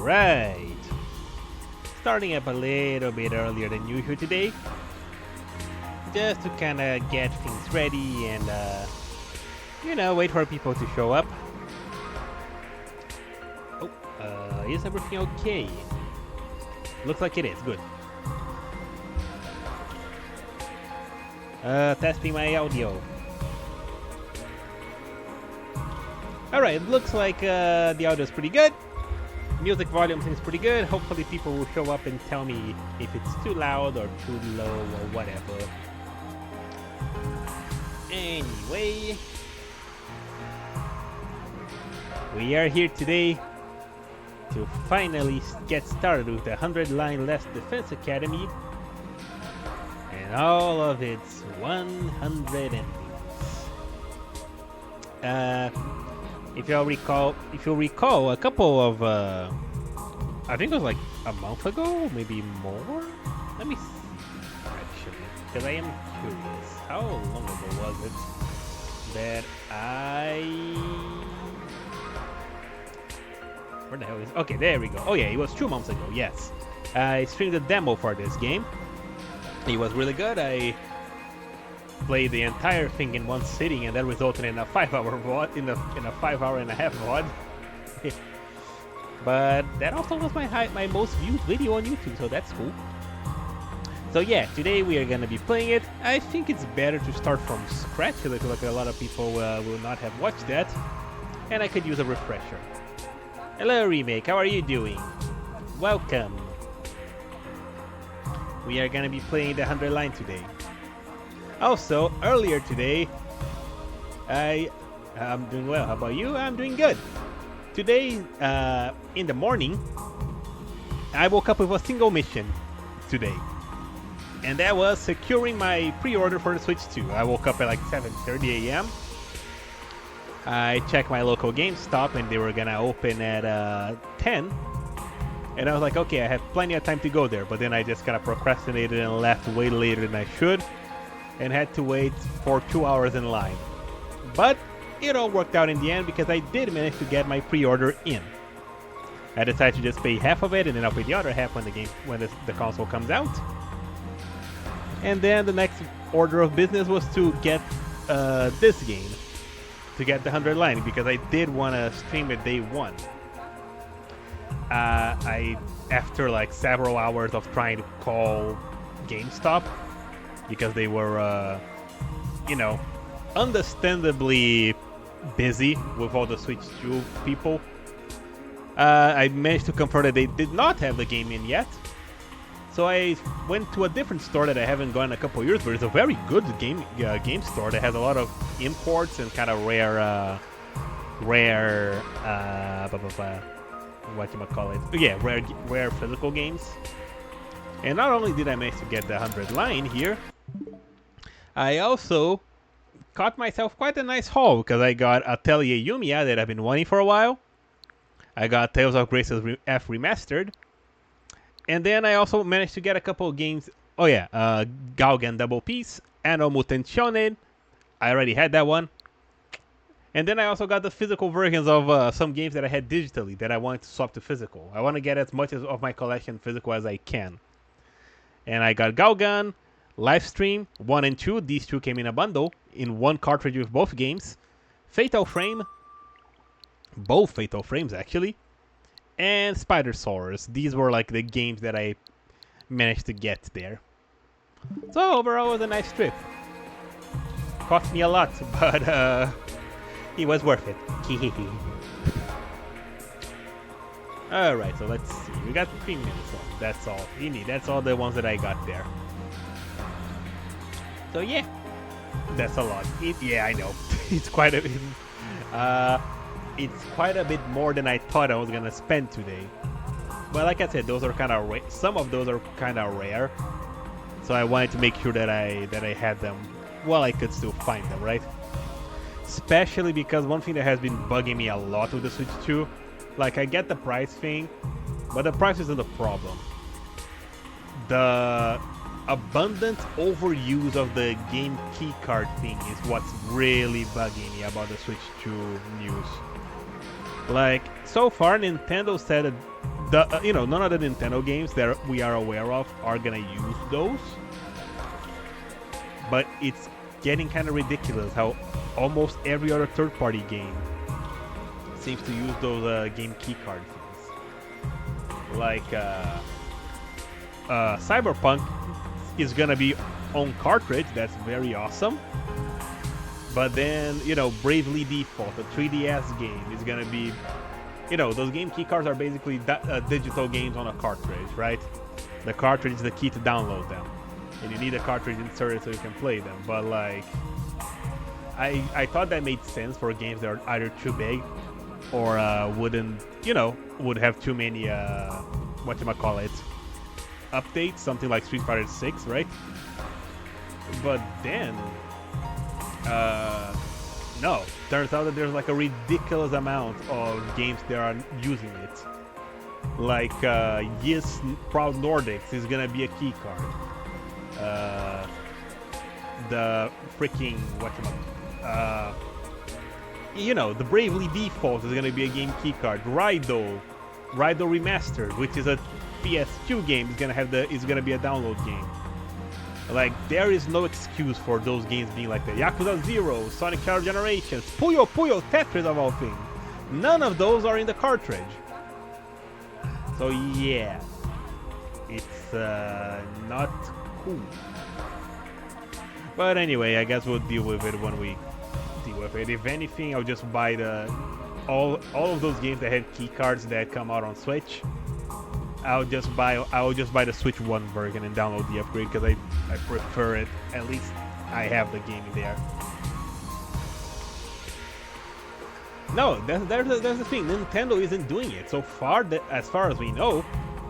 Alright. Starting up a little bit earlier than usual today. Just to kinda get things ready and, wait for people to show up. Oh, is everything okay? Looks like it is, good. Testing my audio. Alright, looks like the audio is pretty good. Music volume seems pretty good. Hopefully people will show up and tell me if it's too loud or too low or whatever. Anyway, we are here today to finally get started with the 100-line Less Defense Academy and all of its 100 endings. If you recall, a couple of, I think it was like a month ago, maybe more? Let me see, actually, because I am curious. How long ago was it that where the hell is... Okay, there we go. Oh yeah, it was 2 months ago, yes. I streamed a demo for this game. It was really good. I played the entire thing in one sitting, and that resulted in a 5-hour VOD, in a 5-hour-and-a-half VOD. But that also was my most viewed video on YouTube, so that's cool. So yeah, today we are gonna be playing it. I think it's better to start from scratch. I feel like a lot of people will not have watched that, and I could use a refresher. Hello, Remake. How are you doing? Welcome. We are gonna be playing the 100 line today. Also, earlier today, I'm doing well. How about you? I'm doing good. Today, in the morning, I woke up with a single mission today. And that was securing my pre-order for the Switch 2. I woke up at like 7:30 a.m. I checked my local GameStop and they were gonna open at 10. And I was like, okay, I have plenty of time to go there. But then I just kind of procrastinated and left way later than I should. And had to wait for 2 hours in line. But it all worked out in the end because I did manage to get my pre-order in. I decided to just pay half of it and then I'll pay the other half when the console comes out. And then the next order of business was to get this game, to get the 100 line, because I did want to stream it day one. After like several hours of trying to call GameStop, because they were, understandably busy with all the Switch 2 people, I managed to confirm that they did not have the game in yet. So I went to a different store that I haven't gone in a couple years, but it's a very good game store that has a lot of imports and kind of rare rare physical games. And not only did I manage to get the 100 line here, I also caught myself quite a nice haul because I got Atelier Yumiya that I've been wanting for a while. I got Tales of Graces F Remastered. And then I also managed to get a couple of games. Oh yeah, Gaugan Double Piece, Anno Mutant Shonen. I already had that one. And then I also got the physical versions of some games that I had digitally that I wanted to swap to physical. I want to get as much of my collection physical as I can. And I got Gaugan, Livestream 1 and 2. These two came in a bundle in one cartridge with both games. Fatal Frame. Both Fatal Frames actually. And Spider Saurus. These were like the games that I managed to get there. So overall it was a nice trip. Cost me a lot, but it was worth it. Alright, so let's see. We got 3 minutes left. That's all you need. That's all the ones that I got there. So yeah. That's a lot. Yeah, I know. It's quite a bit. It's quite a bit more than I thought I was gonna spend today. But like I said, those are kind of some of those are kind of rare. So I wanted to make sure that I had them while I could still find them, right? Especially because one thing that has been bugging me a lot with the Switch 2, like I get the price thing, but the price isn't the problem. The abundant overuse of the game keycard thing is what's really bugging me about the Switch 2 news. Like, so far Nintendo said that the none of the Nintendo games that we are aware of are gonna use those. But it's getting kind of ridiculous how almost every other third-party game seems to use those game keycard things. Like Cyberpunk is gonna be on cartridge. That's very awesome. But then, Bravely Default, the 3DS game, is gonna be, those game keycards are basically digital games on a cartridge, right? The cartridge is the key to download them, and you need a cartridge inserted so you can play them. But like, I thought that made sense for games that are either too big or would have too many updates, something like Street Fighter 6, right? But then, no. Turns out that there's like a ridiculous amount of games that are using it. Like, Yes Proud Nordics is gonna be a key card. The freaking the Bravely Default is gonna be a game key card. Raido Remastered, which is a PS2 game, is gonna be a download game. Like, there is no excuse for those games being like that. Yakuza 0, Sonic Shadow Generations, Puyo Puyo Tetris of all things. None of those are in the cartridge. So yeah, it's not cool. But anyway, I guess we'll deal with it when we deal with it. If anything, I'll just buy all of those games that have key cards that come out on Switch. I'll just buy the Switch 1 version and download the upgrade because I prefer it. At least I have the game in there. No, that's the thing. Nintendo isn't doing it so far. As far as we know,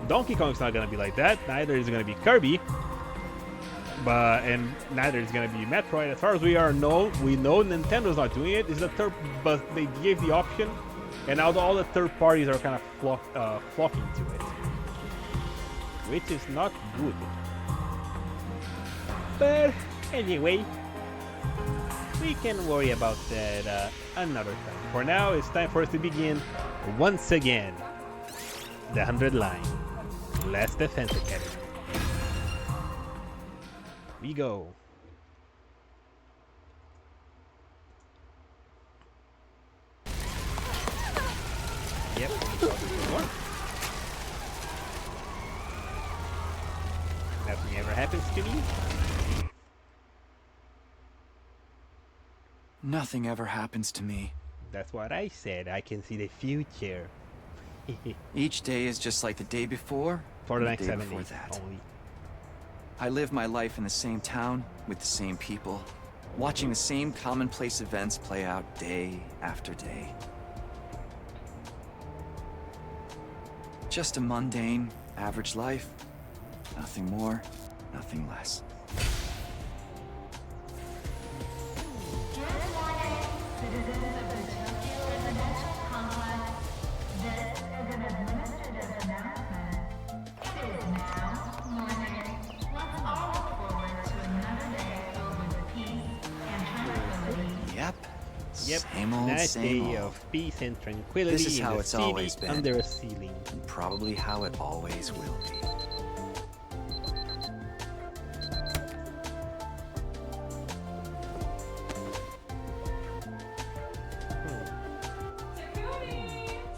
Donkey Kong's not gonna be like that. Neither is gonna be Kirby. And neither is gonna be Metroid. As far as we know Nintendo's not doing it. But they gave the option, and now all the third parties are kind of flocking to it, which is not good. But anyway, we can worry about that another time. For now, it's time for us to begin once again the 100 line. Last Defense Academy. We go. Yep. Nothing ever happens to me. Nothing ever happens to me. That's what I said. I can see the future. Each day is just like the day before. For the next day 7 before days that. only. I live my life in the same town with the same people, watching the same commonplace events play out day after day. Just a mundane, average life. Nothing more, nothing less. Yep, same old, nice same day old. of peace and tranquility. This is how in a it's city always been. under a ceiling. And probably how it always will be.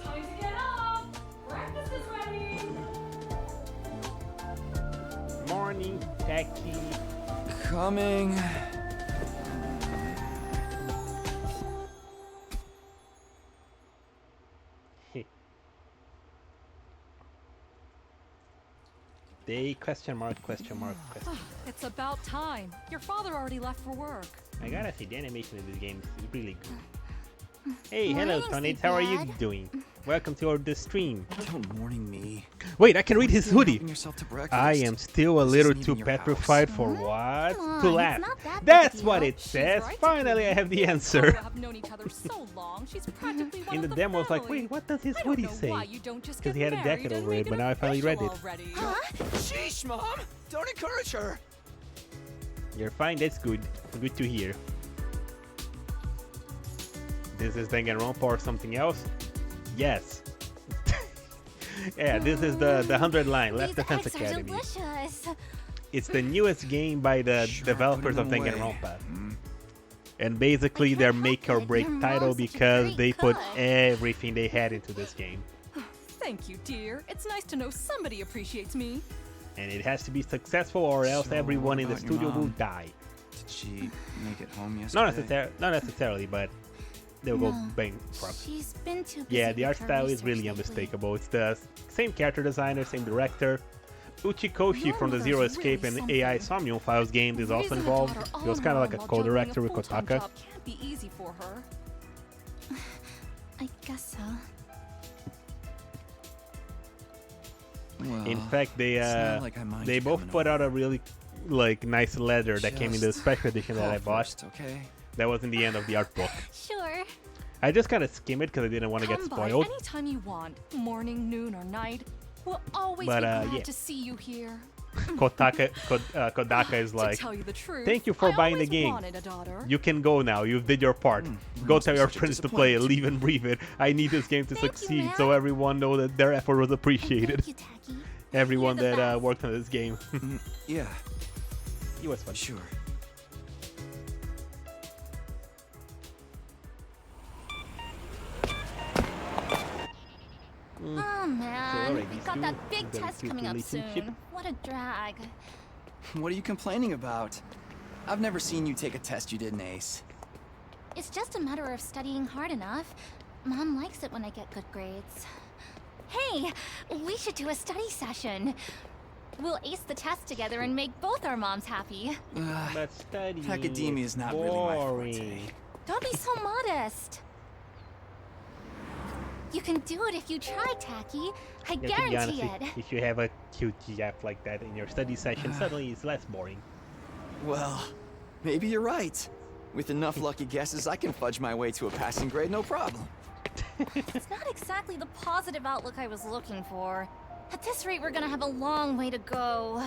Time to get up! Breakfast is ready! Morning, Taki. Coming. Day, question mark, question mark, question mark. It's about time. Your father already left for work. I gotta say, the animation in this game is really good. Hey, hello, Morning, Tonit. How are you Sleepyhead. doing? Welcome to the stream. Don't morning me. Wait, I can read his What are you hoodie. helping yourself to breakfast? I am still a This little isn't too even your house. petrified for what? Come To on, laugh. it's not that big a That's deal. what it She's says. right, Finally, I have the We answer. have known each other so long. She's practically one In the of demo, I was like, family. wait, what does his I don't hoodie know say? why you don't just 'Cause get he had a married jacket and over it, make but now I finally read official it. already. Sheesh, Mom! Don't encourage her! You're fine, that's good. Good to hear. This is Danganronpa or something else? Yes. Yeah, this is the 100 line, Left These Defense eggs are Academy. delicious. It's the newest game by the Sure, developers put of 'em away. Danganronpa. And basically their make or break Your title mom's such a because great they put cook. everything they had into this game. Thank you, dear. It's nice to know somebody appreciates me. And it has to be successful or else So, everyone what in the about your studio will mom? die. Did she make it home yesterday? Not necessarily, but they'll go No, bankrupt. She's been too busy Yeah, the with art her style is research really lately. unmistakable. It's the same character designer, same director. Uchikoshi Your from the mother's Zero really Escape and AI something. Somnium Files games is also Raising a involved. daughter He was all kind of like alone a while juggling co-director with full-time Kotaka. job can't be easy for her. I guess so. Well, In fact, they it's not like I mind they you both coming put over. out a really nice letter that came in the Just special edition that I call bought. first, okay? That was in the end of the art book. Sure. I just kind of skimmed it because I didn't want to get Come by spoiled. anytime you want, morning, noon, or night. We'll always But, be glad yeah. to see you here. Kodaka is To like, tell you the truth, "Thank you for I buying the always game. wanted a daughter. you can go now. You did your part. Hmm, Go must tell be your such a friends to play it. disappointment. Leave and breathe it. I need this game to Thank you, succeed man. so everyone know that their effort was appreciated. Thank you, Tacky. Everyone You're the that best. worked on this game. Yeah, It was fun. sure. Oh man, alright, we these got two, that big the test two coming up relationship. soon. What a drag. What are you complaining about? I've never seen you take a test you didn't ace. It's just a matter of studying hard enough. Mom likes it when I get good grades. Hey, we should do a study session. We'll ace the test together and make both our moms happy. But studying Academia is not really my forte. boring. Don't be so modest. You can do it if you try, Tacky. I Yeah, to be guarantee honest, it. if you have a cute GF like that in your study session, suddenly it's less boring. Well, maybe you're right. With enough lucky guesses, I can fudge my way to a passing grade, no problem. It's not exactly the positive outlook I was looking for. At this rate, we're gonna have a long way to go.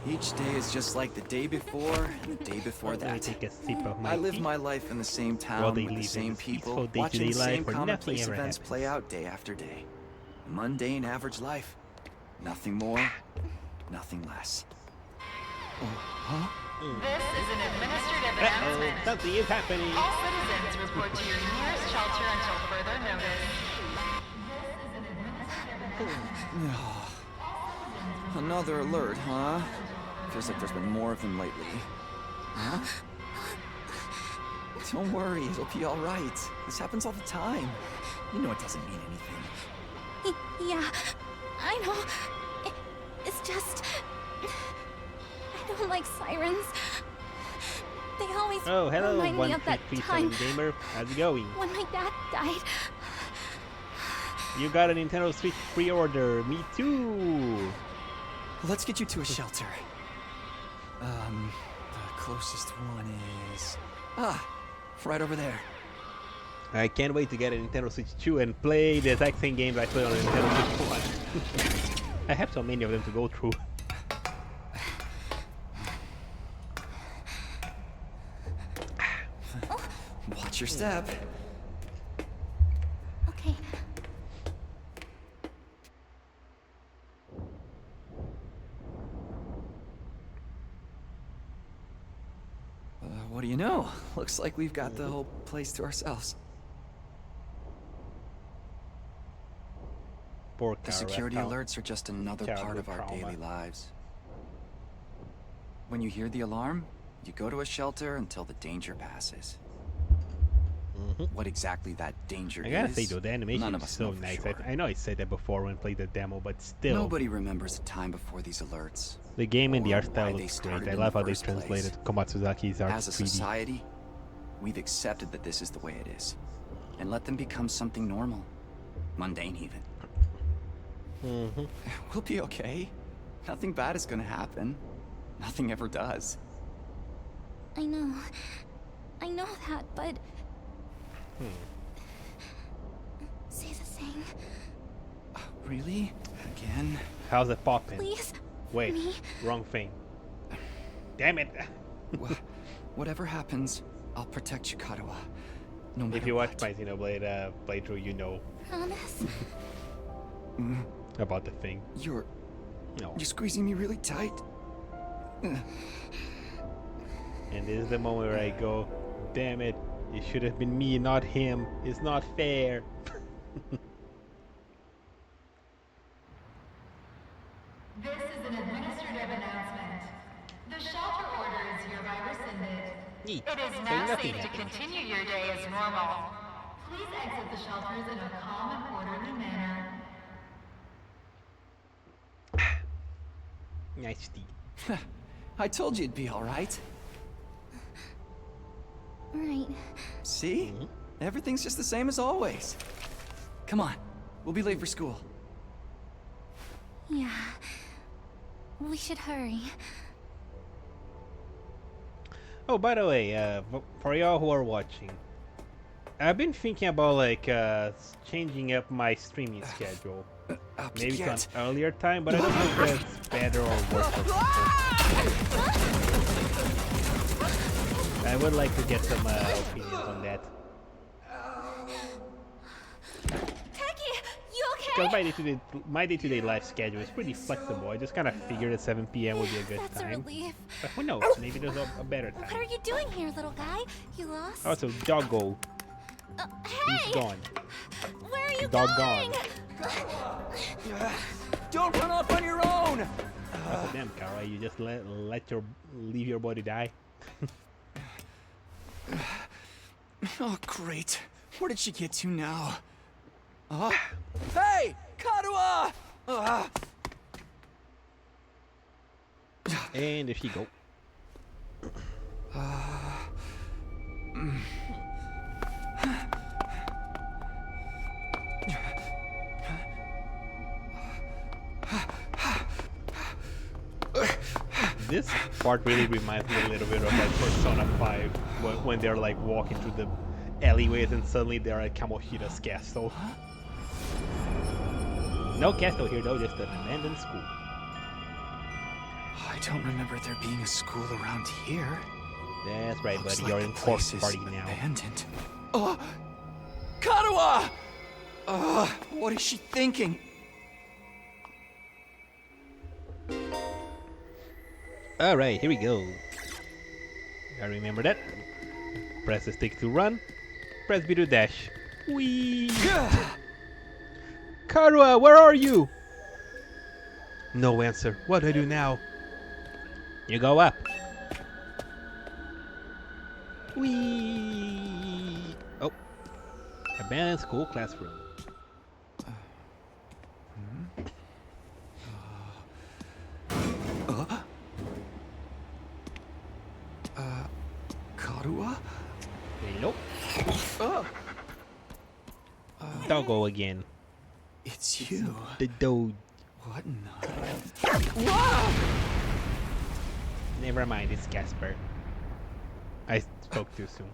Each day is just like the day before and the day before Let me that. take a sip of my I live tea. my life in the same town While they with the live in same this peaceful people, day-to-day watching the life same where nothing commonplace ever events happens. play out day after day. A mundane, average life. Nothing more, nothing less. Oh, huh? This is an administrative Uh-oh, announcement. something is happening. All citizens report to your nearest shelter until further notice. Another alert, huh? Feels like there's been more of them lately. Huh? Don't worry, it'll be all right. This happens all the time. You know it doesn't mean anything. Yeah, I know. It's just... I don't like sirens. They always Oh, hello, remind me of that 1337 time gamer. How's it going? when my dad died. You got a Nintendo Switch pre-order. Me too. Let's get you to a shelter. The closest one is... right over there. I can't wait to get a Nintendo Switch 2 and play the exact same games I played on a Nintendo Switch 1. I have so many of them to go through. Watch your step. Okay, What do you know? Looks like we've got the whole place to ourselves. Poor The security alerts are just another part childhood of our trauma. daily lives. When you hear the alarm, you go to a shelter until the danger passes. What exactly that danger I gotta is, say though, the animation none of is us so know for nice. sure. I know I said that before when I played the demo, but still, Nobody remembers a time before these alerts. the game and the or art style why they looks started great. I in love the how they first place. translated Komatsuzaki's art As a 3D. society, we've accepted that this is the way it is, and let them become something normal, mundane even. We'll be okay. Nothing bad is gonna happen. Nothing ever does. I know. I know that, but... Say the thing, Really? Again? How's it popping? please. Wait, me. wrong thing. Damn it! Whatever happens, I'll protect you, Karawa. No matter If you watch what. my Xenoblade playthrough, you know. Promise. About the thing. You're No. squeezing me really tight. And this is the moment where I go, damn it, it should have been me, not him. It's not fair. This is an administrative announcement. The shelter order is hereby rescinded. Neat. It is So now nothing safe to happened. continue your day as normal. Please exit the shelters in a calm and orderly manner. Nice tea. I told you it'd be all right. Right. See? Everything's just the same as always. Come on. We'll be late for school. Yeah. We should hurry. Oh, by the way, for y'all who are watching, I've been thinking about like changing up my streaming schedule. Up you Maybe to an get. earlier time, but I don't know if that's better or worse for people. I would like to get some opinions on that. Techie, you Because okay? my day-to-day life schedule is pretty flexible. I just kind of figured that 7 p.m. would be a good That's a time. relief. But who knows? Maybe there's a better What time. are you doing here, little guy? You lost? Oh, so Doggo. Hey! He's gone. Where are you Doggone. going? Don't run off on your own! That's a damn, Kara. You just leave your body die. Oh, great. Where did she get to now? Hey! Karua! And if she go. This part really reminds me a little bit of like Persona 5 when they're like walking through the alleyways and suddenly they're at Kamoshida's castle. No castle here though, just an abandoned school. I don't remember there being a school around here. That's right, Looks buddy. You're like in the Corpse place is Party now. abandoned. Karua! What is she thinking? Alright, here we go. I remember that. Press the stick to run. Press B to dash. Whee! Karua, where are you? No answer. What do I do now? You go up. Whee! Oh. Abandoned school classroom. Karua? Hello. Doggo again. It's you. The dog. What in the... Never mind, it's Casper. I spoke too soon.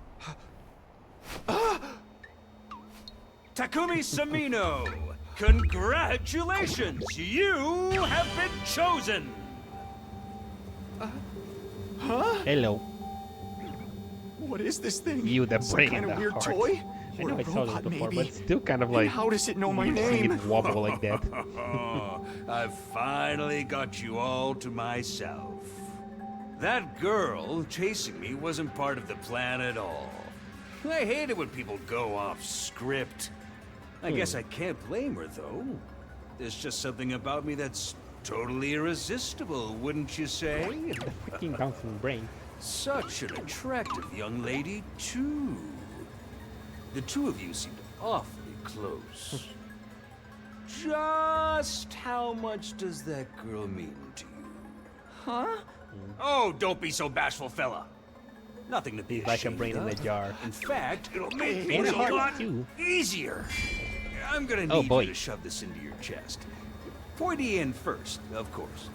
Takumi Samino, congratulations! You have been chosen! Hello. What is this thing? You, the Some brain kind and of the weird heart. toy? I Or know a I saw this robot, before, maybe? but it's still kind of And like how does it know my weird seeing name? it wobble like that. I've finally got you all to myself. That girl chasing me wasn't part of the plan at all. I hate it when people go off script. I guess I can't blame her, though. There's just something about me that's totally irresistible, wouldn't you say? Freaking bouncing brain. Such an attractive young lady, too. The two of you seemed awfully close. Just how much does that girl mean to you? Huh? Oh, don't be so bashful, fella. Nothing to be He's like a ashamed brain in a of. jar. In fact, it'll make me And a a heart, lot too. easier. I'm gonna Oh, need boy. you to shove this into your chest. Pointy in first, of course.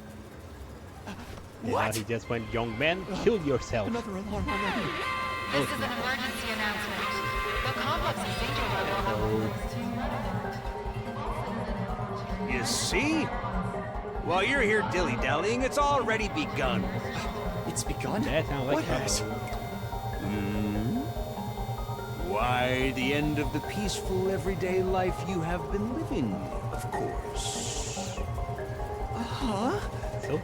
Now he just went, young man, kill yourself. Another alarm already. This is an emergency announcement. The complex's danger level has You see? While you're here dilly-dallying, it's already begun. It's begun? That sounds like What has? Why, the end of the peaceful everyday life you have been living, of course. So,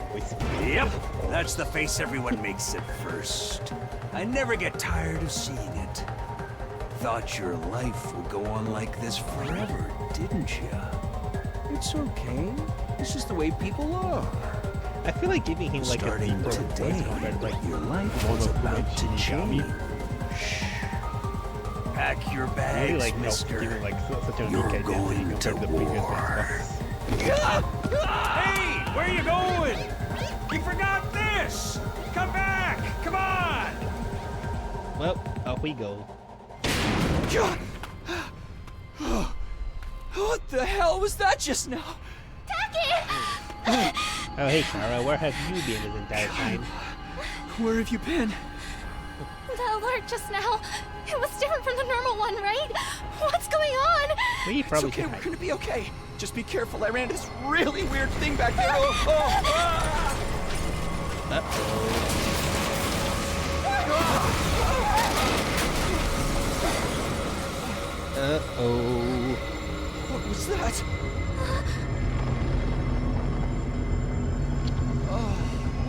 Yep, that's the face everyone makes at first. I never get tired of seeing it. Thought your life would go on like this forever, didn't you? It's okay. This is the way people are. I feel like giving him like a Starting deeper today, voice compared to, like your life one is of about to change. Pack your Really bags, like mister. giving like such a You're unique identity going compared to to the previous war. Xbox. Hey, where you going? You forgot this! Come back! Come on! Well, off we go. What the hell was that just now? Oh hey Sarah, where have you been this entire time? Where have you been? The alert just now. It was different from the normal one, right? What's going on? We It's probably okay, should we're hide. gonna be okay. Just be careful. I ran into this really weird thing back there. Uh-oh. What was that?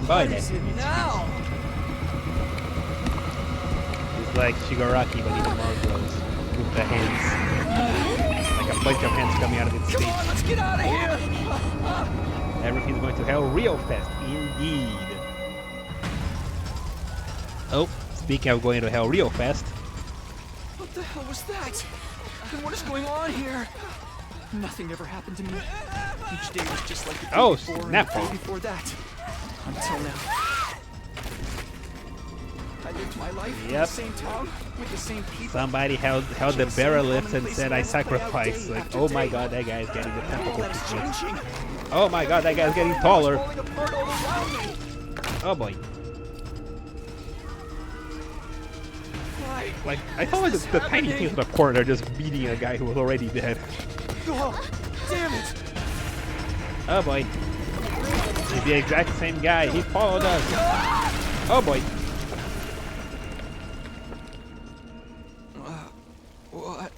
Bye What is it now? It's like Shigaraki, but even more gross. With the hands. Like a bunch of hands coming out of its Come face. on, let's get out of here. Everything's going to hell real fast, indeed. Oh, speaking of going to hell real fast, What the hell was that? And what is going on here? Nothing ever happened to me. Each day was just like the day Oh, before and snap the day on. before that. Until now. I lived my life in the Yep. same town with the same people. somebody held the barrel lips and said, I sacrificed. Like, oh my god, that guy's getting the All tentacle that is treatment. changing. Oh my god, that guy's getting taller. Falling apart all around me. Oh boy. Why? Like, I thought like the tiny things in the corner are just beating a guy who was already dead. Oh, damn it! Oh boy. He's the exact same guy. He followed us. Oh boy. What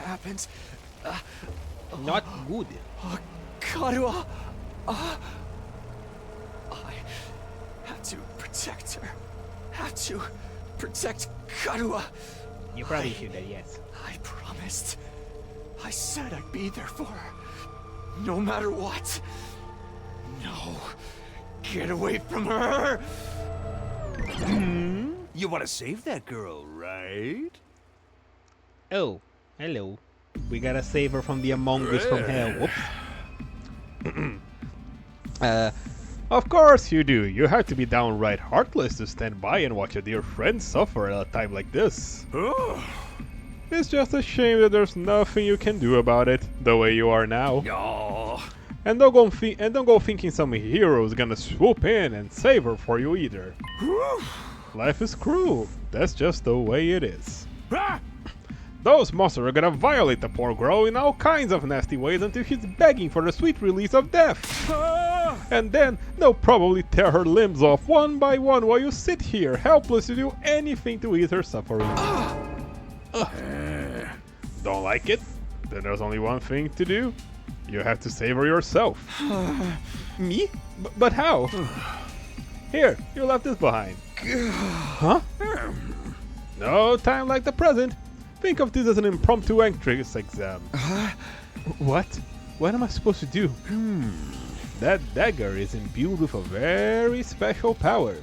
happened? Not good. Karua! I have to protect her. Have to protect Karua. You probably should have, yes. I promised. I said I'd be there for her. No matter what. No. Get away from her! You want to save that girl, right? Oh, hello. We gotta save her from the Among Us from hell. Whoops. Of course you do. You have to be downright heartless to stand by and watch a dear friend suffer at a time like this. Oh. It's just a shame that there's nothing you can do about it, the way you are now. Oh. And don't go thinking some hero is gonna swoop in and save her for you either. Life is cruel. That's just the way it is. Ah! Those monsters are gonna violate the poor girl in all kinds of nasty ways until she's begging for the sweet release of death. Ah! And then they'll probably tear her limbs off one by one while you sit here, helpless to do anything to ease her suffering. Don't like it? Then there's only one thing to do. You have to save her yourself. Me? But how? Here, you left this behind. Huh? No time like the present. Think of this as an impromptu entrance exam. What? What am I supposed to do? That dagger is imbued with a very special power.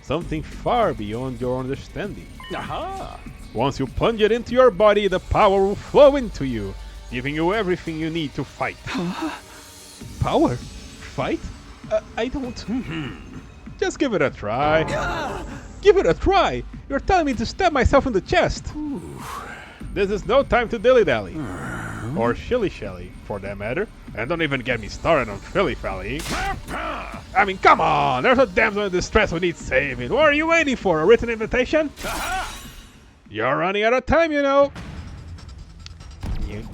Something far beyond your understanding. Aha! Once you plunge it into your body, the power will flow into you, giving you everything you need to fight. Power? Fight? I don't... Just give it a try. Give it a try! You're telling me to stab myself in the chest! This is no time to dilly-dally. Or shilly-shally, for that matter. And don't even get me started on filly-fally. I mean, come on! There's a damsel in distress who needs saving. What are you waiting for? A written invitation? You're running out of time, you know.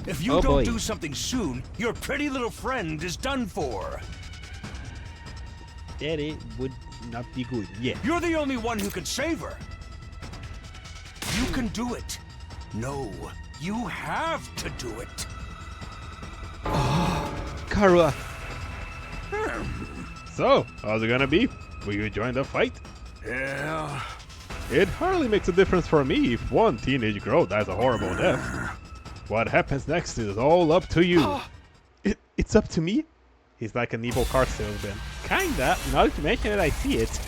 If you Oh, don't boy. do something soon, your pretty little friend is done for. That it would not be good. Yeah. You're the only one who can save her. You can do it. No, you have to do it. Karua. So, how's it gonna be? Will you join the fight? Yeah. It hardly makes a difference for me if one teenage girl dies a horrible death. What happens next is all up to you. It's up to me? He's like an evil car salesman. Kinda. Now that you mention it, I see it.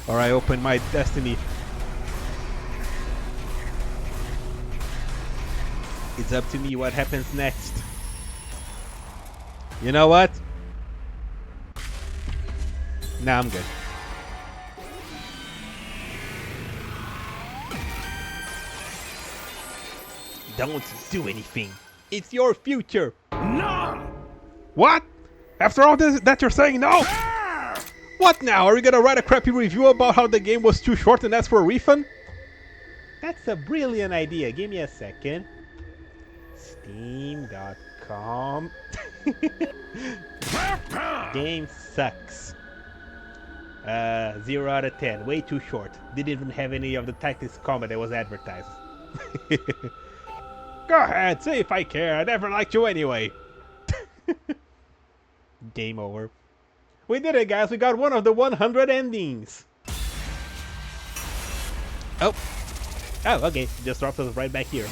Or I open my destiny. It's up to me what happens next. You know what? Nah, I'm good. Don't do anything. It's your future. No! What? After all this that you're saying no? What now? Are you gonna write a crappy review about how the game was too short and ask for a refund? That's a brilliant idea. Give me a second. Steam.com. Game sucks. 0 out of 10. Way too short. Didn't even have any of the tactics combat that was advertised. Go ahead, say if I care. I never liked you anyway. Game over. We did it, guys. We got one of the 100 endings. Oh. Oh, okay. Just dropped us right back here.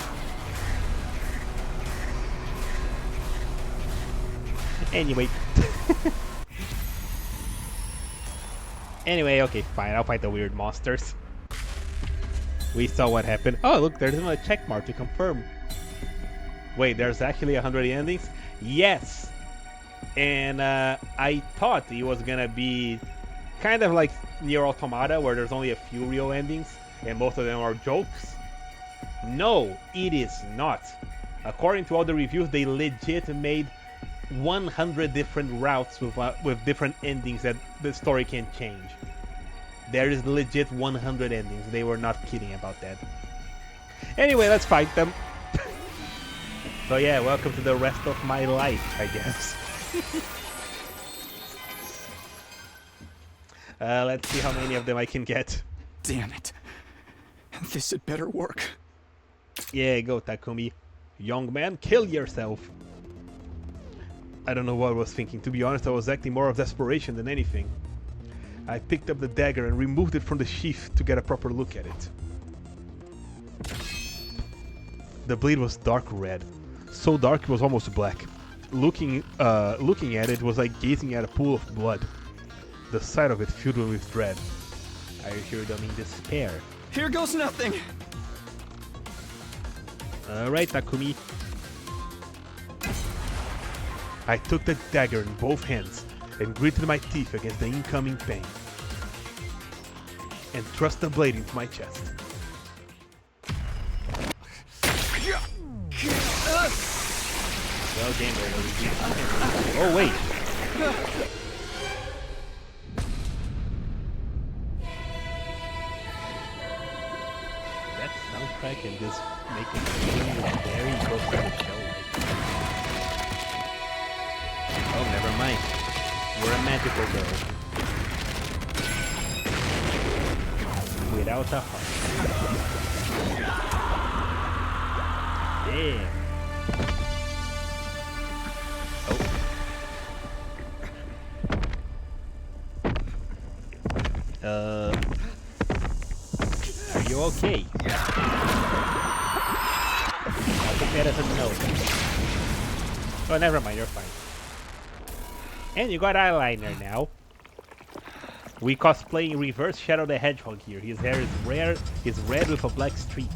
Anyway. Anyway, okay, fine. I'll fight the weird monsters. We saw what happened. Oh, look, there's another check mark to confirm. Wait, there's actually 100 endings? Yes! And I thought it was gonna be kind of like Nier Automata, where there's only a few real endings, and most of them are jokes. No, it is not. According to all the reviews, they legit made 100 different routes with different endings that the story can change. There is legit 100 endings. They were not kidding about that. Anyway, let's fight them. So yeah, welcome to the rest of my life, I guess. Let's see how many of them I can get. Damn it. This had better work. Yeah, go Takumi. Young man, kill yourself. I don't know what I was thinking. To be honest, I was acting more of desperation than anything. I picked up the dagger and removed it from the sheath to get a proper look at it. The blade was dark red. So dark it was almost black. Looking at it was like gazing at a pool of blood. The sight of it filled me with dread. Are you sure you don't mean despair? Here goes nothing. Alright, Takumi. I took the dagger in both hands and gritted my teeth against the incoming pain. And thrust the blade into my chest. Well, game over. Oh, wait. That soundtrack and this making me very close to the show. Oh, never mind. You're a magical girl. Without a heart. Damn. Are you okay? I'll take that as a no. Oh, never mind, you're fine. And you got eyeliner now. We cosplaying reverse Shadow the Hedgehog here. His hair is red with a black streak.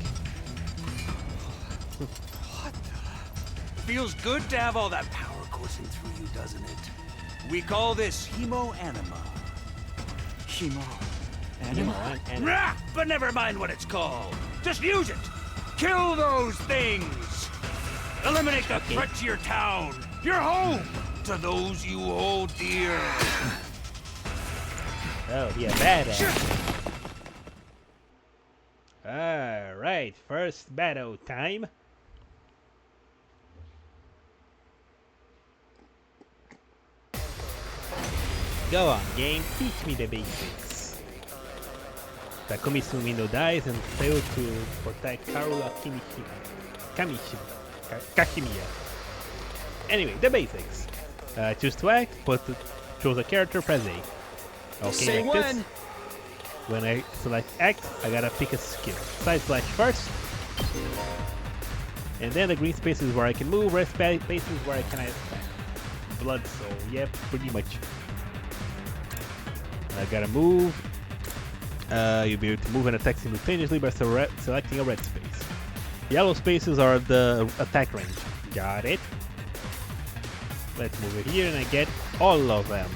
What the? Feels good to have all that power coursing through you, doesn't it? We call this hemo-anima. Anima? Rah! But never mind what it's called. Just use it. Kill those things. Eliminate the threat to your town, your home, to those you hold dear. Oh, yeah, badass. Alright, first battle time. Go on, game. Teach me the basics. Takumi Sumino dies and fails to protect Karula Kashimiya. Anyway, the basics. Choose to act, choose a character, press A. Okay, Say like when. this. When I select act, I gotta pick a skill. Side slash first. And then the green space is where I can move, red space is where I cannot attack. Blood soul, yep, pretty much. I gotta move. You'll be able to move and attack simultaneously by selecting a red space. Yellow spaces are the attack range. Got it. Let's move it here and I get all of them.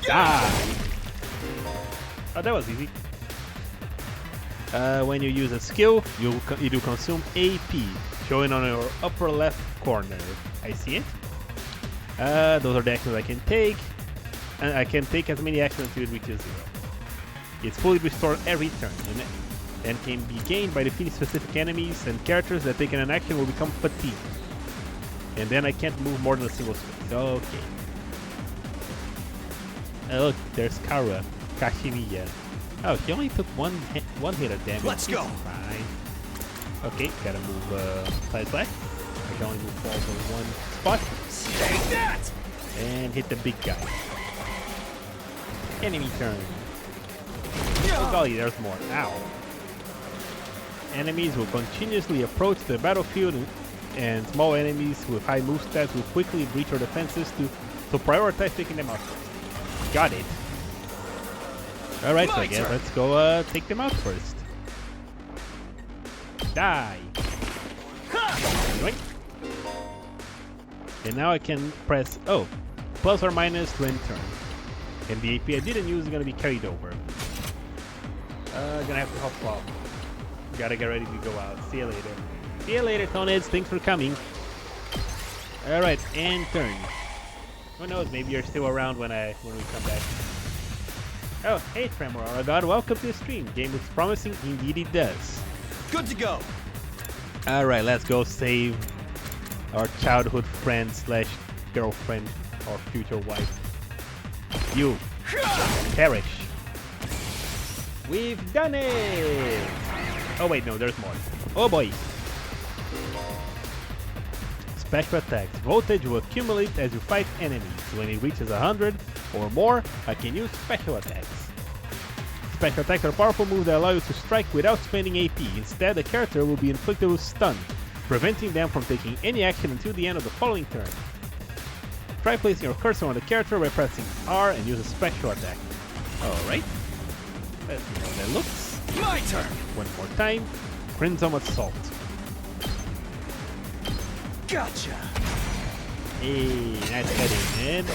Die! Oh, that was easy. When you use a skill, you do consume AP, showing on your upper left corner. I see it. Those are the actions I can take. And I can take as many actions until it reaches 0. It's fully restored every turn, and can be gained by defeating specific enemies, and characters that taken an action will become fatigued. And then I can't move more than a single space. Okay. Look, there's Kashimiya. Oh, he only took one hit of damage. Let's go. Fine. Okay, gotta move side slash. I can only move forward for one spot. Take that! And hit the big guy. Enemy turn. Oh golly, there's more. Ow. Enemies will continuously approach the battlefield, and small enemies with high move stats will quickly breach your defenses to prioritize taking them out first. Got it. Alright, so I guess let's go take them out first. Die! Yoink. And now I can press plus or minus to end turn. And the AP I didn't use is gonna be carried over. Gonna have to hop off. Gotta get ready to go out. See you later. See you later, Toneheads. Thanks for coming. Alright, and turn. Who knows, maybe you're still around when we come back. Oh, hey Tremor, oh god, welcome to the stream. Game looks promising, indeed it does. Good to go. Alright, let's go save our childhood friend slash girlfriend or future wife. You perish. We've done it! Oh wait, no, there's more. Oh boy. Special attacks. Voltage will accumulate as you fight enemies. When it reaches 100 or more, I can use special attacks. Special attacks are powerful moves that allow you to strike without spending AP. Instead, the character will be inflicted with stun, preventing them from taking any action until the end of the following turn. Try placing your cursor on the character by pressing R and use a special attack. Alright. Let's see how that looks. My turn. One more time. Crimson Assault. Gotcha. Hey, nice heading, man.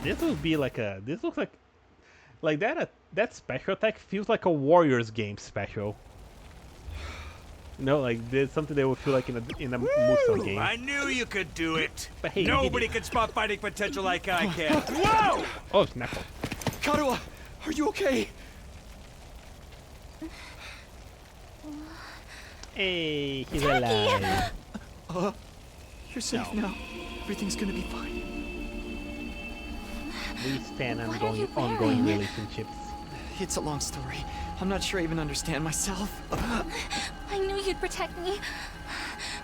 This would be like a. This looks like that. That special attack feels like a Warriors game special. No, like there's something that would feel like in a Musou game. I knew you could do it. But hey, nobody can spot fighting potential like I can. Whoa! Oh snap! Karua, are you okay? Hey, he's alive. You're safe now. Everything's gonna be fine. We stand What are you ongoing wearing? relationships. It's a long story. I'm not sure I even understand myself. I knew you'd protect me.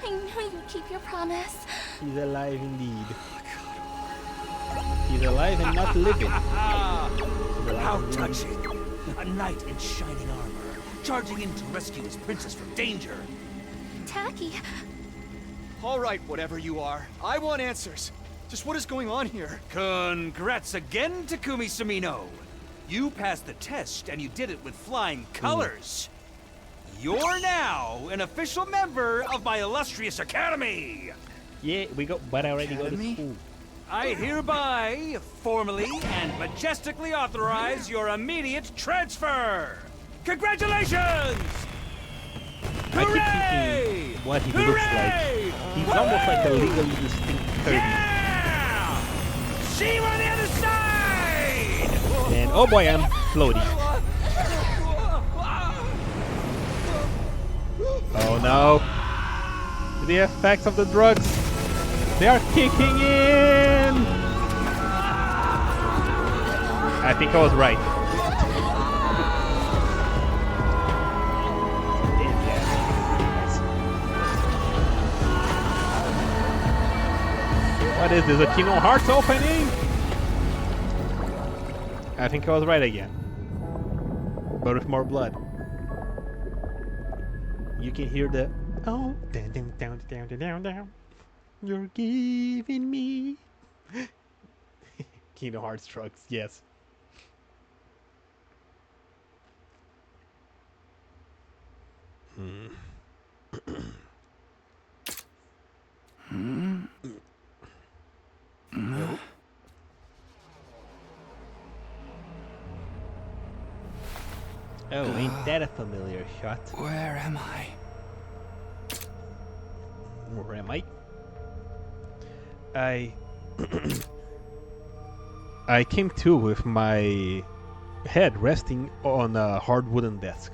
I knew you'd keep your promise. He's alive indeed. He's alive and not living. How touching! A knight in shining armor, charging in to rescue his princess from danger. Tacky, All right, whatever you are. I want answers. Just what is going on here? Congrats again, Takumi Sumino. You passed the test, and you did it with flying colors. You're now an official member of my illustrious academy. Yeah, we go, but I already go to Academy? school. I hereby, formally and majestically authorize your immediate transfer. Congratulations! I keep Hooray! thinking what he Hooray! looks like. He's almost like a legally distinct Kirby. Yeah! See you on the other side! And oh boy, I'm floating. Oh no. The effects of the drugs. They are kicking in! I think I was right. What is this? A Kingdom Hearts opening? I think I was right again. But with more blood. You can hear the oh down down down down down down. You're giving me Kingdom Hearts trucks, yes. Oh, ain't that a familiar shot? Where am I? Where am I? I came to with my head resting on a hard wooden desk.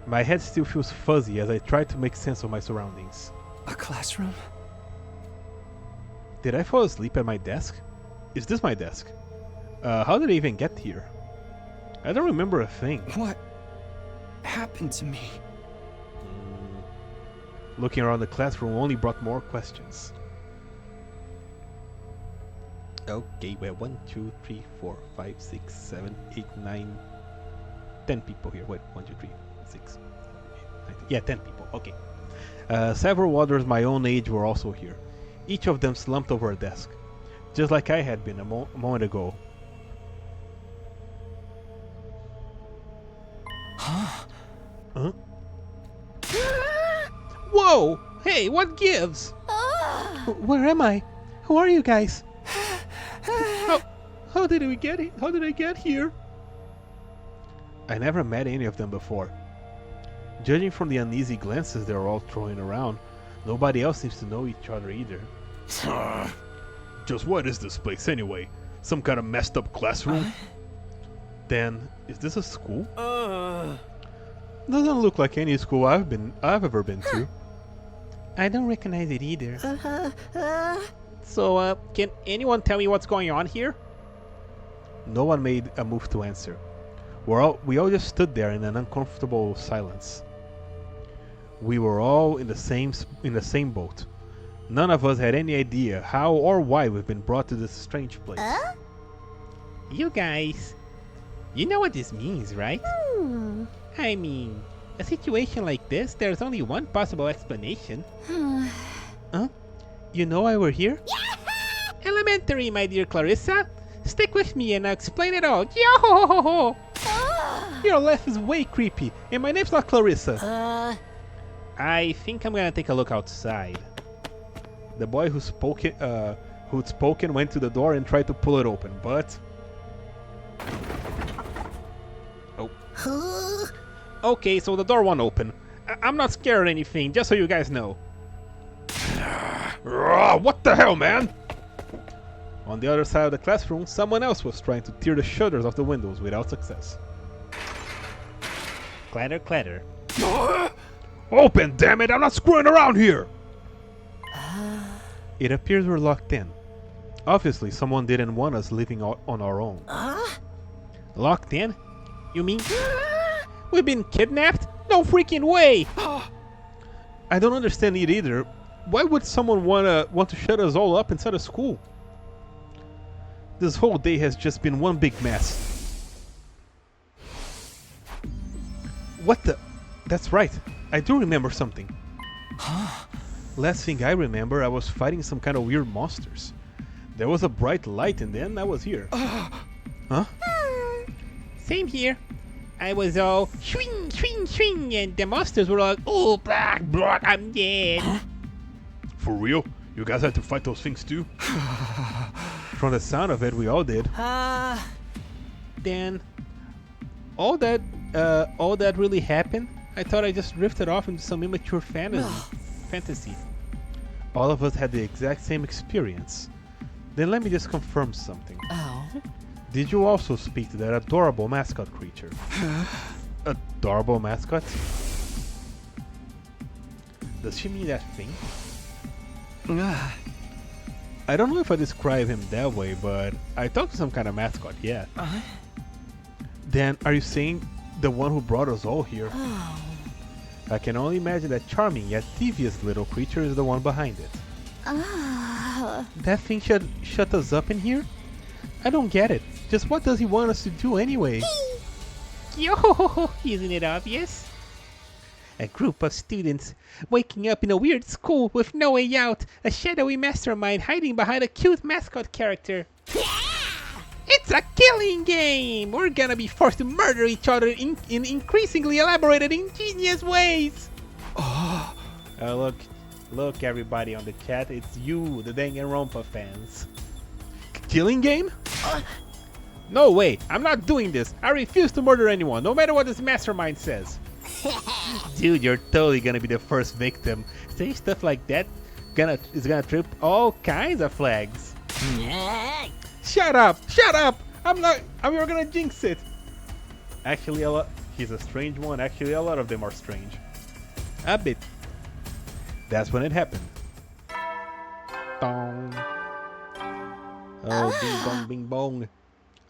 My head still feels fuzzy as I try to make sense of my surroundings. A classroom? Did I fall asleep at my desk? Is this my desk? How did I even get here? I don't remember a thing. What happened to me? Looking around the classroom only brought more questions. Okay, well, 1, 2, 3, 4, 5, 6, 7, 8, 9, 10 people here. Wait, 1, 2, 3, 6, 7, 8, 9, 10. Yeah, 10 people. Okay. Several others my own age were also here. Each of them slumped over a desk, just like I had been a moment ago. Huh? Whoa! Hey, what gives? Where am I? Who are you guys? How did we get here? How did I get here? I never met any of them before. Judging from the uneasy glances they were all throwing around, nobody else seems to know each other either. Just what is this place anyway? Some kind of messed up classroom? Then, is this a school? Doesn't look like any school I've ever been to. I don't recognize it either. So, can anyone tell me what's going on here? No one made a move to answer. We all just stood there in an uncomfortable silence. We were all in the same boat. None of us had any idea how or why we've been brought to this strange place. You guys, you know what this means, right? I mean, a situation like this, there's only one possible explanation. Huh? You know why we're here? Elementary, my dear Clarissa. Stick with me and I'll explain it all. Yo! Your laugh is way creepy, and my name's not Clarissa. I think I'm gonna take a look outside. The boy who'd spoken went to the door and tried to pull it open, but... Oh. Okay, so the door won't open. I'm not scared or anything, just so you guys know. What the hell, man? On the other side of the classroom, someone else was trying to tear the shutters off the windows without success. Clatter, clatter. Open, damn it! I'm not screwing around here! It appears we're locked in. Obviously, someone didn't want us living on our own. Locked in? You mean we've been kidnapped? No freaking way! I don't understand it either. Why would someone want to shut us all up inside a school? This whole day has just been one big mess. What the? That's right. I do remember something. Last thing I remember, I was fighting some kind of weird monsters. There was a bright light and then I was here. Huh? Same here. I was all swing, swing, swing, and the monsters were like, oh, black, black, I'm dead. For real? You guys had to fight those things too? From the sound of it, we all did. Then, all that really happened? I thought I just drifted off into some immature fantasy. All of us had the exact same experience. Then let me just confirm something. Did you also speak to that adorable mascot creature? Adorable mascot? Does she mean that thing? I don't know if I describe him that way, but I talked to some kind of mascot, yeah. Then, are you saying the one who brought us all here? I can only imagine that charming yet devious little creature is the one behind it. That thing should shut us up in here? I don't get it. Just what does he want us to do anyway? Yo, isn't it obvious? A group of students waking up in a weird school with no way out. A shadowy mastermind hiding behind a cute mascot character. It's a killing game! We're gonna be forced to murder each other in increasingly elaborated, ingenious ways! Look everybody on the chat, it's you, the Danganronpa fans. Killing game? No way, I'm not doing this. I refuse to murder anyone, no matter what this mastermind says. Dude, you're totally gonna be the first victim. Saying stuff like that is gonna trip all kinds of flags. Shut up! Shut up! We're gonna jinx it. Actually, he's a strange one. Actually, a lot of them are strange. A bit. That's when it happened. Dong. Oh, bing bong, bing bong.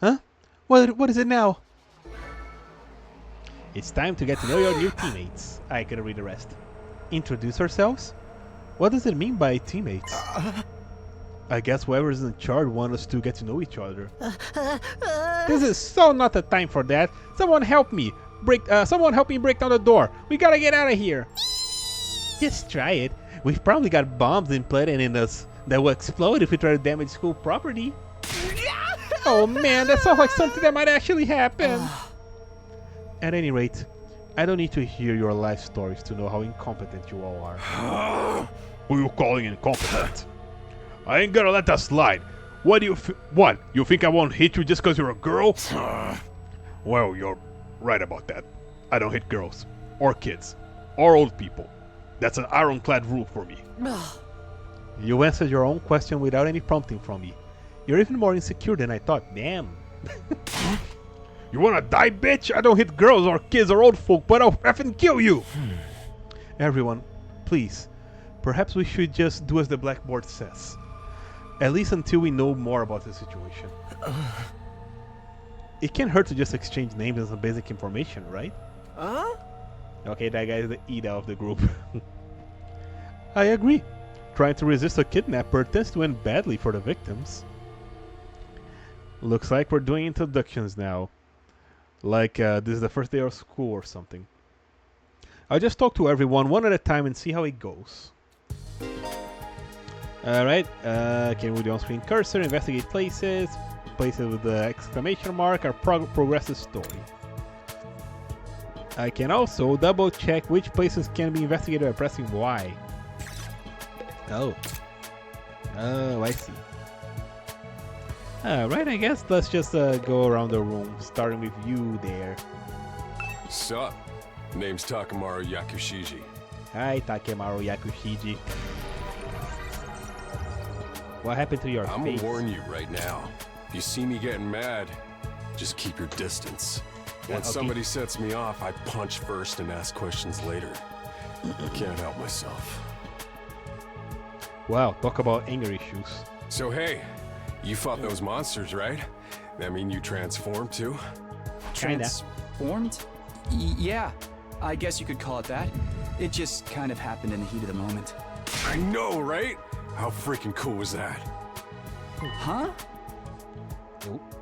Huh? What is it now? It's time to get to know your new teammates. I gotta read the rest. Introduce ourselves? What does it mean by teammates? I guess whoever's in charge wants us to get to know each other. This is so not the time for that. Someone help me! Someone help me break down the door. We gotta get out of here. Just try it. We've probably got bombs implanted in us that will explode if we try to damage school property. Oh man, that sounds like something that might actually happen. At any rate, I don't need to hear your life stories to know how incompetent you all are. Who you calling incompetent? I ain't gonna let that slide. What do you what? You think I won't hit you just cause you're a girl? Well, you're right about that. I don't hit girls, or kids, or old people. That's an ironclad rule for me. You answered your own question without any prompting from me. You're even more insecure than I thought, damn. You wanna die, bitch? I don't hit girls or kids or old folk, but I'll effing kill you! Everyone, please, perhaps we should just do as the blackboard says. At least until we know more about the situation. It can't hurt to just exchange names and some basic information, right? Okay, that guy is the Ida of the group. I agree. Trying to resist a kidnapper tends to end badly for the victims. Looks like we're doing introductions now. Like this is the first day of school or something. I'll just talk to everyone one at a time and see how it goes. Alright, can move the on-screen cursor, investigate places with the exclamation mark, or progress the story. I can also double check which places can be investigated by pressing Y. Oh, I see. Alright, I guess let's just go around the room, starting with you there. Sup? Name's Takemaru Yakushiji. Hi, Takemaru Yakushiji. What happened to your I'm face? gonna warn you right now. If you see me getting mad, just keep your distance. When okay. somebody sets me off, I punch first and ask questions later. I can't help myself. Wow, talk about anger issues. So hey, you fought those monsters, right? That mean you transformed too? Kinda. Transformed? Yeah, I guess you could call it that. It just kind of happened in the heat of the moment. I know, right? How freaking cool was that? Huh? Nope.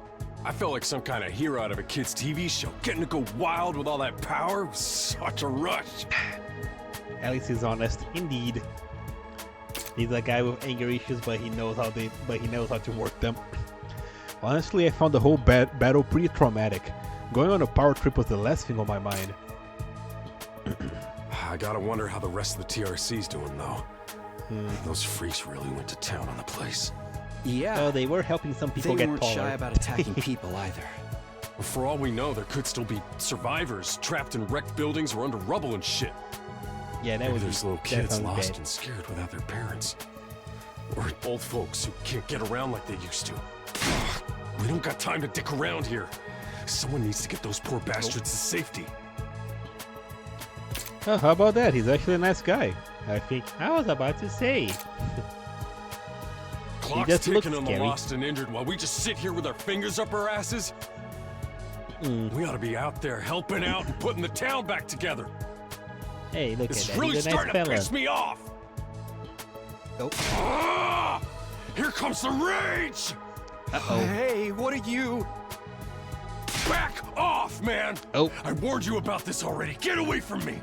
I felt like some kind of hero out of a kid's TV show. Getting to go wild with all that power was such a rush. At least he's honest, indeed. He's a guy with anger issues, but he knows how to work them. Honestly, I found the whole battle pretty traumatic. Going on a power trip was the last thing on my mind. I gotta wonder how the rest of the TRC's doing, though. Those freaks really went to town on the place. Yeah. Oh, they were helping some people They get weren't taller. shy about attacking people either. For all we know, there could still be survivors trapped in wrecked buildings or under rubble and shit. Yeah, that Maybe was there's little kids sounds lost bad. and scared without their parents. Or old folks who can't get around like they used to. We don't got time to dick around here. Someone needs to get those poor bastards to safety. Oh, how about that? He's actually a nice guy. I think I was about to say. Clock's just looks ticking on the scary. lost and injured while we just sit here with our fingers up our asses. We ought to be out there helping out and putting the town back together. Hey, look This is at that. really He's a nice starting to fella. piss me off. Oh. Ah! Here comes the rage! Hey, what are you? Back off, man! Oh. I warned you about this already. Get away from me!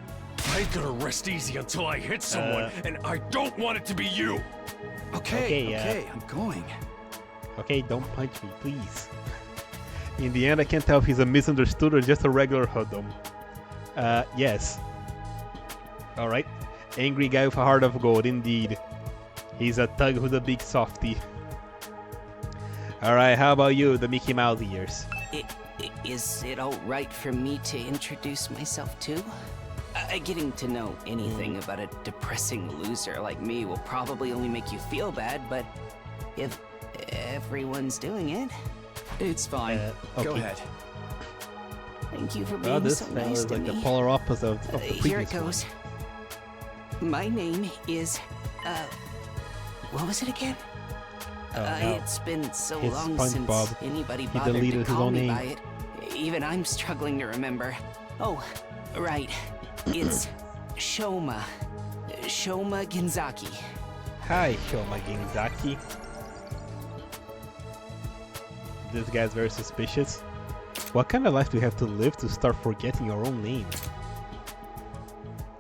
I ain't gonna rest easy until I hit someone, and I don't want it to be you. Okay, I'm going. Okay, don't punch me, please. In the end, I can't tell if he's a misunderstood or just a regular hoodlum. Yes. Alright. Angry guy with a heart of gold, indeed. He's a thug with a big softy. Alright, how about you, the Mickey Mouse ears? Is it alright for me to introduce myself too? Getting to know anything about a depressing loser like me will probably only make you feel bad, but if everyone's doing it, It's fine. Go okay. ahead. thank you for Well, being this so fella nice is to like me. the polar opposite of the previous Here it one. goes. My name is, what was it again? Oh, no. It's been so It's long SpongeBob. since anybody He bothered to deleted his call own me name. by it. Even I'm struggling to remember. Oh, right. It's Shoma. Shoma Ginzaki. Hi, Shoma Ginzaki. This guy's very suspicious. What kind of life do you have to live to start forgetting your own name?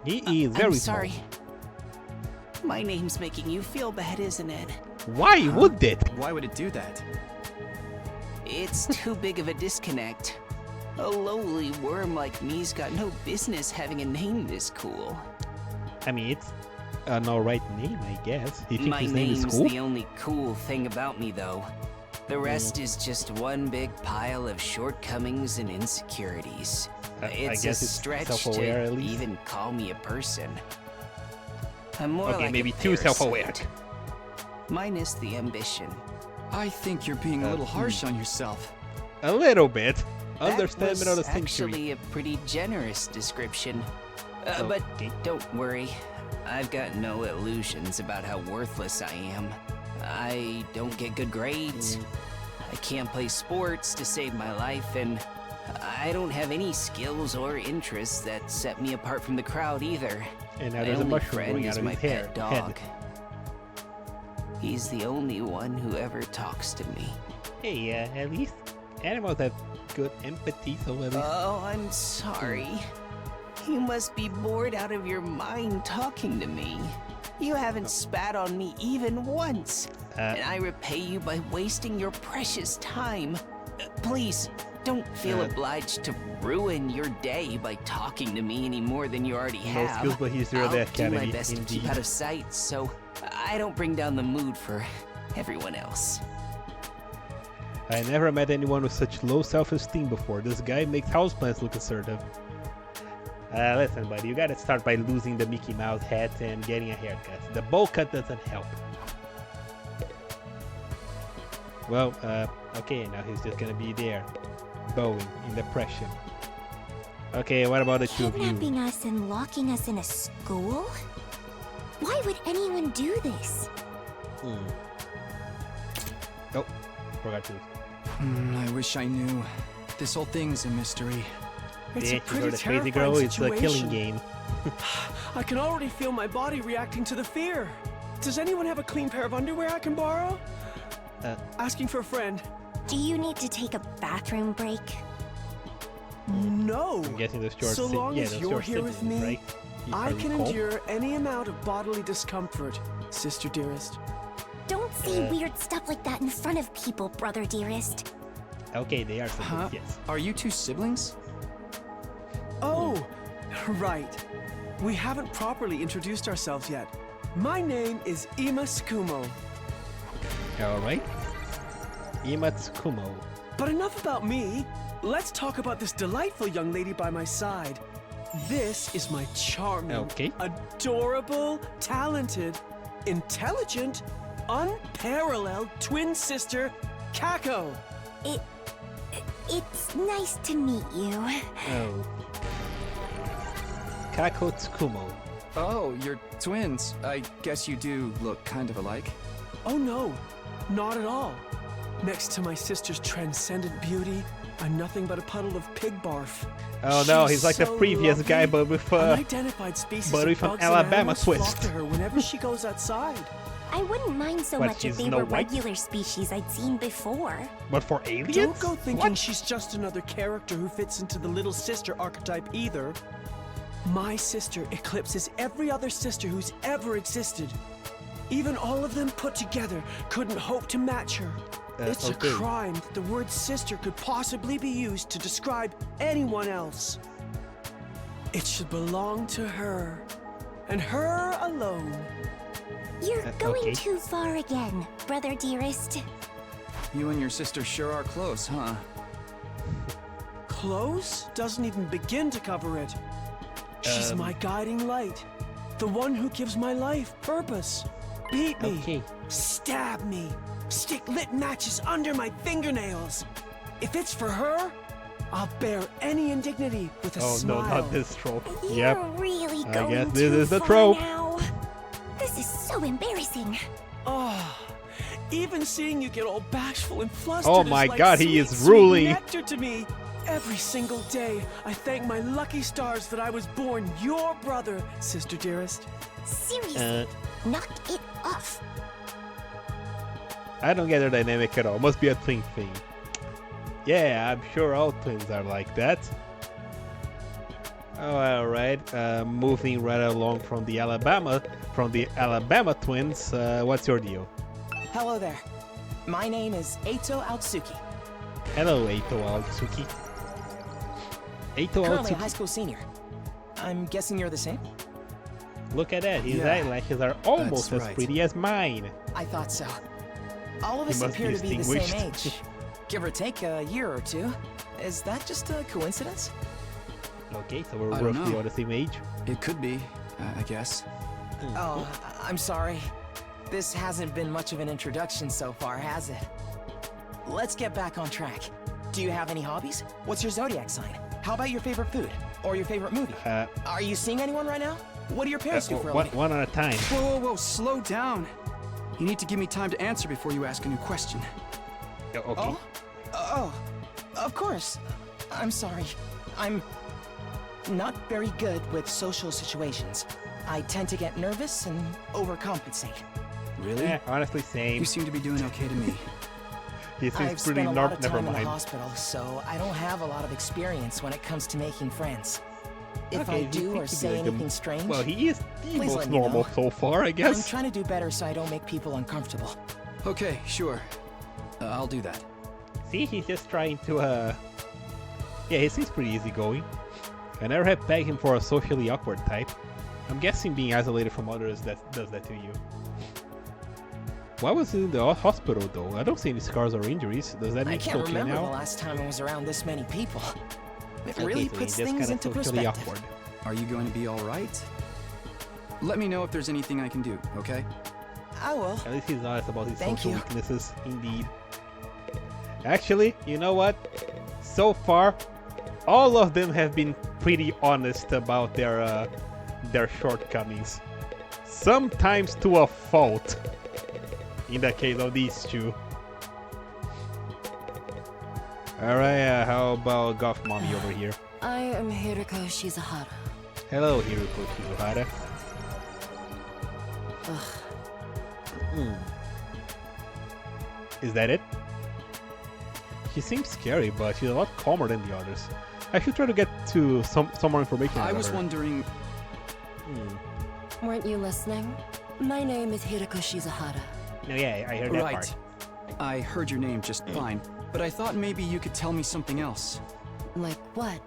He is very I'm small. sorry. My name's making you feel bad, isn't it? Why would it? Why would it do that? It's too big of a disconnect. A lowly worm like me's got no business having a name this cool. I mean, it's an alright name, I guess. You think My his name is name's cool? the only cool thing about me, though. The rest is just one big pile of shortcomings and insecurities. I It's guess a it's stretch self-aware, to at least. even call me a person. I'm more Okay, like maybe a too self-aware. parasite. Minus the ambition. I think you're being a little harsh on yourself. A little bit. That Understatement of the was century. actually a pretty generous description. But Okay. don't worry. I've got no illusions about how worthless I am. I don't get good grades. I can't play sports to save my life, and I don't have any skills or interests that set me apart from the crowd either. And now My there's a only mushroom friend growing is out of my his hair. pet dog. He's the only one who ever talks to me. Hey, at least animals have good empathy, so at least... Oh, I'm sorry. You must be bored out of your mind talking to me. You haven't spat on me even once. And I repay you by wasting your precious time. Please, don't feel obliged to ruin your day by talking to me any more than you already No have. skills, but he's there I'll at the do my academy, best to indeed. keep out of sight, so I don't bring down the mood for everyone else. I never met anyone with such low self-esteem before. This guy makes houseplants look assertive. Listen, buddy, you gotta start by losing the Mickey Mouse hat and getting a haircut. The bowl cut doesn't help. Well, okay, now he's just gonna be there, bowing in depression. Okay, what about the two of you? Kidnapping us and locking us in a school? Why would anyone do this? Oh, forgot to. I wish I knew. This whole thing's a mystery. It's Yeah, a you pretty heard the crazy terrifying girl. It's a killing situation. game. I can already feel my body reacting to the fear. Does anyone have a clean pair of underwear I can borrow? Asking for a friend. Do you need to take a bathroom break? No. I'm guessing those short. So long yeah, as those you're short here with sentences, me, right? You I probably can call. endure any amount of bodily discomfort, sister dearest. Don't say weird stuff like that in front of people, brother dearest. Okay, they are siblings, Huh? yes. Are you two siblings? Oh, right. We haven't properly introduced ourselves yet. My name is Ima Tsukumo. Alright. Imatsukumo. But enough about me. Let's talk about this delightful young lady by my side. This is my charming, Okay. adorable, talented, intelligent, unparalleled twin sister, Kako. It's nice to meet you. Oh. Kako Tsukumo. Oh, you're twins. I guess you do look kind of alike. Oh no, Not at all. Next to my sister's transcendent beauty, I'm nothing but a puddle of pig barf. Oh no, She's he's like the so previous guy, lovely. but with Unidentified species but of with an bugs and Alabama animals flock twist. to her whenever she goes outside. I wouldn't mind so What, much if she's they Snow were White? regular species I'd seen before. But for aliens? Don't go thinking she's just another character who fits into the little sister archetype either. My sister eclipses every other sister who's ever existed. Even all of them put together couldn't hope to match her. It's okay. a crime that the word sister could possibly be used to describe anyone else. It should belong to her, and her alone. You're going okay. too far again, brother dearest. You and your sister sure are close, huh? Close doesn't even begin to cover it. She's my guiding light, the one who gives my life purpose. Beat me, Okay. stab me, stick lit matches under my fingernails. If it's for her, I'll bear any indignity with a Oh smile. no, not this trope. You're Yep. really I going guess too this is the far trope. now. This is so embarrassing. Oh, even seeing you get all bashful and flustered Oh is my like God, he sweet, is sweet ruling. nectar to me. Every single day, I thank my lucky stars that I was born your brother, sister dearest. Seriously, knock it off. I don't get their dynamic at all. Must be a twin thing. Yeah, I'm sure all twins are like that. Oh, alright. Moving right along from the Alabama twins. What's your deal? Hello there. My name is Eito Aotsuki. Hello, Eito Aotsuki. Eito Currently a high Aotsuki. school senior. I'm guessing you're the same? Look at that. His Yeah, eyelashes are almost as right. pretty as mine. I thought so. All of He us must appear be to be the same distinguished. age. Give or take a year or two. Is that just a coincidence? Okay, so we're I don't roughly know. all the same age. It could be, I guess. Oh, I'm sorry. This hasn't been much of an introduction so far, has it? Let's get back on track. Do you have any hobbies? What's your zodiac sign? How about your favorite food? Or your favorite movie? Are you seeing anyone right now? What do your parents do for a living? One at a time. Whoa, whoa, whoa, slow down. You need to give me time to answer before you ask a new question. Okay. Oh, of course. I'm sorry. I'm not very good with social situations. I tend to get nervous and overcompensate. Really? Yeah, honestly, same. You seem to be doing okay to me. He seems I've pretty spent a lot of never time in the mind. hospital, so I don't have a lot of experience when it comes to making friends. If Okay, I he do or seems to be say like a- anything strange, Well, he is the please most let me normal know. so far, I I'm guess. trying to do better so I don't make people uncomfortable. Okay, sure. I'll do that. See, he's just trying to, Yeah, he seems pretty easygoing. I never have pegged him for a socially awkward type. I'm guessing being isolated from others that does that to you. Why was he in the hospital, though? I don't see any scars or injuries. Does that mean I he's can't okay remember the now? last time I was around this many people. It Okay, really so puts he's just things kinda into socially perspective. awkward. Are you going to be all right? Let me know if there's anything I can do, okay? I will. At least he's honest about his Thank social you. weaknesses, indeed. Actually, you know what? So far, all of them have been pretty honest about their shortcomings. Sometimes to a fault. In the case of these two. Alright, how about Goth Mommy over here? I am Hiroko Shizuhara. Hello, Hiruko Shizuhara. Is that it? She seems scary, but she's a lot calmer than the others. I should try to get to some more information I about was her. wondering... Weren't you listening? My name is Hiroko Shizuhara. No, yeah, I heard that Right. part. I heard your name just fine, but I thought maybe you could tell me something else. Like what?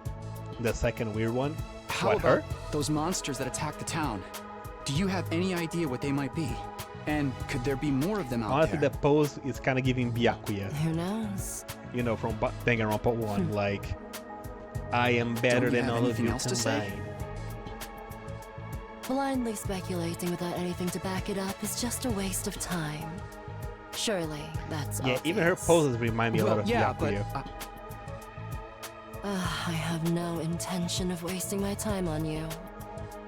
The second weird one? How What, about her? those monsters that attacked the town? Do you have any idea what they might be? And could there be more of them out Honestly, there? the pose is kind of giving Byakuya. Who knows? You know, from Danganronpa 1, like... I am better Don't you than have all of anything you else to say? combined. Blindly speculating without anything to back it up is just a waste of time. Surely, that's Yeah, even her obvious. poses remind me a lot of yeah, Byakuya. but... I have no intention of wasting my time on you.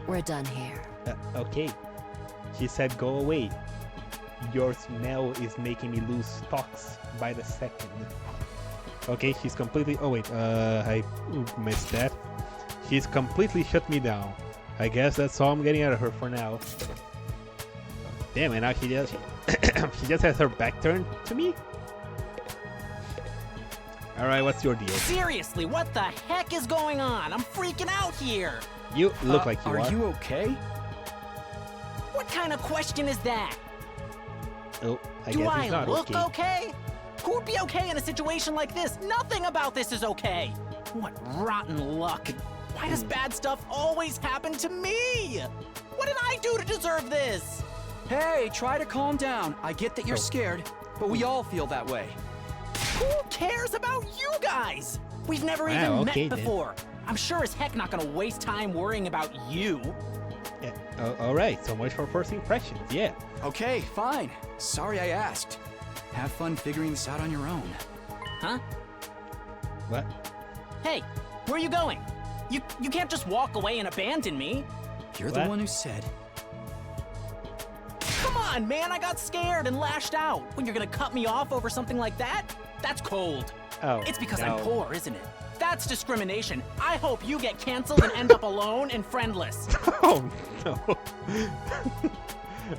We're done here. Okay. She said go away. Your smell is making me lose stocks by the second. Okay, she's completely... Oh wait, I missed that. She's completely shut me down. I guess that's all I'm getting out of her for now. Damn it, now she just... she just has her back turned to me? Alright, what's your deal? Seriously, what the heck is going on? I'm freaking out here! You look like you are. Are you okay? What kind of question is that? Oh, I Do guess I he's not look okay. okay? Who would be okay in a situation like this? Nothing about this is okay! What rotten luck! Why does bad stuff always happen to me? What did I do to deserve this? Hey, try to calm down. I get that you're scared, but we all feel that way. Who cares about you guys? We've never Wow, even okay, met then. before. I'm sure as heck not gonna waste time worrying about you. Yeah. Alright, so much for first impressions, yeah. Okay, fine. Sorry I asked. Have fun figuring this out on your own. Huh? What? Hey, where are you going? You can't just walk away and abandon me. You're the one who said. Come on, man, I got scared and lashed out. When you're gonna cut me off over something like that? That's cold. Oh, It's because no. I'm poor, isn't it? That's discrimination. I hope you get canceled and end up alone and friendless. Oh, no.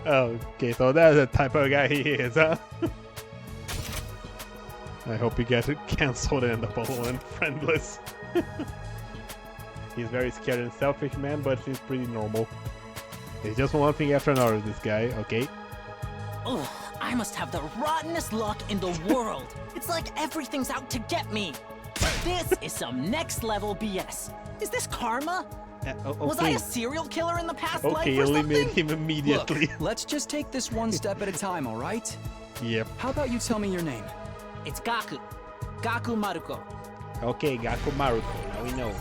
Okay, so that's the type of guy he is, huh? I hope you get cancelled and end up alone and friendless. He's very scared and selfish, man, but he's pretty normal. He's just one thing after another, this guy, okay? Ugh, I must have the rottenest luck in the world. It's like everything's out to get me. This is some next level BS. Is this karma? Okay. Was I a serial killer in the past life Okay, or eliminate something? him immediately. Look, let's just take this one step at a time, all right? Yep. How about you tell me your name? It's Gaku. Gaku Maruko. Okay, Gaku Maruko, now we know.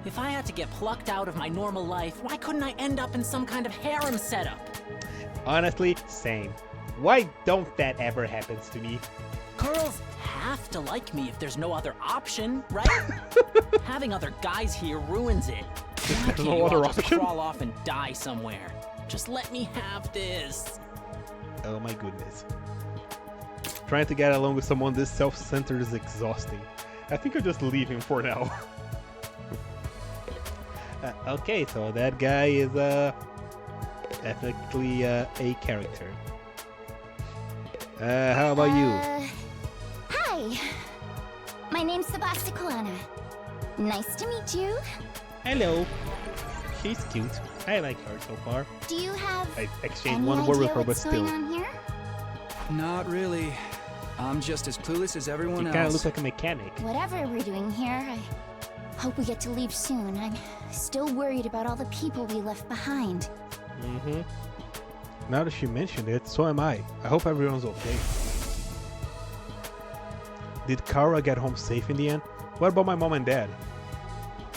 If I had to get plucked out of my normal life, why couldn't I end up in some kind of harem setup? Honestly, same. Why don't that ever happens to me? Girls have to like me if there's no other option, right? Having other guys here ruins it. Why There's can't no you other all just option? crawl off and die somewhere? Just let me have this. Oh my goodness. Trying to get along with someone this self-centered is exhausting. I think I'll just leave him for now. Okay, so that guy is definitely a character. How about you? Hi. My name's Sebasticolana. Nice to meet you. Hello. She's cute. I like her so far. Do you have I exchanged any one word with idea her, but what's still. going on here? Not really. I'm just as clueless as everyone You else. kind of look like a mechanic. Whatever we're doing here, I hope we get to leave soon. I'm still worried about all the people we left behind. Mm-hmm. Now that she mentioned it, so am I. I hope everyone's okay. Did Kara get home safe in the end? What about my mom and dad?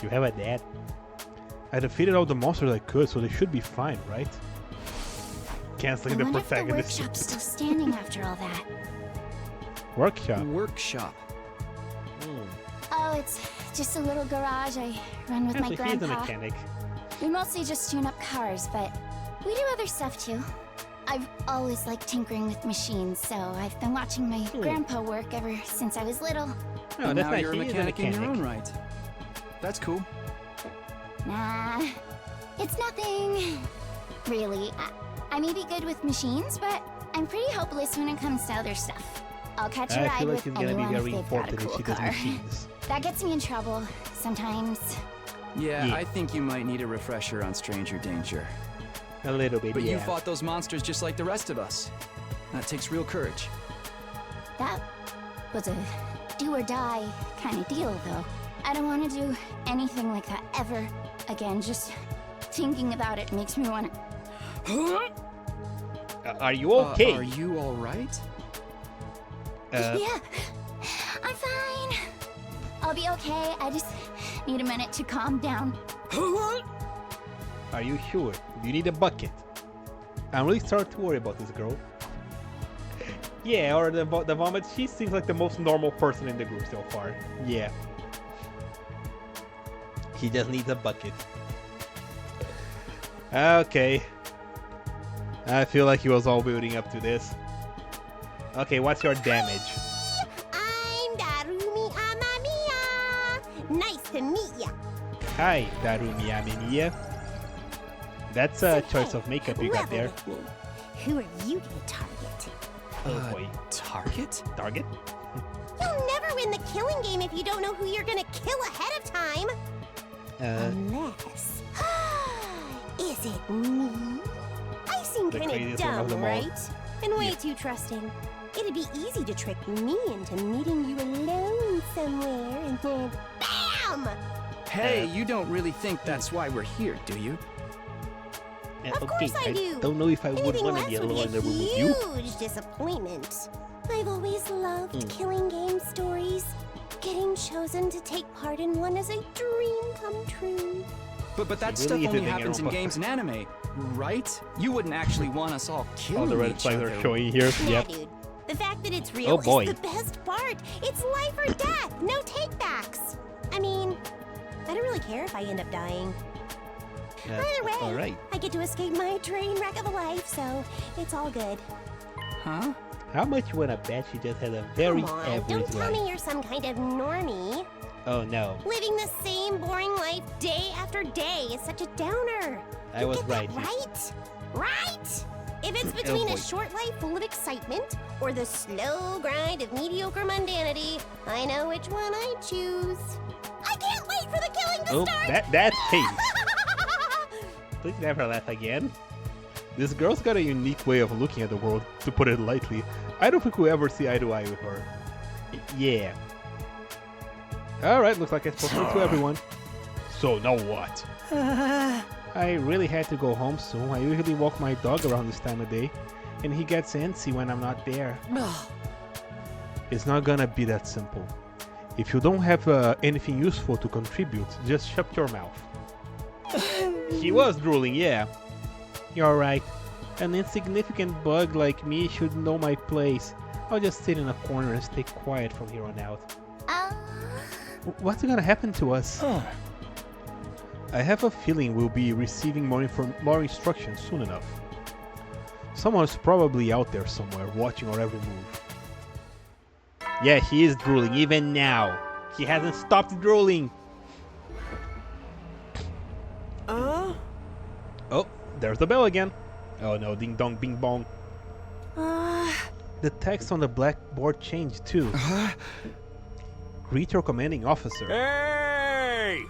You have a dad? I defeated all the monsters I could, so they should be fine, right? Canceling I the wonder if the protagonist. workshop's still standing after all that. Workshop? Workshop. Oh, it's just a little garage I run with my Actually, he's a grandpa. mechanic. We mostly just tune up cars, but we do other stuff too. I've always liked tinkering with machines, so I've been watching my grandpa work ever since I was little. Oh, And that's now nice. you're a He is a mechanic in your mechanic. own right. That's cool. Nah, it's nothing. Really, I may be good with machines, but I'm pretty hopeless when it comes to other stuff. I'll catch a I ride feel like with it's gonna be anyone if very they've got a important if cool she does car. machines. That gets me in trouble sometimes. Yeah, I think you might need a refresher on stranger danger. A little bit, But yeah. you fought those monsters just like the rest of us. That takes real courage. That was a do or die kind of deal, though. I don't want to do anything like that ever again. Just thinking about it makes me want to. Are you okay? Are you all right? Yeah, I'm fine. I'll be okay. I just need a minute to calm down. Are you sure? Do you need a bucket? I'm really starting to worry about this girl. Yeah, or the vomit. She seems like the most normal person in the group so far. Yeah. He just needs a bucket. Okay. I feel like he was all building up to this. Okay, what's your damage? I'm Darumi Amamiya. Nice to meet ya. Hi, Darumi Amemiya. That's a choice of makeup you got there. Who are you gonna target? Oh boy. Target? Target? You'll never win the killing game if you don't know who you're gonna kill ahead of time. Unless... Is it me? I seem The kind of craziest one of dumb, them all. right? And way too trusting. It'd be easy to trick me into meeting you alone somewhere and then BAM! Hey, you don't really think that's why we're here, do you? Of course I do. Don't know if I would Anything want to less be would alone in be the a room with you. huge disappointment. I've always loved killing game stories. Getting chosen to take part in one is a dream come true. But that She stuff really is only living in happens in Europa. games and anime, right? You wouldn't actually want us all killing All the red each flags other. are showing here. Yeah, Yep. dude. The fact that it's real Oh, boy. is the best part. It's life or death, no takebacks. I mean, I don't really care if I end up dying. Either way, Alright. I get to escape my train wreck of a life, so it's all good. Huh? How much you wanna bet she just had a very Come on, average don't tell life? me you're some kind of normie. Oh no. Living the same boring life day after day is such a downer. I You was get that right. right? Right? If it's between boy. a short life full of excitement or the slow grind of mediocre mundanity, I know which one I choose. I can't wait for the killing to Oh, start! that face. Please never laugh again. This girl's got a unique way of looking at the world, to put it lightly. I don't think we'll ever see eye to eye with her. Yeah. Alright, looks like I spoke to everyone. So now what? I really had to go home soon. I usually walk my dog around this time of day, and he gets antsy when I'm not there. It's not gonna be that simple. If you don't have anything useful to contribute, just shut your mouth. He was drooling, yeah. You're right. An insignificant bug like me should know my place. I'll just sit in a corner and stay quiet from here on out. What's gonna happen to us? I have a feeling we'll be receiving more instructions soon enough. Someone's probably out there somewhere watching our every move. Yeah, he is drooling even now. He hasn't stopped drooling. Oh, there's the bell again. Oh no, ding dong bing bong. The text on the blackboard changed too. Greet your commanding officer. Hey!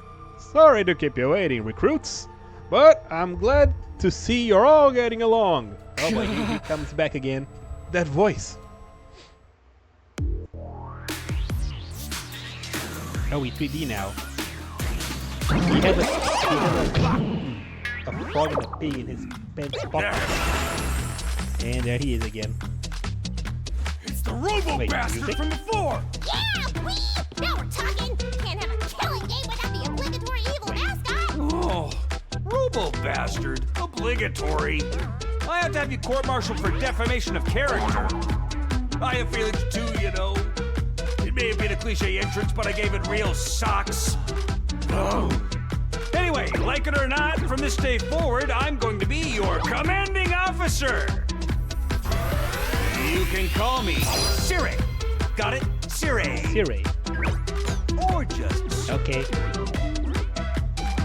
Sorry to keep you waiting, recruits, but I'm glad to see you're all getting along. Oh boy, he comes back again. That voice. Oh, we 3D now. He has a frog and a pig in his pants pocket. And there he is again. It's the robo-bastard from before! Yeah, wee! Now we're talking! Can't have a killing game without the obligatory evil mascot! Oh, robo-bastard. Obligatory. I have to have you court-martialed for defamation of character. I have feelings too, you know. It may have been a cliche entrance, but I gave it real socks. Oh. Anyway, like it or not, from this day forward, I'm going to be your commanding officer. You can call me Siri. Got it? Siri. Siri. Or just... Okay.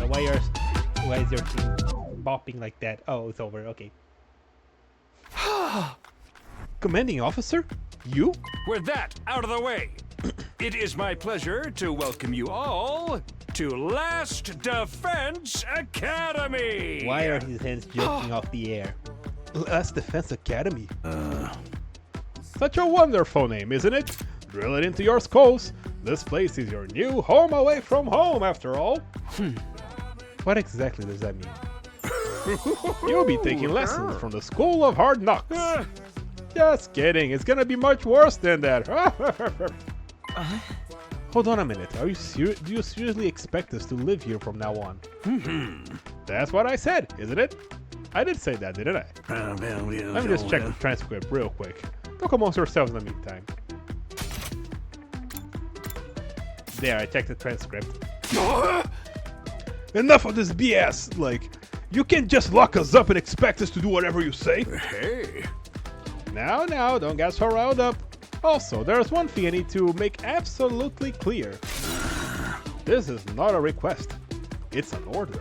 Why is your team bopping like that? Oh, it's over. Okay. Commanding officer? You? With that out of the way, it is my pleasure to welcome you all to Last Defense Academy. Why are his hands jumping off the air? Last Defense Academy? Such a wonderful name, isn't it? Drill it into your skulls. This place is your new home away from home, after all. What exactly does that mean? You'll be taking lessons from the School of Hard Knocks. Just kidding, it's gonna be much worse than that. Hold on a minute. Are you serious? Do you seriously expect us to live here from now on? That's what I said, isn't it? I did say that, didn't I? Let me just check the transcript real quick. Talk amongst yourselves in the meantime. There, I checked the transcript. Enough of this BS! Like, You can't just lock us up and expect us to do whatever you say. Hey. Now, don't get so riled up. Also, there's one thing I need to make absolutely clear. This is not a request. It's an order.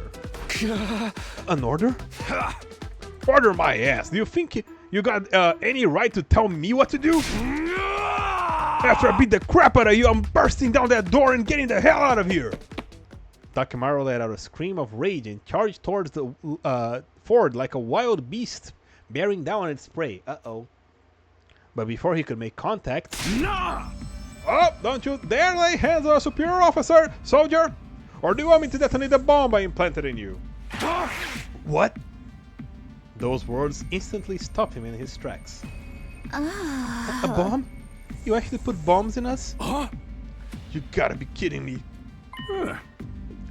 An order? Order my ass. Do you think you got any right to tell me what to do? After I beat the crap out of you, I'm bursting down that door and getting the hell out of here. Takemaru let out a scream of rage and charged towards the Ford like a wild beast, bearing down on its prey. Uh-oh. But before he could make contact... Nah! Oh, don't you dare lay hands on a superior officer, soldier! Or do you want me to detonate the bomb I implanted in you? What? Those words instantly stopped him in his tracks. Ah. A bomb? You actually put bombs in us? Huh? You gotta be kidding me.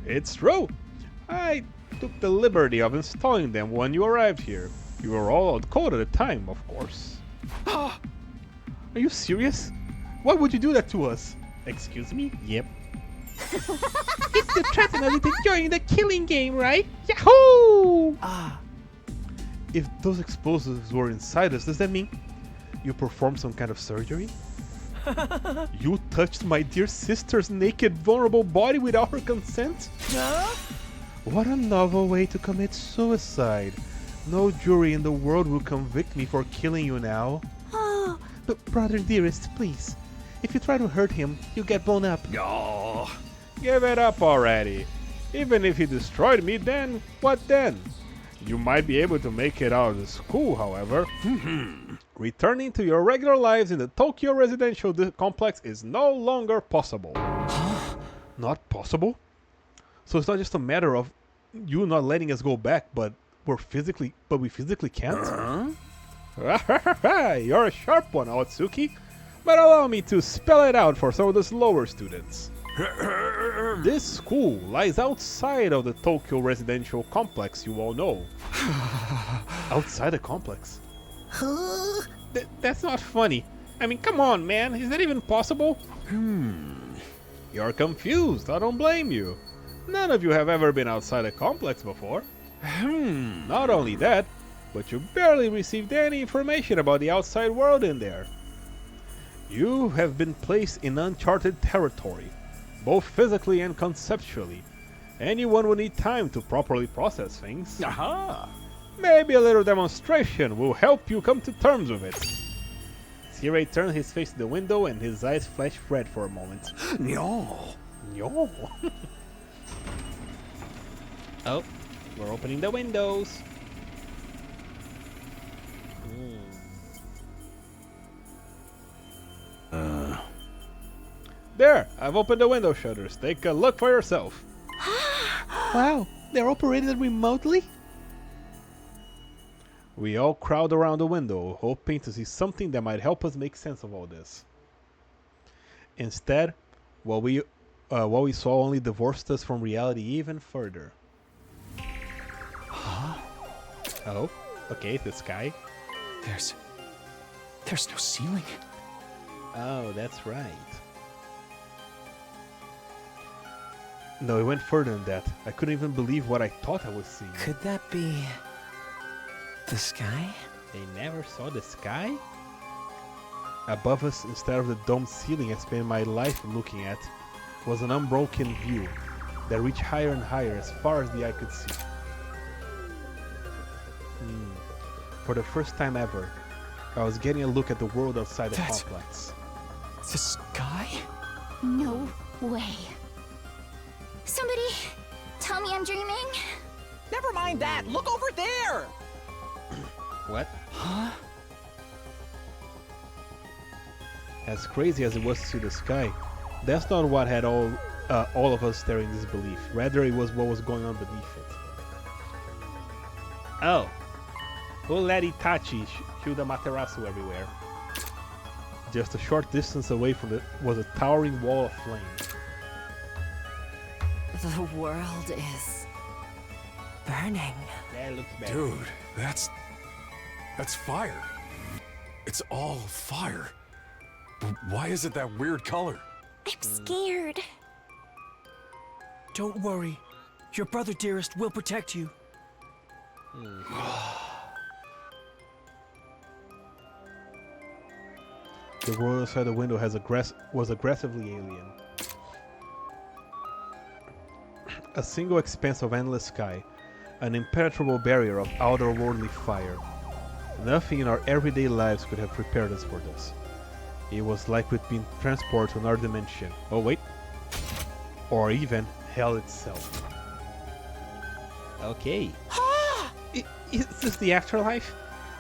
It's true. I took the liberty of installing them when you arrived here. You were all out cold at the time, of course. Are you serious? Why would you do that to us? Excuse me? Yep. It's the threaten us into joining the killing game, right? Yahoo! If those explosives were inside us, does that mean you performed some kind of surgery? You touched my dear sister's naked, vulnerable body without her consent? What a novel way to commit suicide. No jury in the world will convict me for killing you now. Oh. But brother dearest, please. If you try to hurt him, you get blown up. Oh. Give it up already. Even if he destroyed me, then what then? You might be able to make it out of the school, however. Returning to your regular lives in the Tokyo residential complex is no longer possible. Not possible? So it's not just a matter of you not letting us go back, but we physically can't? You're a sharp one, Otsuki. But allow me to spell it out for some of the slower students. This school lies outside of the Tokyo residential complex you all know. Outside the complex? That's not funny. I mean, come on, man. Is that even possible? You're confused. I don't blame you. None of you have ever been outside a complex before. Not only that, but you barely received any information about the outside world in there. You have been placed in uncharted territory, both physically and conceptually. Anyone will need time to properly process things. Aha! Maybe a little demonstration will help you come to terms with it. Sirei turned his face to the window and his eyes flashed red for a moment. No. No. Oh, we're opening the windows. There, I've opened the window shutters. Take a look for yourself. Wow, they're operated remotely? We all crowd around the window, hoping to see something that might help us make sense of all this. Instead, what we saw only divorced us from reality even further. Oh, okay, the sky. There's no ceiling. Oh, that's right. No, it went further than that. I couldn't even believe what I thought I was seeing. Could that be the sky? They never saw the sky? Above us, instead of the domed ceiling I spent my life looking at, was an unbroken view that reached higher and higher as far as the eye could see. For the first time ever, I was getting a look at the world outside the complex. The sky? No way. Somebody tell me I'm dreaming? Never mind that. Look over there. What? Huh? As crazy as it was to see the sky, that's not what had all of us staring in disbelief. Rather, it was what was going on beneath it. Oh. Who let Itachi shoot a Materasu everywhere? Just a short distance away from it was a towering wall of flame. The world is burning. That looks bad. Dude, that's fire. It's all fire. Why is it that weird color? I'm scared. Don't worry. Your brother dearest will protect you. The world outside the window was aggressively alien. A single expanse of endless sky, an impenetrable barrier of otherworldly fire. Nothing in our everyday lives could have prepared us for this. It was like we'd been transported to another dimension. Oh wait. Or even hell itself. Okay. Is this the afterlife?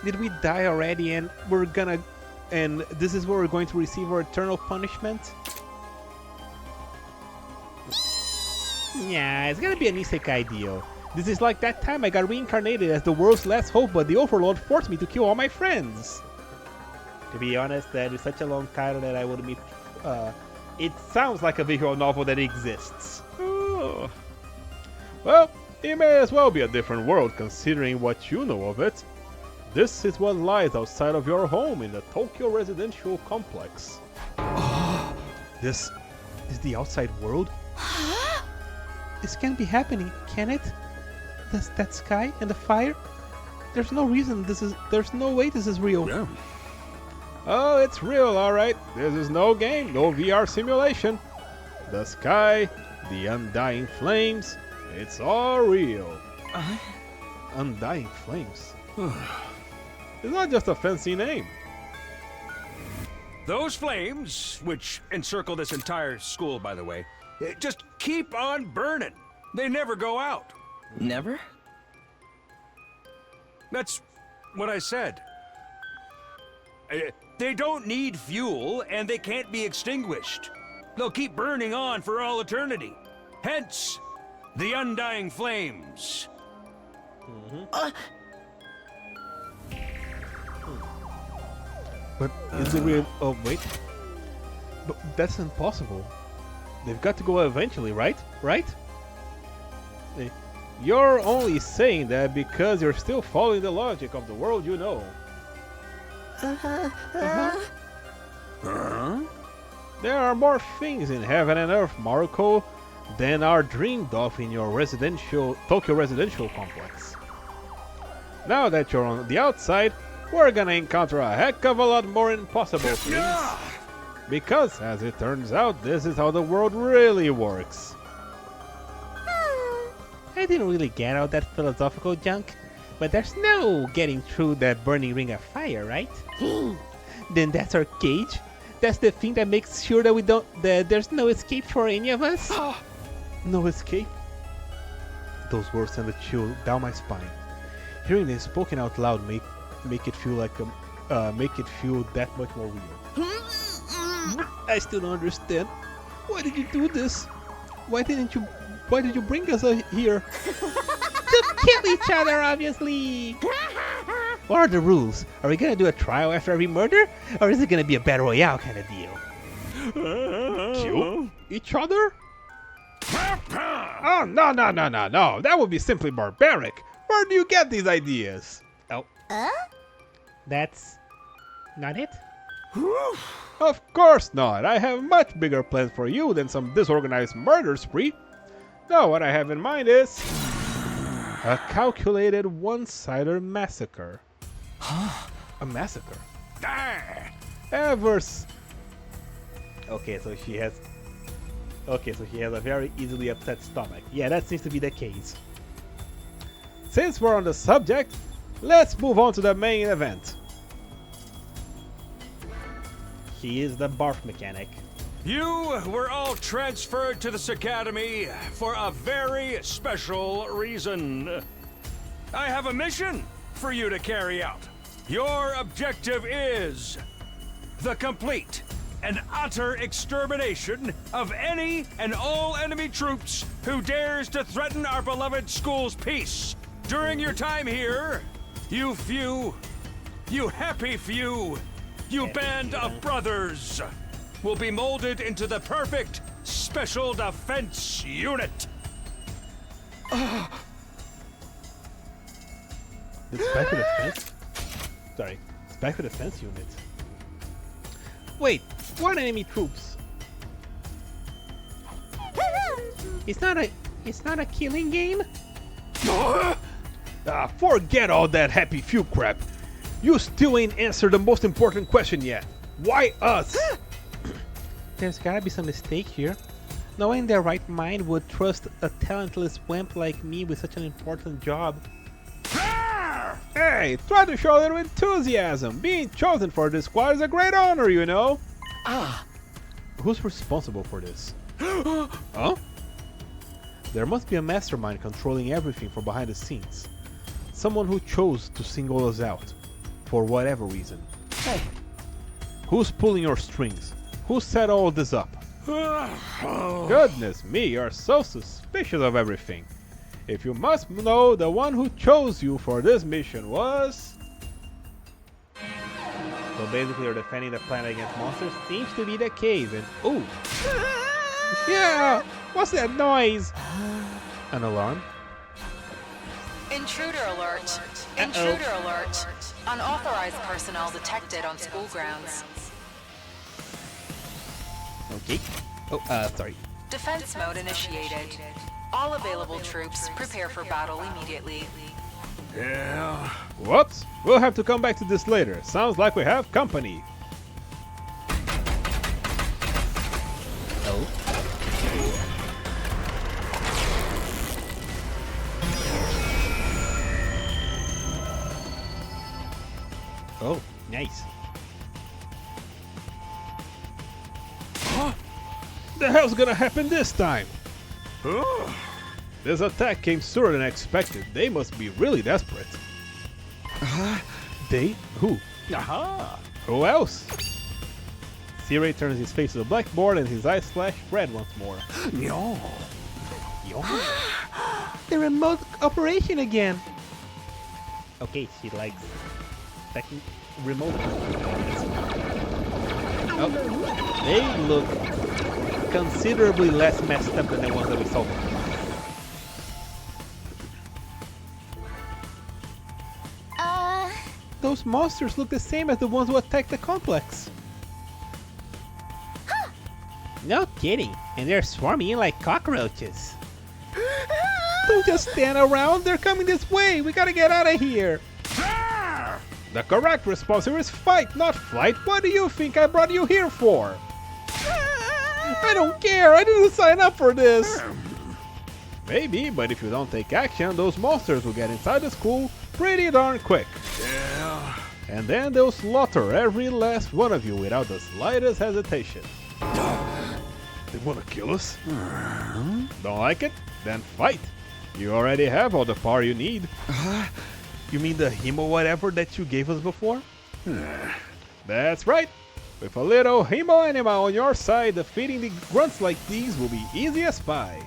Did we die already and this is where we're going to receive our eternal punishment? Yeah, it's gonna be an isekai deal. This is like that time I got reincarnated as the world's last hope, but the Overlord forced me to kill all my friends. To be honest, that is such a long title that I would admit, it sounds like a visual novel that exists. Oh. Well, it may as well be a different world considering what you know of it. This is what lies outside of your home in the Tokyo residential complex. This is the outside world? This can't be happening, can it? That sky and the fire? There's no reason there's no way this is real. Yeah. Oh, it's real, alright. This is no game, no VR simulation. The sky, the undying flames, it's all real. Undying flames? It's not just a fancy name. Those flames, which encircle this entire school, by the way, just keep on burning. They never go out. Never? That's what I said. They don't need fuel, and they can't be extinguished. They'll keep burning on for all eternity. Hence, the undying flames. But is it real? Oh, wait. But that's impossible. They've got to go eventually, right? Right? You're only saying that because you're still following the logic of the world you know. There are more things in heaven and earth, Marco, than are dreamed of in your Tokyo residential complex. Now that you're on the outside, we're gonna encounter a heck of a lot more impossible things. Because, as it turns out, this is how the world really works. I didn't really get all that philosophical junk, but there's no getting through that burning ring of fire, right? Then that's our cage? That's the thing that makes sure that there's no escape for any of us? No escape? Those words send a chill down my spine. Hearing them spoken out loud make it feel that much more real. I still don't understand. Why did you do this? Why did you bring us here? To kill each other, obviously! What are the rules? Are we gonna do a trial after every murder? Or is it gonna be a battle royale kind of deal? Kill each other? Oh, no. That would be simply barbaric. Where do you get these ideas? Oh. That's not it? Of course not. I have much bigger plans for you than some disorganized murder spree. No, what I have in mind is a calculated one-sided massacre. A massacre? Okay, so she has a very easily upset stomach. Yeah, that seems to be the case. Since we're on the subject, let's move on to the main event. He is the barf mechanic. You were all transferred to this academy for a very special reason. I have a mission for you to carry out. Your objective is the complete and utter extermination of any and all enemy troops who dares to threaten our beloved school's peace. During your time here, you happy few, you band of brothers will be molded into the perfect special defense unit. The special defense? Sorry, special defense unit. Wait, what enemy troops? It's not a killing game? Forget all that Happy Few crap. You still ain't answered the most important question yet. Why us? There's gotta be some mistake here. No one in their right mind would trust a talentless wimp like me with such an important job. Hey, try to show a little enthusiasm. Being chosen for this squad is a great honor, you know. Who's responsible for this? Huh? There must be a mastermind controlling everything from behind the scenes. Someone who chose to single us out, for whatever reason. Hey. Who's pulling your strings? Who set all this up? Goodness me, you're so suspicious of everything. If you must know, the one who chose you for this mission was... So basically you're defending the planet against monsters? Seems to be the case, and... Ooh! Yeah! What's that noise? An alarm? Intruder alert. Intruder alert. Unauthorized personnel detected on school grounds. Okay. Oh, sorry. Defense mode initiated. All available troops prepare for battle immediately. Yeah. Whoops! We'll have to come back to this later. Sounds like we have company. Oh. Oh, nice. Huh? The hell's gonna happen this time? This attack came sooner than expected. They must be really desperate. They? Who? Aha! Who else? C-Ray turns his face to the blackboard and his eyes flash red once more. No. The remote operation again! Okay, she likes remote. Oh, they look considerably less messed up than the ones that we saw before. Those monsters look the same as the ones who attacked the complex. No kidding, and they're swarming in like cockroaches. Don't just stand around, they're coming this way, we gotta get out of here. The correct response here is fight, not flight. What do you think I brought you here for? I don't care, I didn't sign up for this. Maybe, but if you don't take action, those monsters will get inside the school pretty darn quick. Yeah. And then they'll slaughter every last one of you without the slightest hesitation. They wanna kill us? Don't like it? Then fight. You already have all the power you need. You mean the hemo whatever that you gave us before? That's right. With a little hemo anima on your side, defeating the grunts like these will be easy as pie.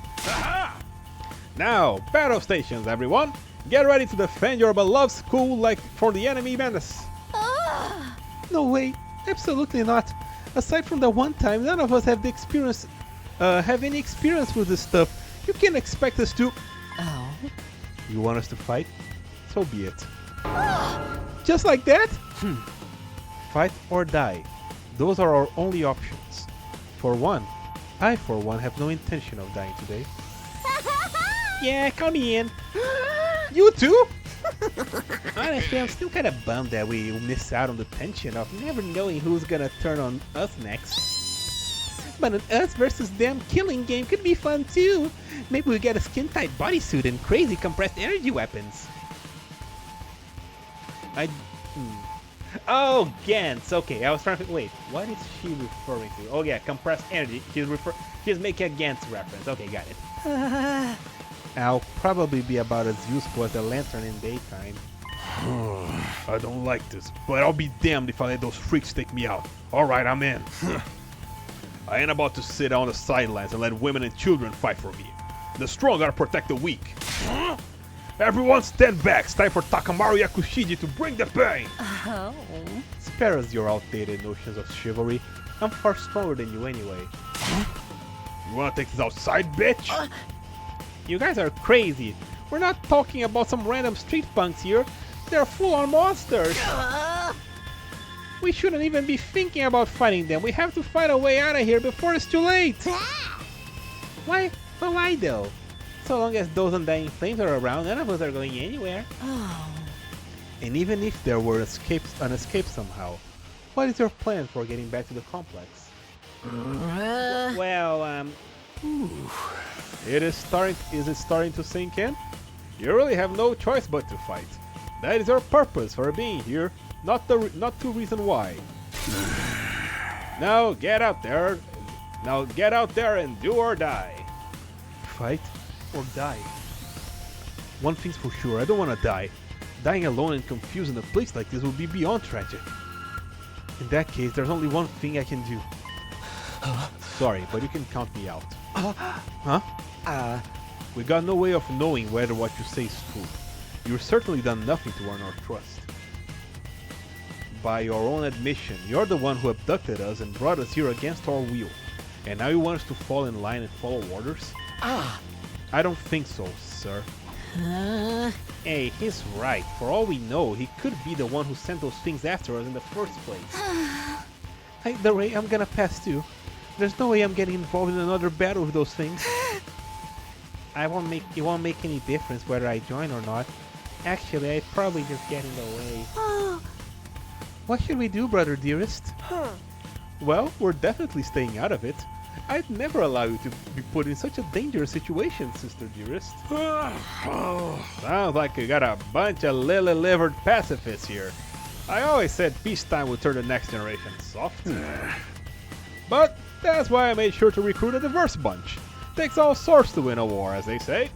Now, battle stations, everyone. Get ready to defend your beloved school like for the enemy menace. No way, absolutely not. Aside from the one time, none of us have the experience, have any experience with this stuff. You can't expect us to. Oh. You want us to fight? So be it. Just like that? Fight or die. Those are our only options. For one, I for one have no intention of dying today. Yeah, count me in. You too? Honestly, I'm still kind of bummed that we miss out on the tension of never knowing who's gonna turn on us next. But an us versus them killing game could be fun too. Maybe we get a skin-tight bodysuit and crazy compressed energy weapons. Oh, Gantz. Okay, I was trying to wait. What is she referring to? Oh yeah, compressed energy. She's making a Gantz reference. Okay, got it. I'll probably be about as useful as a lantern in daytime. I don't like this, but I'll be damned if I let those freaks take me out. Alright, I'm in. I ain't about to sit on the sidelines and let women and children fight for me. The strong gotta protect the weak. Everyone stand back. It's time for Takamaru Yakushiji to bring the pain. Oh. Spare us your outdated notions of chivalry. I'm far stronger than you anyway. You wanna take this outside, bitch? You guys are crazy. We're not talking about some random street punks here. They're full-on monsters. We shouldn't even be thinking about fighting them. We have to find a way out of here before it's too late. Why? But why though? So long as those undying flames are around, none of us are going anywhere. And even if there were an escape somehow, what is your plan for getting back to the complex? Well, is it starting to sink in? You really have no choice but to fight. That is your purpose for being here, not to reason why. Now get out there. Now get out there and do or die. Fight or die? One thing's for sure, I don't want to die. Dying alone and confused in a place like this would be beyond tragic. In that case, there's only one thing I can do. Sorry, but you can count me out. Huh? We got no way of knowing whether what you say is true. You've certainly done nothing to earn our trust. By your own admission, you're the one who abducted us and brought us here against our will. And now you want us to fall in line and follow orders? I don't think so, sir. Hey, he's right. For all we know, he could be the one who sent those things after us in the first place. The way I'm gonna pass too. There's no way I'm getting involved in another battle with those things. It won't make any difference whether I join or not. Actually, I'd probably just get in the way. What should we do, brother dearest? Well, we're definitely staying out of it. I'd never allow you to be put in such a dangerous situation, sister dearest. Sounds like you got a bunch of lily-livered pacifists here. I always said peacetime would turn the next generation soft. But that's why I made sure to recruit a diverse bunch. Takes all sorts to win a war, as they say.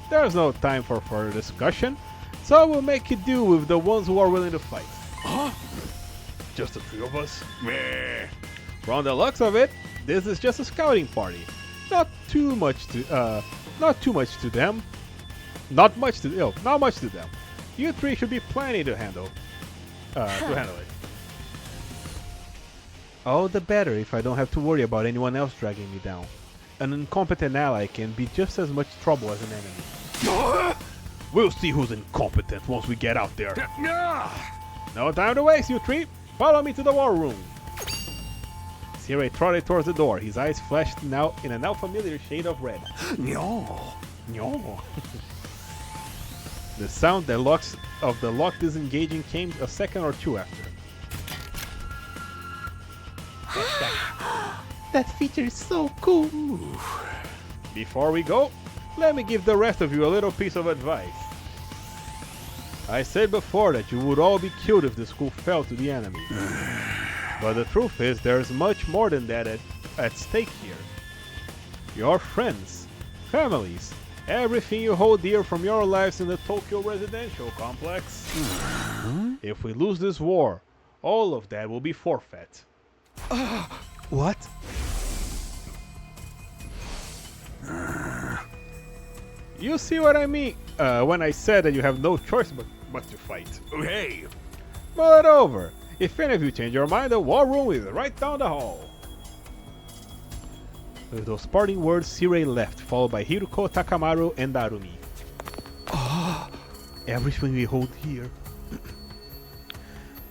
There's no time for further discussion, so we'll make it do with the ones who are willing to fight. Just the three of us? Meh. From the looks of it, this is just a scouting party. Not much to them. Not much to them. You three should be plenty to handle. It. All the better if I don't have to worry about anyone else dragging me down. An incompetent ally can be just as much trouble as an enemy. We'll see who's incompetent once we get out there. No time to waste, you three. Follow me to the war room. Sirei trotted towards the door. His eyes flashed now in a now familiar shade of red. No. The sound of the lock disengaging came a second or two after. That feature is so cool. Before we go, let me give the rest of you a little piece of advice. I said before that you would all be killed if the school fell to the enemy. But the truth is, there's much more than that at stake here. Your friends, families, everything you hold dear from your lives in the Tokyo residential complex. If we lose this war, all of that will be forfeit. What? You see what I mean when I said that you have no choice but to fight. Hey! Mull it over. If any of you change your mind, the war room is right down the hall. With those parting words, Sirei left, followed by Hiruko, Takamaru, and Darumi. Everything we hold here.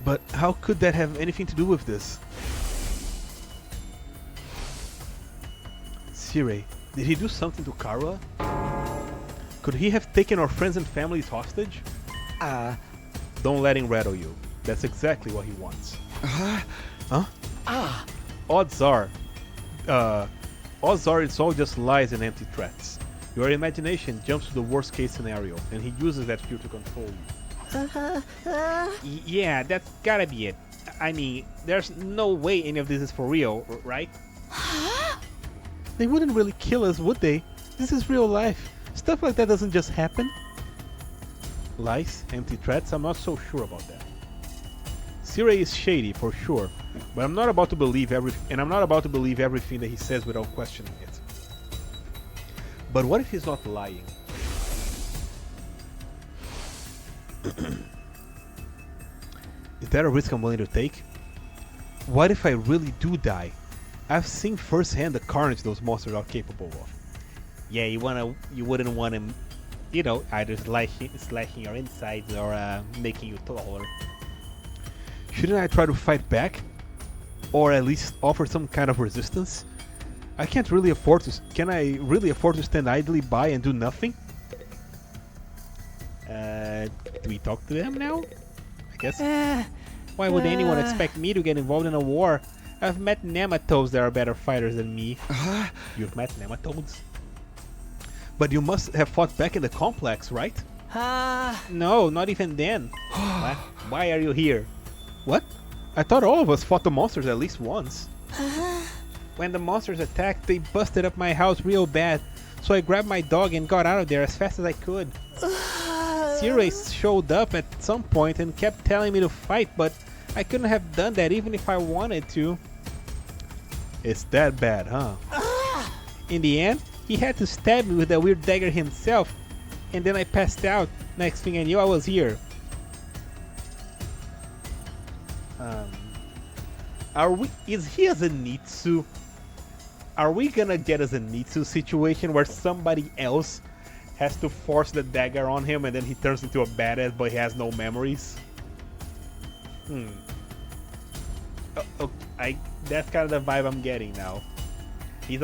But how could that have anything to do with this? Sirei, did he do something to Karua? Could he have taken our friends and families hostage? Don't let him rattle you. That's exactly what he wants. Odds are it's all just lies and empty threats. Your imagination jumps to the worst case scenario, and he uses that fear to control you. Yeah, that's gotta be it. I mean, there's no way any of this is for real, right? They wouldn't really kill us, would they? This is real life. Stuff like that doesn't just happen. Lies, empty threats, I'm not so sure about that. Sirei is shady for sure, but I'm not about to believe everything that he says without questioning it. But what if he's not lying? Is that a risk I'm willing to take? What if I really do die? I've seen firsthand the carnage those monsters are capable of. Yeah, you wouldn't want him, either slashing your insides or making you taller. Shouldn't I try to fight back? Or at least offer some kind of resistance? I can't really afford to... Can I really afford to stand idly by and do nothing? Do we talk to them now? I guess. Why would anyone expect me to get involved in a war? I've met nematodes that are better fighters than me. You've met nematodes? But you must have fought back in the complex, right? No, not even then. Why are you here? What? I thought all of us fought the monsters at least once. When the monsters attacked, they busted up my house real bad. So I grabbed my dog and got out of there as fast as I could. Sirei showed up at some point and kept telling me to fight, but I couldn't have done that even if I wanted to. It's that bad, huh? In the end, he had to stab me with that weird dagger himself, and then I passed out. Next thing I knew, I was here. Is he a Zenitsu? Are we gonna get a Zenitsu situation where somebody else has to force the dagger on him and then he turns into a badass but he has no memories? That's kind of the vibe I'm getting now. He's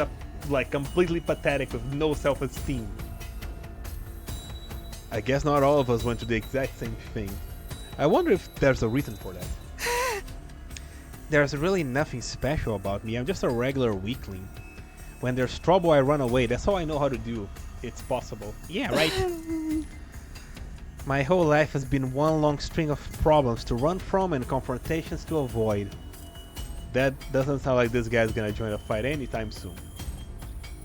like completely pathetic with no self-esteem. I guess not all of us went through the exact same thing. I wonder if there's a reason for that. There's really nothing special about me. I'm just a regular weakling. When there's trouble, I run away. That's all I know how to do. It's possible. Yeah, right. My whole life has been one long string of problems to run from and confrontations to avoid. That doesn't sound like this guy's gonna join a fight anytime soon.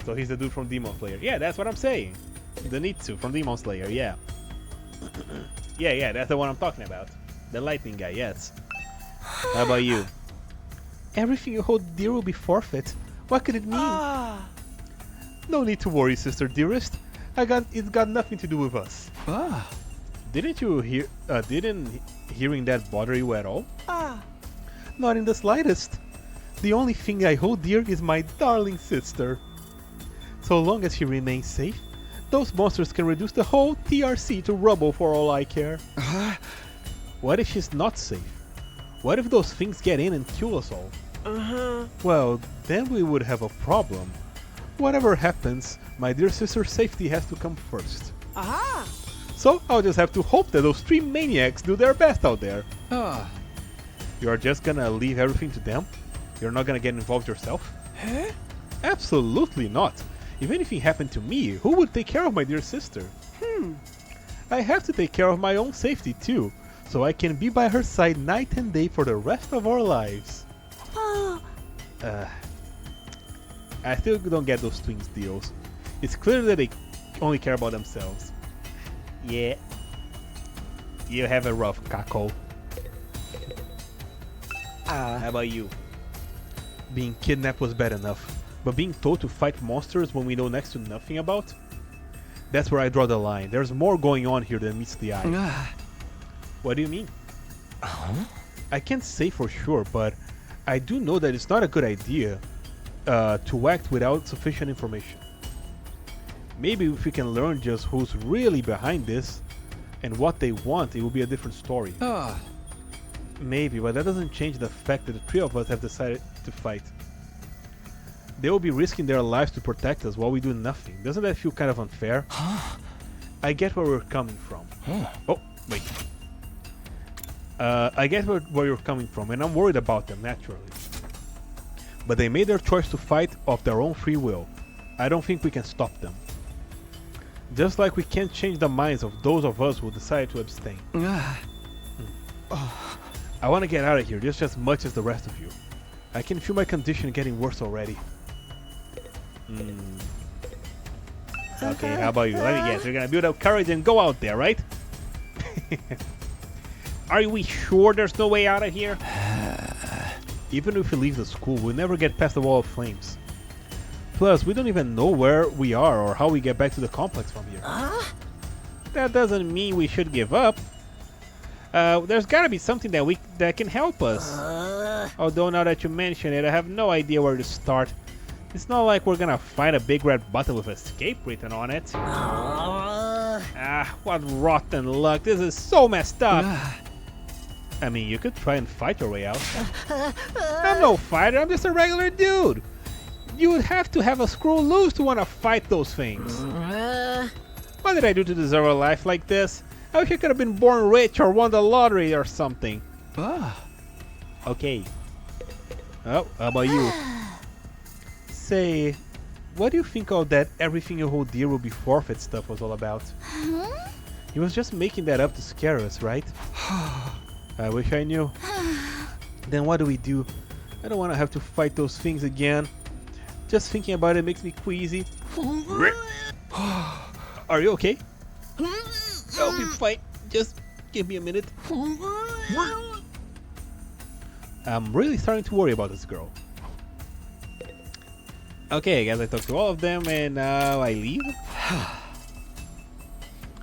So he's the dude from Demon Slayer. Yeah, that's what I'm saying. The Nitsu from Demon Slayer, yeah. yeah, that's the one I'm talking about. The lightning guy, yes. How about you? Everything you hold dear will be forfeit. What could it mean? No need to worry, sister dearest. It's got nothing to do with us. Didn't you hear? Didn't hearing that bother you at all? Not in the slightest. The only thing I hold dear is my darling sister. So long as she remains safe, those monsters can reduce the whole TRC to rubble for all I care. What if she's not safe? What if those things get in and kill us all? Well, then we would have a problem. Whatever happens, my dear sister's safety has to come first. So I'll just have to hope that those 3 maniacs do their best out there. You're just gonna leave everything to them? You're not gonna get involved yourself? Absolutely not. If anything happened to me, who would take care of my dear sister? I have to take care of my own safety too, so I can be by her side night and day for the rest of our lives. I still don't get those twins deals. It's clear that they only care about themselves. Yeah. You have a rough Kako. How about you? Being kidnapped was bad enough, but being told to fight monsters when we know next to nothing about? That's where I draw the line. There's more going on here than meets the eye. What do you mean? I can't say for sure, but I do know that it's not a good idea to act without sufficient information. Maybe if we can learn just who's really behind this and what they want, it will be a different story. Maybe, but that doesn't change the fact that the 3 of us have decided to fight. They will be risking their lives to protect us while we do nothing. Doesn't that feel kind of unfair? I get where we're coming from. Oh, wait. I get where you're coming from, and I'm worried about them, naturally. But they made their choice to fight of their own free will. I don't think we can stop them. Just like we can't change the minds of those of us who decide to abstain. I want to get out of here just as much as the rest of you. I can feel my condition getting worse already. Okay, how about you? Yes, we're gonna build up courage and go out there, right? Are we sure there's no way out of here? Even if we leave the school, we'll never get past the wall of flames. Plus, we don't even know where we are or how we get back to the complex from here. That doesn't mean we should give up. There's gotta be something that can help us. Although now that you mention it, I have no idea where to start. It's not like we're gonna find a big red button with escape written on it. What rotten luck. This is so messed up. I mean, you could try and fight your way out. I'm no fighter, I'm just a regular dude. You would have to have a screw loose to want to fight those things. What did I do to deserve a life like this? I wish I could have been born rich or won the lottery or something. Okay. Oh, how about you? Say, what do you think all that everything you hold dear will be forfeit stuff was all about? He was just making that up to scare us, right? I wish I knew. Then what do we do? I don't want to have to fight those things again. Just thinking about it makes me queasy. Are you okay? I'll be fine. Just give me a minute. I'm really starting to worry about this girl. Okay, I guess I talked to all of them and now I leave?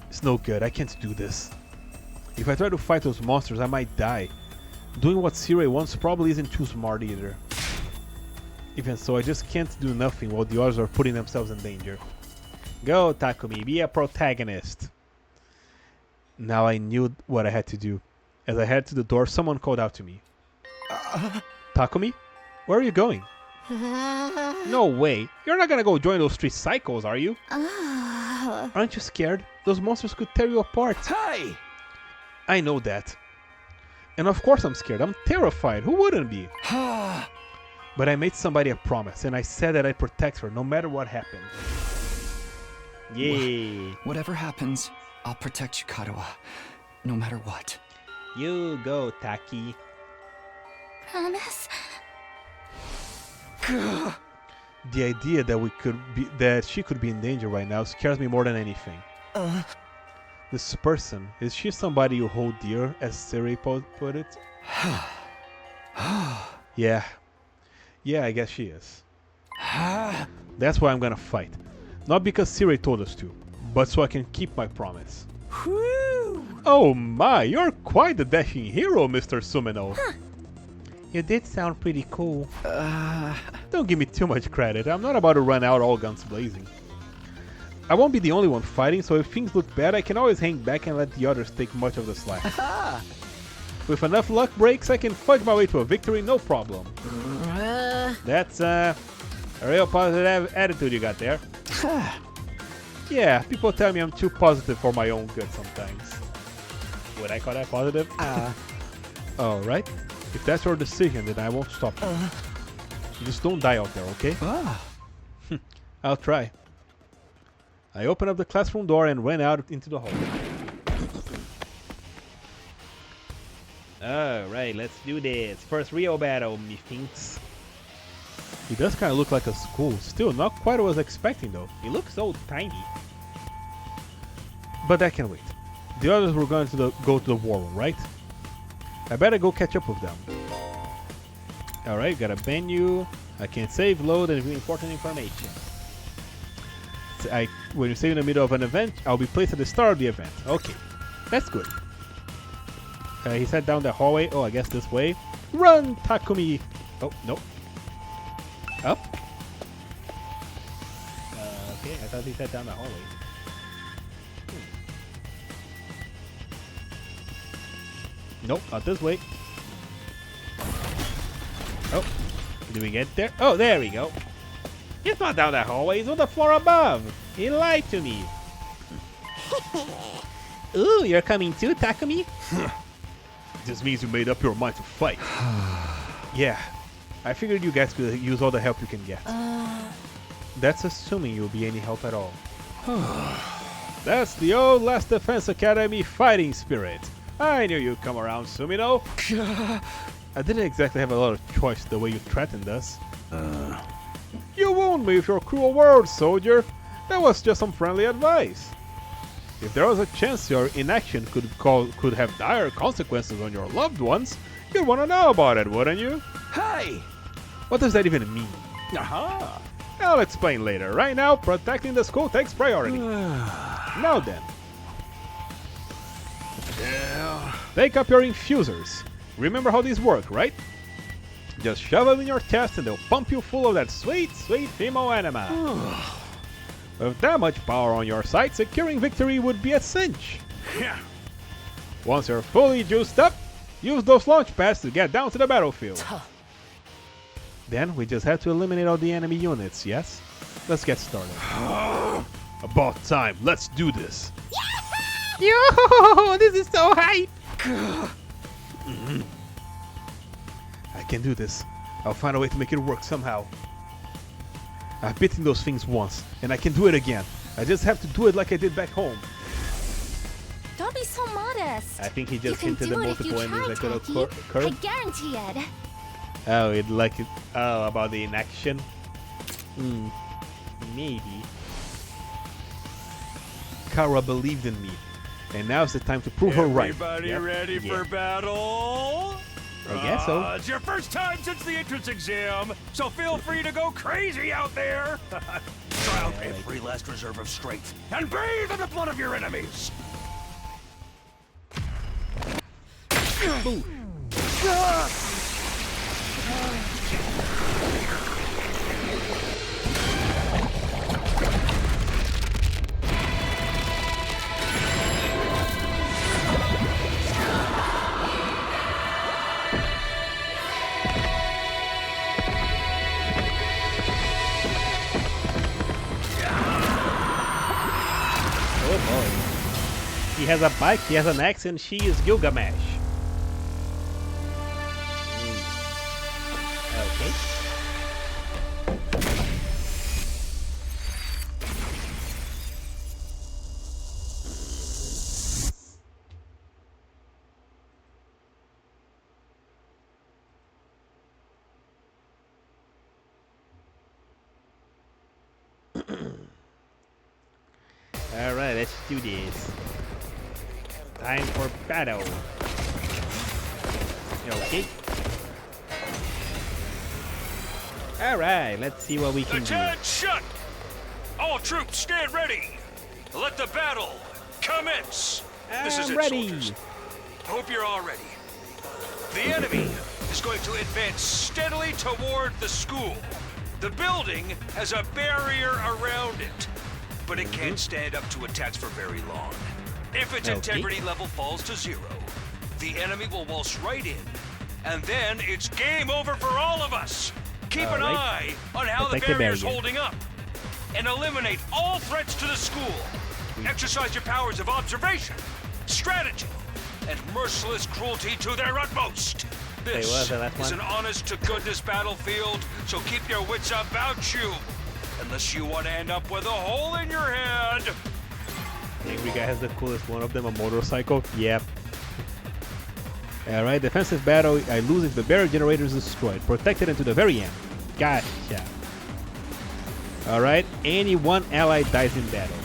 It's no good, I can't do this. If I try to fight those monsters, I might die. Doing what Sirei wants probably isn't too smart either. Even so, I just can't do nothing while the others are putting themselves in danger. Go, Takumi, be a protagonist. Now I knew what I had to do. As I headed to the door, someone called out to me. Takumi? Where are you going? No way. You're not gonna go join those street psychos, are you? Aren't you scared? Those monsters could tear you apart. Hey! I know that. And of course I'm scared. I'm terrified. Who wouldn't be? But I made somebody a promise, and I said that I'd protect her no matter what happened. Yay. Whatever happens, I'll protect you, Kadoa. No matter what. You go, Taki. Promise? The idea that she could be in danger right now scares me more than anything. This person, is she somebody you hold dear, as Siri put it? Yeah. Yeah, I guess she is. That's why I'm gonna fight. Not because Siri told us to, but so I can keep my promise. Oh my, you're quite the dashing hero, Mr. Sumino. You did sound pretty cool. Don't give me too much credit. I'm not about to run out all guns blazing. I won't be the only one fighting, so if things look bad, I can always hang back and let the others take much of the slack. With enough luck breaks, I can fight my way to a victory, no problem. That's a real positive attitude you got there. Yeah, people tell me I'm too positive for my own good sometimes. Would I call that positive? Alright. If that's your decision, then I won't stop you. Just don't die out there, okay? I'll try. I opened up the classroom door and ran out into the hallway. Alright, let's do this. First real battle, methinks. He does kind of look like a school. Still, not quite what I was expecting though. He looks so tiny. But that can wait. The others were going to go to the war room, right? I better go catch up with them. Alright, got a menu. I can save, load, and view important information. When you save in the middle of an event, I'll be placed at the start of the event. Okay, that's good. He sat down the hallway. Oh, I guess this way. Run, Takumi! Oh, no. Up? Okay, I thought he sat down the hallway. Nope, not this way. Oh, did we get there? Oh, there we go. It's not down that hallway, it's on the floor above. He lied to me. Ooh, you're coming too, Takumi? This means you made up your mind to fight. Yeah, I figured you guys could use all the help you can get. That's assuming you'll be any help at all. That's the old Last Defense Academy fighting spirit. I knew you'd come around, Sumino. I didn't exactly have a lot of choice the way you threatened us. You wound me with your cruel words, soldier. That was just some friendly advice. If there was a chance your inaction could have dire consequences on your loved ones, you'd want to know about it, wouldn't you? Hey! What does that even mean? Aha! I'll explain later. Right now, protecting the school takes priority. Now then. Yeah. Take up your infusers. Remember how these work, right? Just shove them in your chest and they'll pump you full of that sweet, sweet female anima. With that much power on your side, securing victory would be a cinch. Yeah. Once you're fully juiced up, use those launch pads to get down to the battlefield. Then we just have to eliminate all the enemy units, yes? Let's get started. About time. Let's do this. Yo, this is so hype! I can do this. I'll find a way to make it work somehow. I've beaten those things once, and I can do it again. I just have to do it like I did back home. Don't be so modest. I think he just you can hinted do at it if you multiple endings try, that could Tacky. occur. I guarantee it. Oh, it like it. Oh, about the inaction. Maybe. Kara believed in me, and now's the time to prove her right. Everybody Yep. ready for battle? I guess so. It's your first time since the entrance exam, so feel free to go crazy out there. Try out every last reserve of strength and bathe in the blood of your enemies. Oh boy. He has a bike, he has an axe, and she is Gilgamesh. Okay. Alright, let's do this. Time for battle. Okay. Alright, let's see what we can do. Attention! All troops stand ready. Let the battle commence. This is I'm it, ready. soldiers. Hope you're all ready. The enemy is going to advance steadily toward the school. The building has a barrier around it, but it can't stand up to attacks for very long. If its integrity level falls to 0, the enemy will waltz right in, and then it's game over for all of us. Keep an eye on how the barrier's holding up, and eliminate all threats to the school. Exercise your powers of observation, strategy, and merciless cruelty to their utmost. This is an honest-to-goodness battlefield, so keep your wits about you. Unless you want to end up with a hole in your head. Angry guy has the coolest one of them, a motorcycle. Yep. Alright, defensive battle. I lose if the barrier generator is destroyed. Protected until the very end. Gotcha. Alright, any one ally dies in battle.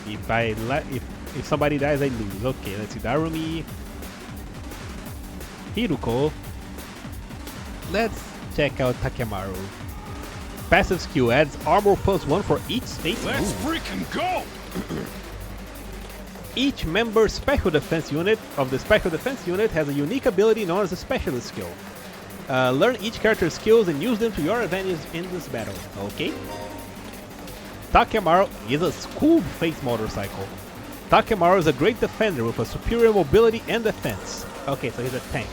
If somebody dies, I lose. Okay, let's see. Darumi. Hiruko. Let's check out Takemaru. Passive skill adds armor +1 for each space move. Let's freaking go! Each member's special defense unit of the special defense unit has a unique ability known as a specialist skill. Learn each character's skills and use them to your advantage in this battle. Okay. Takemaru is a school-based motorcycle. Takemaru is a great defender with a superior mobility and defense. Okay, so he's a tank.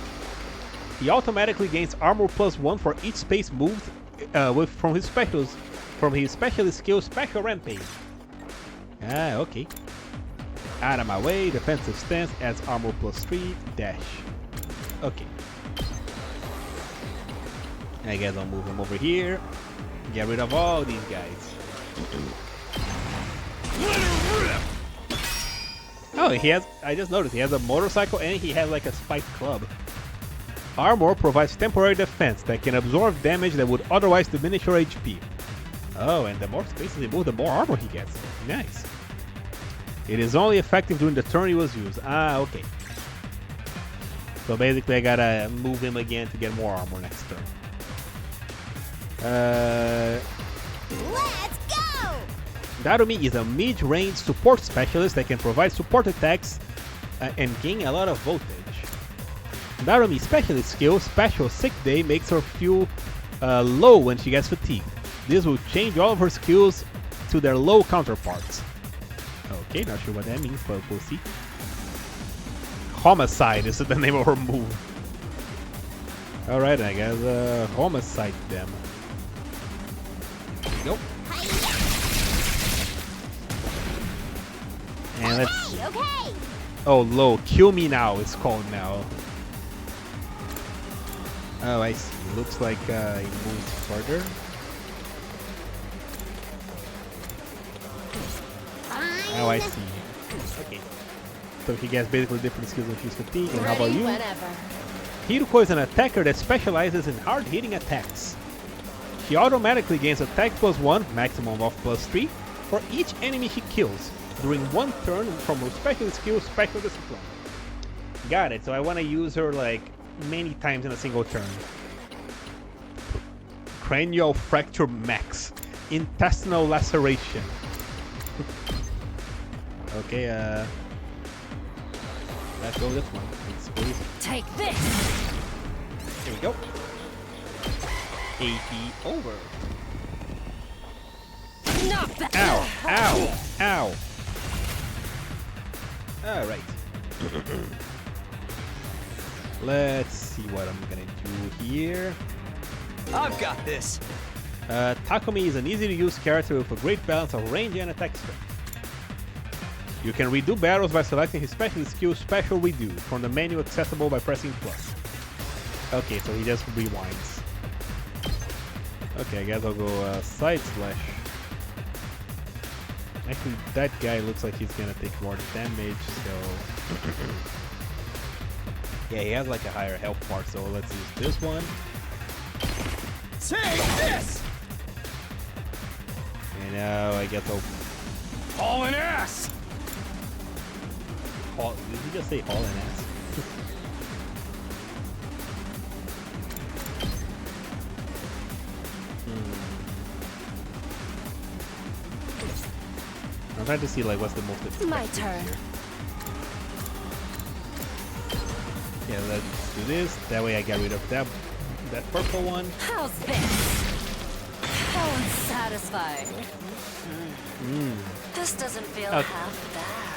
He automatically gains armor +1 for each space moved from his specialist skill, Special Rampage. Ah, okay. Out of my way, defensive stance adds armor +3, dash. Okay. I guess I'll move him over here. Get rid of all these guys. Oh, he has, I just noticed, he has a motorcycle and he has like a spiked club. Armor provides temporary defense that can absorb damage that would otherwise diminish your HP. Oh, and the more spaces he moves, the more armor he gets. Nice. It is only effective during the turn he was used. Ah, okay. So basically I gotta move him again to get more armor next turn. Let's go! Darumi is a mid-range support specialist that can provide support attacks and gain a lot of voltage. Darumi's specialist skill, Special Sick Day, makes her feel low when she gets fatigued. This will change all of her skills to their low counterparts. Okay, not sure what that means, but we'll see. Homicide is the name of her move. Alright, I guess homicide them. go. And let's. Okay. Oh, low. Kill me now. It's called now. Oh, I see. Looks like he moves further. Oh, I see. Okay. So he gets basically different skills with his fatigue. And how about you? Hiruko is an attacker that specializes in hard-hitting attacks. She automatically gains attack +1, maximum of +3, for each enemy she kills during one turn from her special skill, Special Discipline. Got it. So I want to use her like many times in a single turn. Cranial Fracture Max. Intestinal Laceration. Okay, let's go with this one. Please. Take this! Here we go. 80 over. Not that. Ow! Ow! Ow! Alright. Let's see what I'm gonna do here. I've got this. Takumi is an easy to use character with a great balance of range and attack strength. You can redo battles by selecting his special skill Special Redo from the menu accessible by pressing plus. Okay, so he just rewinds. Okay, I guess I'll go side slash. Actually, that guy looks like he's gonna take more damage, so... yeah, he has like a higher health bar, so let's use this one. Take this! And now I guess I'll... Hauling ass! Did he just say hauling ass? I'm trying to see like what's the most effective My turn. here. Yeah, let's do this. That way I get rid of that purple one. How's this? How unsatisfying. This doesn't feel Okay. half bad.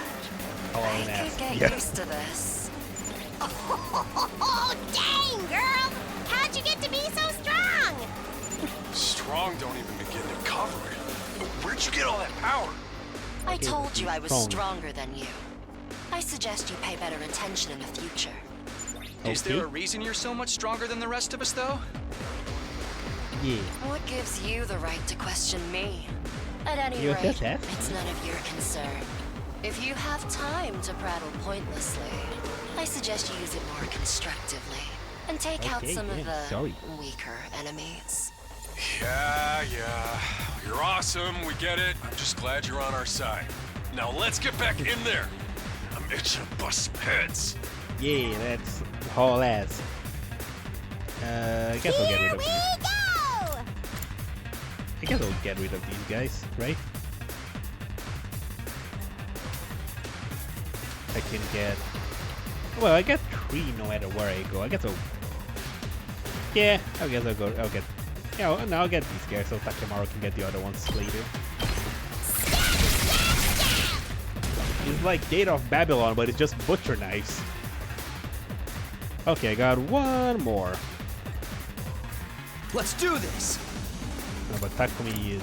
Hauling I ass. could get Yeah. used to this. Oh, dang, girl! How'd you get to be so strong? Strong don't even begin to cover it. Where'd you get all that power? I told you I was Strong. stronger than you. I suggest you pay better attention in the future. Is there a reason you're so much stronger than the rest of us, though? Yeah. What gives you the right to question me? At any You rate, just asked it's none of your concern. If you have time to prattle pointlessly, I suggest you use it more constructively and take out Okay, some yeah, of the sorry. weaker enemies. Yeah. You're awesome, we get it. I'm just glad you're on our side. Now let's get back in there. I'm itching to bust some heads. Yeah, that's haul ass. I guess I'll get rid of these. Go! I guess I'll get rid of these guys, right? I can get... well, I get 3 no matter where I go. I guess I'll... yeah, I guess I'll get... yeah, well, no, I'll get these guys so Takemaru can get the other ones later. It's like Gate of Babylon, but it's just butcher knives. Okay, I got one more. Let's do this. No, but Takumi is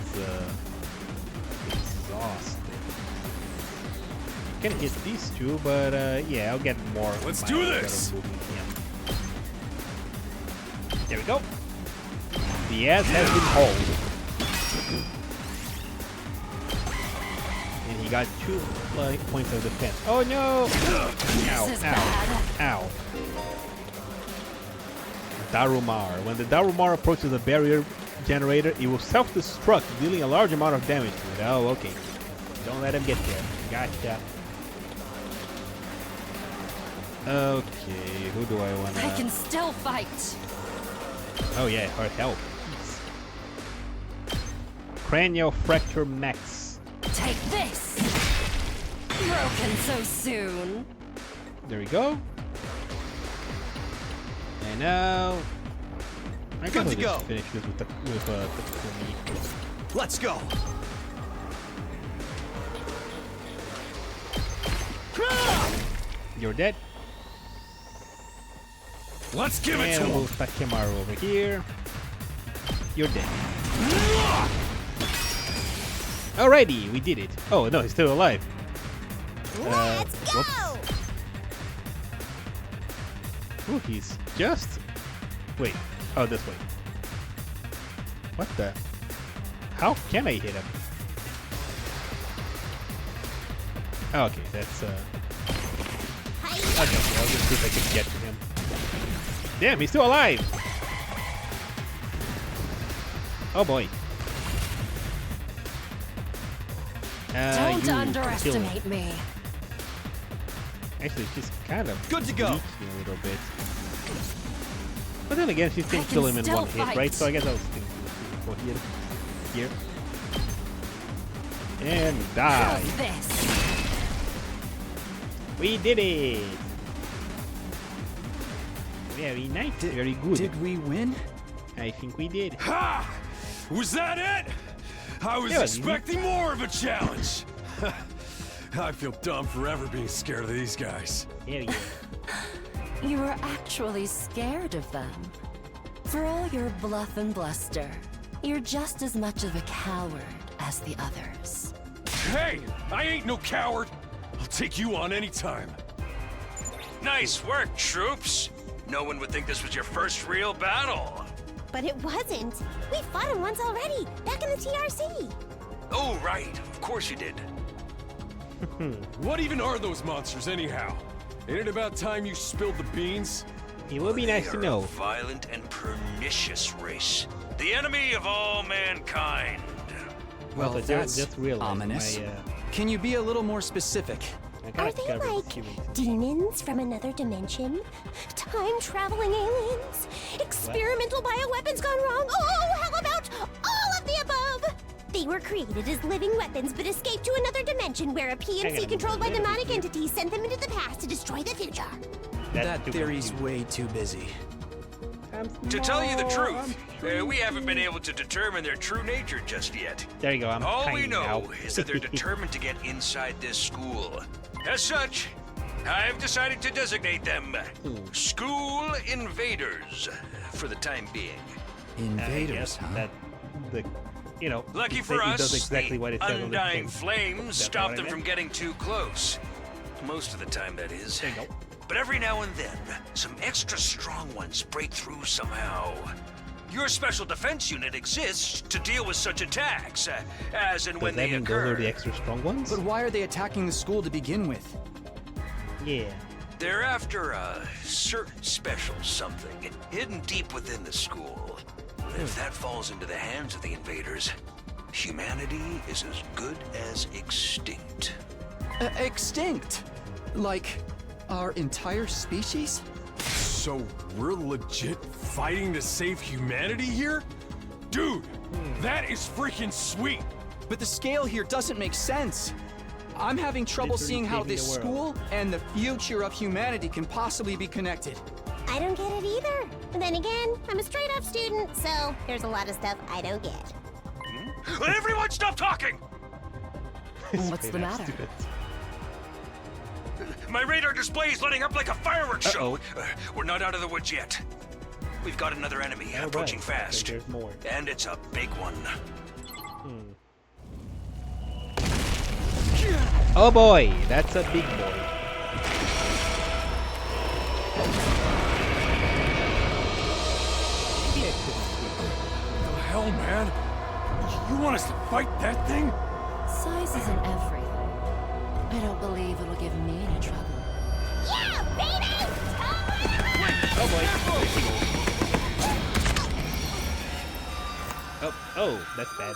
exhausted. Can hit these two, but yeah, I'll get more. Let's do this. There we go. The ass has been hauled. And he got 2 points of defense. Oh no! Ow, ow. Darumar. When the Darumar approaches a barrier generator, it will self-destruct, dealing a large amount of damage to it. Oh, okay. Don't let him get there. Gotcha. Okay, who do I want to... I can still fight. oh yeah, her help. Cranial Fracture Max. Take this. Broken so soon. There we go. And now... I guess I'll just finish this with the Let's go. You're dead. Let's give it to And him. we'll Takemaru over here. You're dead. Alrighty, we did it. Oh no, he's still alive. Let's go! Whoops. Ooh, he's just... Wait. Oh, this way. What the... How can I hit him? Okay, that's Okay, I'll just see if I can get to him. Damn, he's still alive! Oh boy. Don't underestimate me. Actually, she's kind of good to go. weak here a little bit. But then again, she can kill him in one hit, right? So I guess I'll still go here. And die. We did it! Very nice, very good. Did we win? I think we did. Ha! Was that it? I was expecting more of a challenge. I feel dumb forever being scared of these guys. Yeah. You were actually scared of them. For all your bluff and bluster, you're just as much of a coward as the others. Hey, I ain't no coward. I'll take you on anytime. Nice work, troops. No one would think this was your first real battle. But it wasn't. We fought him once already, back in the TRC. Oh, right. Of course you did. What even are those monsters, anyhow? Ain't it about time you spilled the beans? It would be nice to know. A violent and pernicious race. The enemy of all mankind. Well, but that's just realized ominous. Can you be a little more specific? Are they like demons from another dimension? Time-traveling aliens? Experimental bioweapons gone wrong? Oh, how about all of the above? They were created as living weapons but escaped to another dimension where a PMC controlled by demonic entities sent them into the past to destroy the future. That theory's way too busy. To tell you the truth, we haven't been able to determine their true nature just yet. There you go, I'm All we tiny know now. is that they're determined to get inside this school. As such, I've decided to designate them School Invaders for the time being. Invaders, huh? That the, you know, Lucky it for us, does exactly what it says on the undying thing. flames That's stop what I them from meant. getting too close. Most of the time, that is. There you go. But every now and then, some extra strong ones break through somehow. Your special defense unit exists to deal with such attacks, as and when Does that they mean occur. those are the extra strong ones? But why are they attacking the school to begin with? Yeah. They're after a certain special something hidden deep within the school. If that falls into the hands of the invaders, humanity is as good as extinct. Extinct? Like our entire species? So we're legit fighting to save humanity here? Dude, that is freaking sweet. But the scale here doesn't make sense. I'm having trouble Literally seeing how saving this the world. school and the future of humanity can possibly be connected. I don't get it either. And then again, I'm a straight-up student, so there's a lot of stuff I don't get. Everyone stop talking! What's the matter? My radar display is lighting up like a fireworks show. We're not out of the woods yet. We've got another enemy approaching fast. There's more. And it's a big one. Oh boy, that's a big boy. The hell, man? You want us to fight that thing? Size isn't everything. I don't believe it'll give me any trouble. Yeah, baby! Oh boy. There she goes. Oh, that's bad.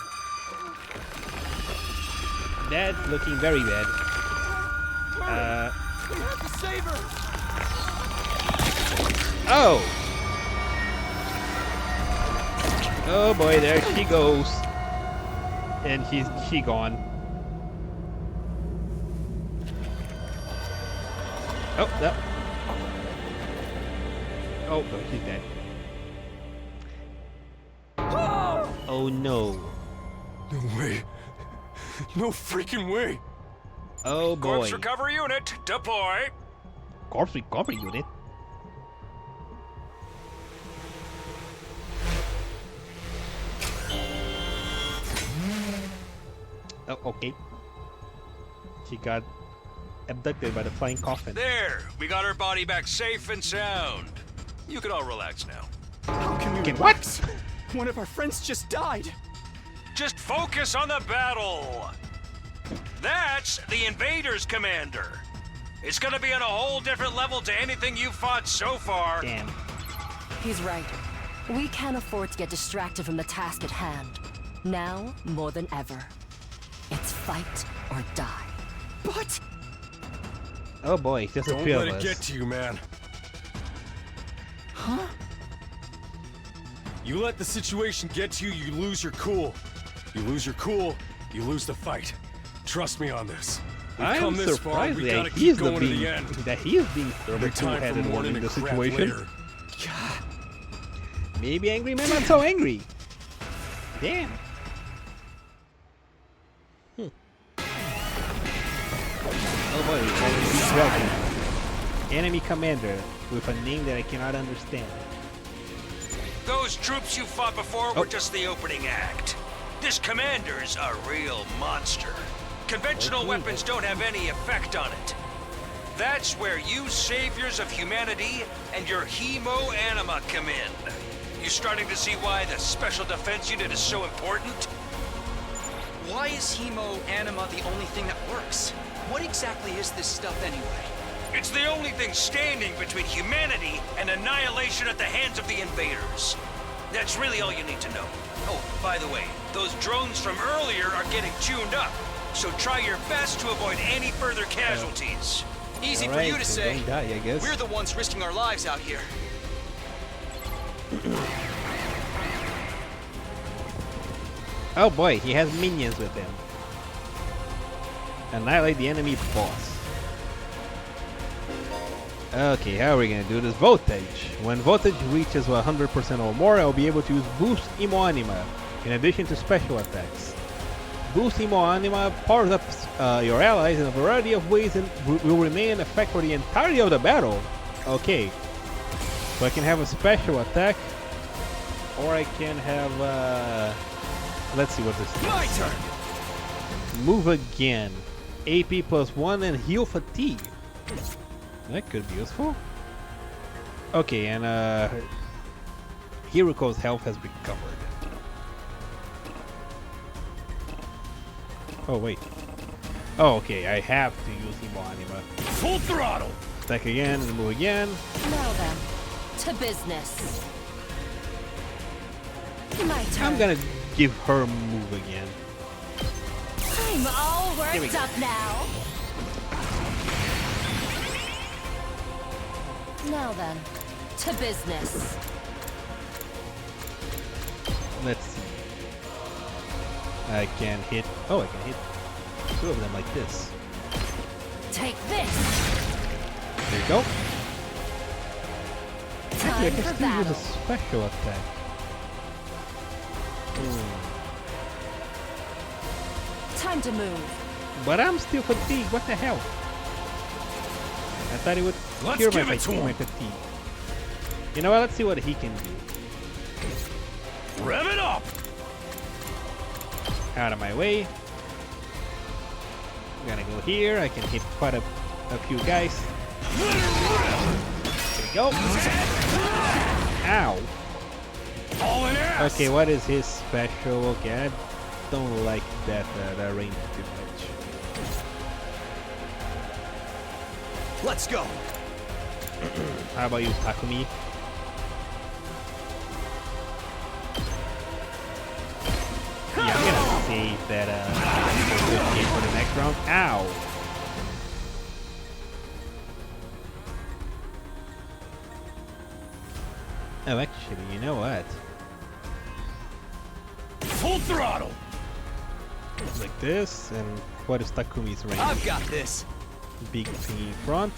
That's looking very bad. We have to save her! Oh! Oh boy, there she goes. And she gone. Oh, no. Oh, no, she's dead. Oh no. No way. No freaking way. Oh boy. Corpse recovery unit, deploy. Corpse recovery unit? Oh, okay. She got abducted by the flying coffin. There, we got her body back safe and sound. You can all relax now. How can we Can relax? One of our friends just died. Just focus on the battle. That's the Invaders, Commander. It's gonna be on a whole different level to anything you've fought so far. Damn. He's right. We can't afford to get distracted from the task at hand. Now, more than ever, it's fight or die. But... Oh boy, just a Don't few let of it us. get to you, man. Huh? You let the situation get to you, you lose your cool. You lose your cool, you lose the fight. Trust me on this. We've I'm come this far, surprised we that gotta he's keep going to the end. that he is being There'll the be time for two-headed one mourning in and the crap situation. later. Maybe angry man not so angry. Damn. Oh boy, we have a big dragon. Enemy commander with a name that I cannot understand. Those troops you fought before were just the opening act. This commander's a real monster. Conventional weapons don't have any effect on it. That's where you saviors of humanity and your hemo-anima come in. You starting to see why the Special Defense Unit is so important? Why is hemo-anima the only thing that works? What exactly is this stuff anyway? It's the only thing standing between humanity and annihilation at the hands of the invaders. That's really all you need to know. Oh, by the way, those drones from earlier are getting tuned up, so try your best to avoid any further casualties. Easy for Alright, you to so say. don't die, I guess. We're the ones risking our lives out here. Oh boy, he has minions with him. Annihilate the enemy boss. Okay, how are we gonna do this? Voltage. When voltage reaches 100% or more, I'll be able to use Boost Emo Anima in addition to special attacks. Boost Emo Anima powers up your allies in a variety of ways and will remain in effect for the entirety of the battle. Okay, so I can have a special attack, or I can have let's see what this is. My turn. Move again. AP +1 and heal fatigue. That could be useful. Okay, and Hiruko's health has recovered. Oh wait. Oh, okay, I have to use Emo Anima. Full throttle! Attack again and move again. Now then, to business. My turn. I'm gonna give her a move again. I'm all Here we worked go. up now. Now then, to business. Let's see. I can hit. Oh, I can hit two of them like this. Take this. There you go. Actually, I Time can for still use a battle. special attack. Time to move. But I'm still fatigued. What the hell? I thought it would Let's cure give my it to him. fatigue. You know what? Let's see what he can do. Rev it up! Out of my way. I'm gonna go here. I can hit quite a few guys. There we go. Ow. All in ass! Okay, what is his special? Okay, I don't like that range too much. Let's go. How about you, Takumi? Yeah, I'm gonna save that okay for the next round. Ow! Oh, actually, you know what? Full throttle! Like this, and what is Takumi's range? I've got this. Big thing in front.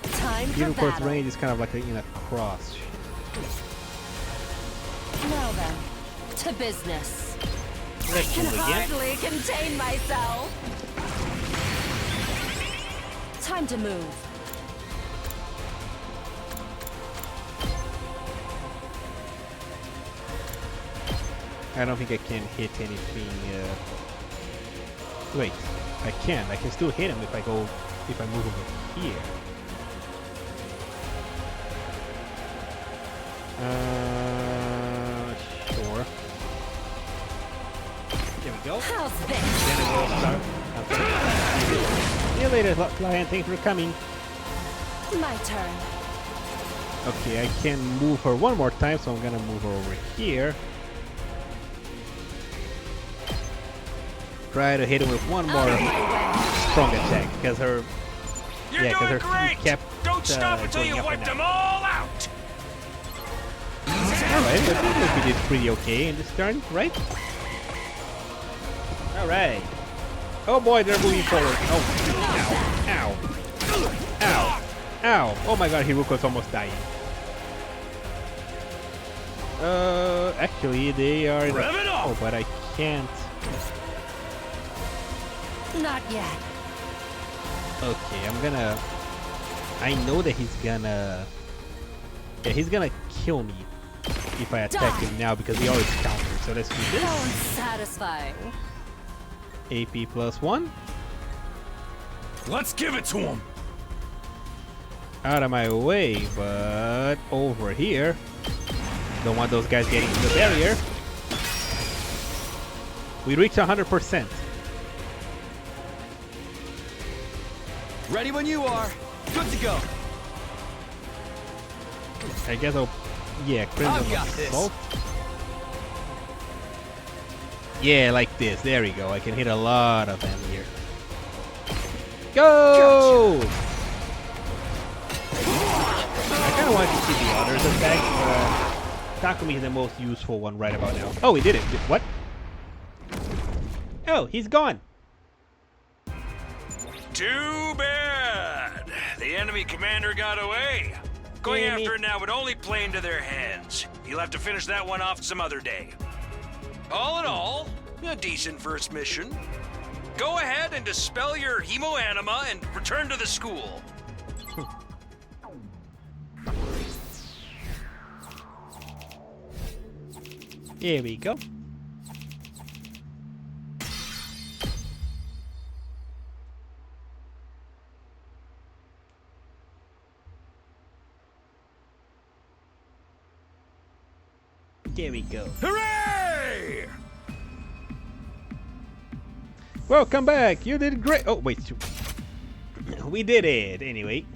Time for Hiruko's battle. range is kind of like in a cross. Now then, to business. Let's I can move again. hardly contain myself. Time to move. I don't think I can hit anything Wait, I can't. I can still hit him if I move over here. Sure. There we go. How's this? Then it will start. See you later, Lion. Thanks for coming. My turn. Okay, I can move her one more time, so I'm gonna move her over here. Try to hit him with one more strong attack, because her... You're yeah, because her doing great. kept Don't stop until going you up and wiped them down. all out. Alright, I think we did pretty okay in this turn, right? Alright. Oh boy, they're moving forward. Oh, ow, ow, ow, ow. Oh my god, Hiruko's almost dying. Actually, they are in Rev it up! Oh, but I can't. Not yet. Okay, I'm gonna... I know that he's gonna... Yeah, he's gonna kill me if I attack him now because he always counters. So let's do this. How unsatisfying. AP plus 1. Let's give it to him. Out of my way, but over here. Don't want those guys getting to the barrier. We reached 100%. Ready when you are. Good to go. I guess I'll... Yeah, Crimson I've got this. Assault. Yeah, like this. There we go. I can hit a lot of them here. Go! Gotcha. I kind of want to see the others attack, but Takumi is the most useful one right about now. Oh, he did it. What? Oh, he's gone. Too bad. The enemy commander got away. Going Damn after it. it now would only play into their hands. You'll have to finish that one off some other day. All in all, a decent first mission. Go ahead and dispel your hemoanima and return to the school. Here we go. There we go. Hooray! Welcome back. You did great. Oh, wait. We did it. Anyway.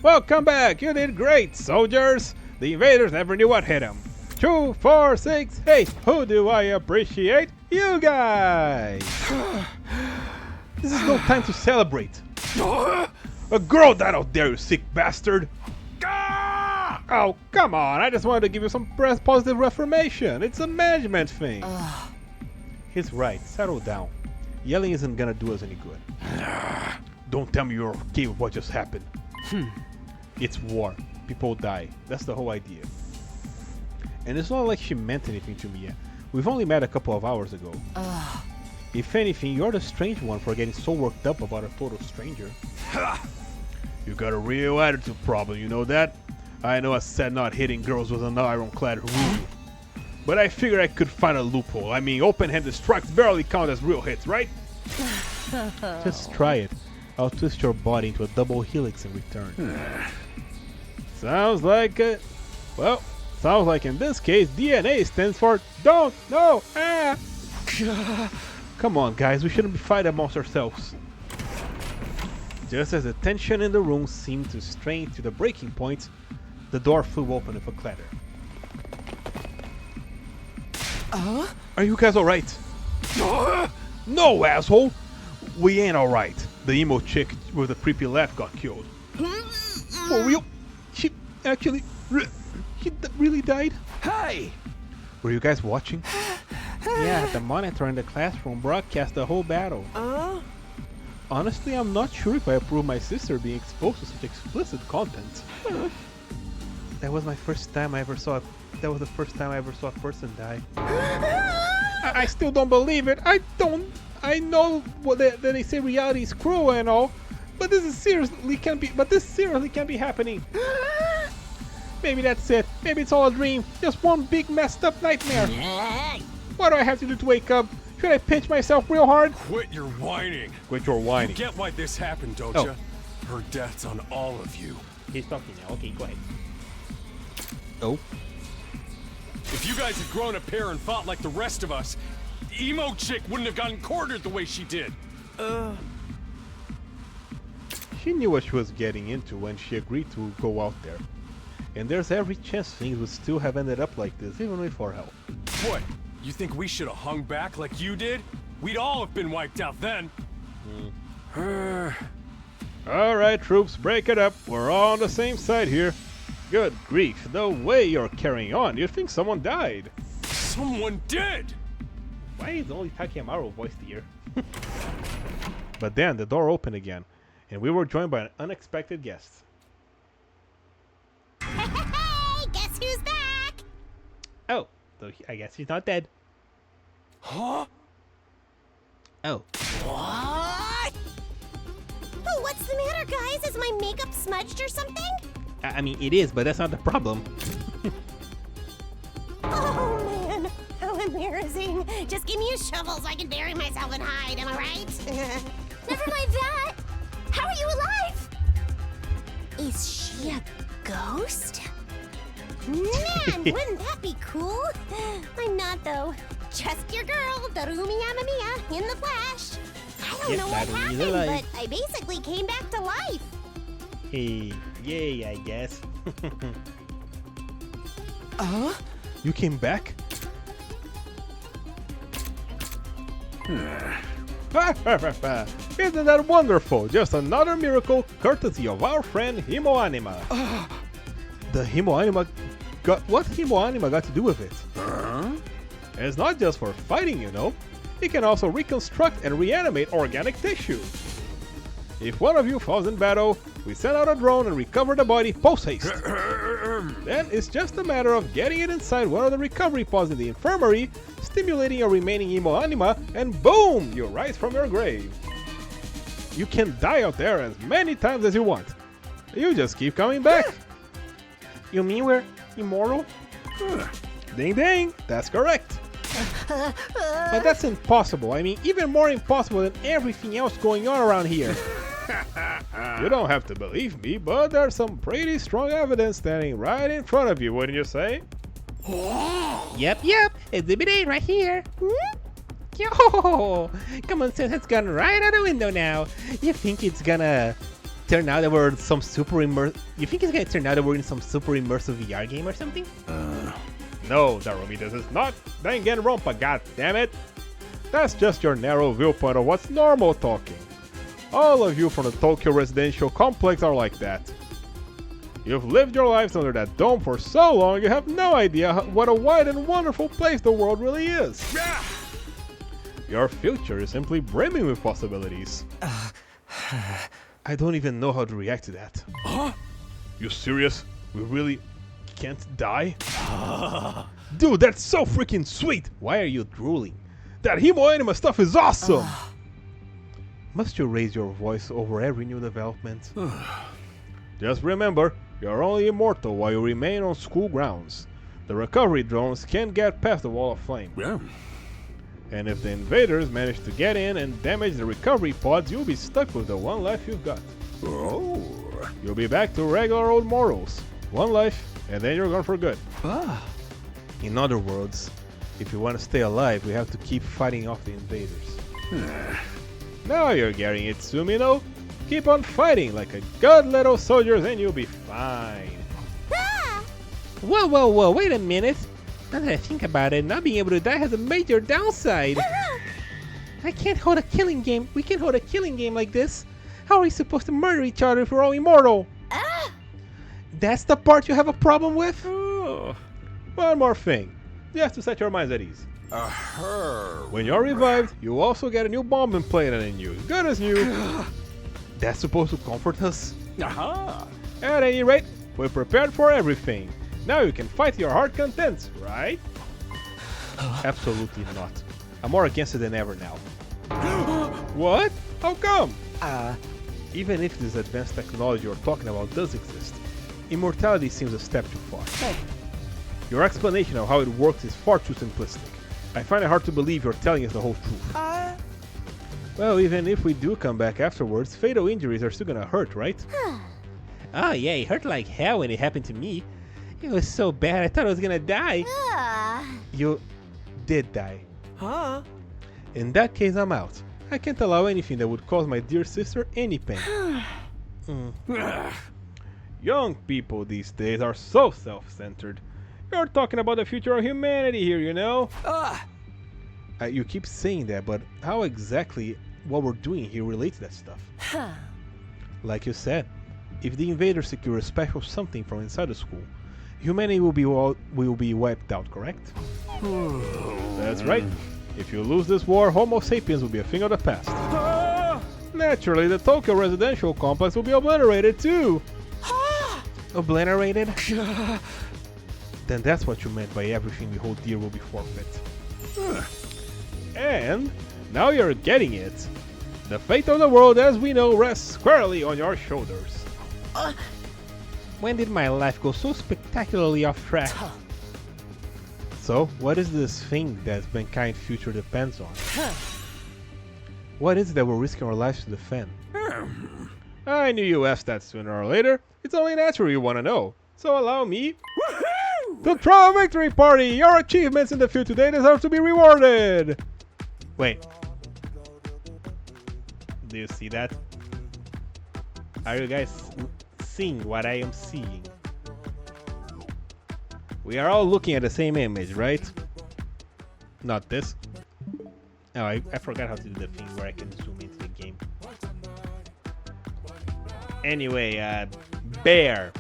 Welcome back. You did great, soldiers. The invaders never knew what hit them. 2, 4, 6, 8. Who do I appreciate? You guys. This is no time to celebrate. A girl died out there, you sick bastard. Oh, come on. I just wanted to give you some positive reformation. It's a management thing. He's right. Settle down. Yelling isn't gonna do us any good. Don't tell me you're okay with what just happened. It's war. People die. That's the whole idea. And it's not like she meant anything to me yet. We've only met a couple of hours ago. If anything, you're the strange one for getting so worked up about a total stranger. You got a real attitude problem, you know that? I know I said not hitting girls was an ironclad rule. But I figured I could find a loophole. I mean, open-handed strikes barely count as real hits, right? Just try it. I'll twist your body into a double helix in return. Sounds like it. Well, sounds like in this case, DNA stands for don't know. Come on, guys. We shouldn't be fighting amongst ourselves. Just as the tension in the room seemed to strain to the breaking point, the door flew open with a clatter. Are you guys alright? No, asshole! We ain't alright. The emo chick with the creepy laugh got killed. For real? She actually... really died? Hey! Were you guys watching? Yeah, the monitor in the classroom broadcast the whole battle. Honestly, I'm not sure if I approve my sister being exposed to such explicit content. That was my first time I ever saw that was the first time I ever saw a person die. I still don't believe it. I know that they say reality is cruel and all, but this seriously can't be happening. Maybe that's it. Maybe it's all a dream. Just one big messed up nightmare. What do I have to do to wake up? Should I pinch myself real hard? Quit your whining. Quit your whining. You get why this happened, don't Oh. you? Her death's on all of you. He's talking now. Okay, go ahead. Oh. If you guys had grown a pair and fought like the rest of us, emo chick wouldn't have gotten cornered the way she did. She knew what she was getting into when she agreed to go out there. And there's every chance things would still have ended up like this, even with our help. What? You think we should have hung back like you did? We'd all have been wiped out then. Alright, troops, break it up. We're all on the same side here. Good grief, the way you're carrying on, you'd think someone died. Someone did! Why is only Takemaru voiced here? But then the door opened again, and we were joined by an unexpected guest. Hey, guess who's back? Oh, so I guess he's not dead. Huh? Oh. What? Oh, what's the matter, guys? Is my makeup smudged or something? I mean, it is, but that's not the problem. Oh, man. How embarrassing. Just give me a shovel so I can bury myself and hide, am I right? Never mind that. How are you alive? Is she a ghost? Man, wouldn't that be cool? I'm not, though. Just your girl, Darumi Yamamiya, in the flesh. I don't know what Darumi's happened, alive. but I basically came back to life. Hey, yay, I guess. You came back? Isn't that wonderful? Just another miracle courtesy of our friend Himo Anima. The Himo Anima got what Himo Anima got to do with it? It's not just for fighting, you know. It can also reconstruct and reanimate organic tissue. If one of you falls in battle, we send out a drone and recover the body post-haste. Then it's just a matter of getting it inside one of the recovery pods in the infirmary, stimulating your remaining emo anima, and boom! You rise from your grave. You can die out there as many times as you want. You just keep coming back. You mean we're immortal? Ding ding, that's correct. But that's impossible. I mean, even more impossible than everything else going on around here. You don't have to believe me, but there's some pretty strong evidence standing right in front of you, wouldn't you say? Yep, Exhibit A right here. Yo, common sense has gone right out the window now. You think it's gonna turn out that we're in some super immersive? You think it's gonna turn out that we're in some super immersive VR game or something? No, Darumi, this is not Danganronpa, goddammit! That's just your narrow viewpoint of what's normal talking. All of you from the Tokyo residential complex are like that. You've lived your lives under that dome for so long you have no idea what a wide and wonderful place the world really is. Your future is simply brimming with possibilities. I don't even know how to react to that. Huh? You serious? We really can't die? Dude, that's so freaking sweet! Why are you drooling? That Himo Anima stuff is awesome! Must you raise your voice over every new development? Just remember, you're only immortal while you remain on school grounds. The recovery drones can't get past the wall of flame. Yeah. And if the invaders manage to get in and damage the recovery pods, you'll be stuck with the one life you've got. Oh. You'll be back to regular old mortals. One life, and then you're gone for good. In other words, if you want to stay alive, we have to keep fighting off the invaders. Now you're getting it, Sumino. Keep on fighting like a good little soldier and you'll be fine. Whoa, wait a minute. Now that I think about it, not being able to die has a major downside. I can't hold a killing game. We can't hold a killing game like this. How are we supposed to murder each other if we're all immortal? That's the part you have a problem with? One more thing, just to set your minds at ease. When you're revived, you also get a new bomb implanted in you, good as new. That's supposed to comfort us? At any rate, we're prepared for everything. Now you can fight your heart content, right? Absolutely not. I'm more against it than ever now. What? How come? Even if this advanced technology you're talking about does exist, immortality seems a step too far. Your explanation of how it works is far too simplistic. I find it hard to believe you're telling us the whole truth. Well, even if we do come back afterwards, fatal injuries are still gonna hurt, right? Oh yeah, it hurt like hell when it happened to me. It was so bad, I thought I was gonna die. You did die. Huh? In that case, I'm out. I can't allow anything that would cause my dear sister any pain. Young people these days are so self-centered. You're talking about the future of humanity here, you know? You keep saying that, but how exactly what we're doing here relates to that stuff? Like you said, if the invaders secure a special something from inside the school, humanity will be wiped out, correct? That's right. If you lose this war, Homo sapiens will be a thing of the past. Naturally, the Tokyo residential complex will be obliterated too. Obliterated? Then that's what you meant by everything we hold dear will be forfeit. And now you're getting it. The fate of the world as we know rests squarely on your shoulders. When did my life go so spectacularly off track? So, what is this thing that mankind's future depends on? What is it that we're risking our lives to defend? I knew you asked that sooner or later. It's only natural you want to know. So allow me to throw a victory party! Your achievements in the field today deserve to be rewarded! Wait. Do you see that? Are you guys seeing what I am seeing? We are all looking at the same image, right? Not this. Oh, I forgot how to do the thing where I can zoom into the game. Anyway, bear.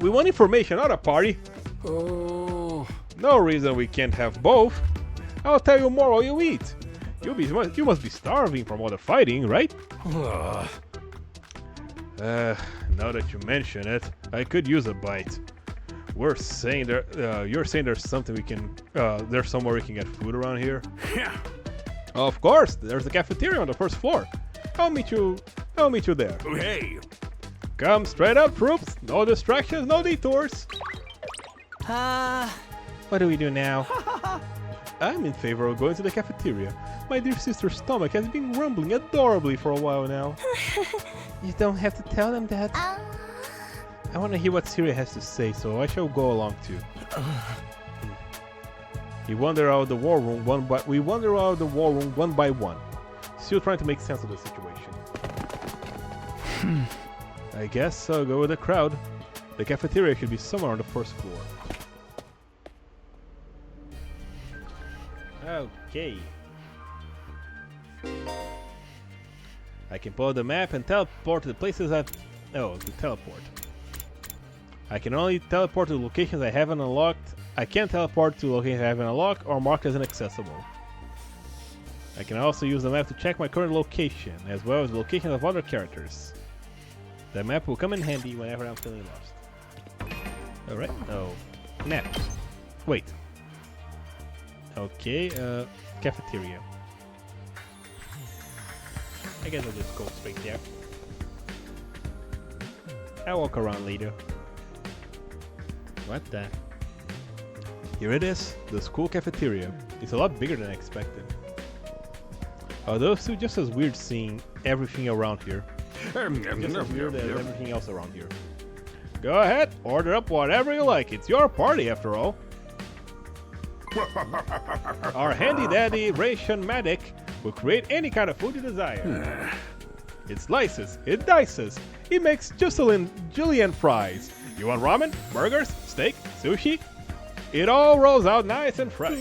We want information, not a party. Oh. No reason we can't have both. I'll tell you more while you eat. You must be starving from all the fighting, right? Now that you mention it, I could use a bite. You're saying there's something we can, there's somewhere we can get food around here? Yeah. Of course, there's a cafeteria on the first floor. I'll meet you there. Hey. Come straight up, troops. No distractions, no detours. What do we do now? I'm in favor of going to the cafeteria. My dear sister's stomach has been rumbling adorably for a while now. You don't have to tell them that. I want to hear what Syria has to say, so I shall go along too. We wander out of the war room one by one, still trying to make sense of the situation. I guess I'll go with the crowd. The cafeteria should be somewhere on the first floor. Okay. I can pull out the map and teleport to the places to teleport. I can only teleport to locations I haven't unlocked. I can't teleport to locations I haven't unlocked or marked as inaccessible. I can also use the map to check my current location, as well as the locations of other characters. The map will come in handy whenever I'm feeling lost. Alright, oh. Map. Wait. Okay, cafeteria. I guess I'll just go straight there. I'll walk around later. What the? Here it is, the school cafeteria. It's a lot bigger than I expected. Although still just as weird seeing everything around here. Just as weird as everything else around here. Go ahead, order up whatever you like. It's your party after all. Our handy dandy ration medic will create any kind of food you desire. It slices, it dices, it makes julienne fries. You want ramen, burgers, steak, sushi? It all rolls out nice and fresh.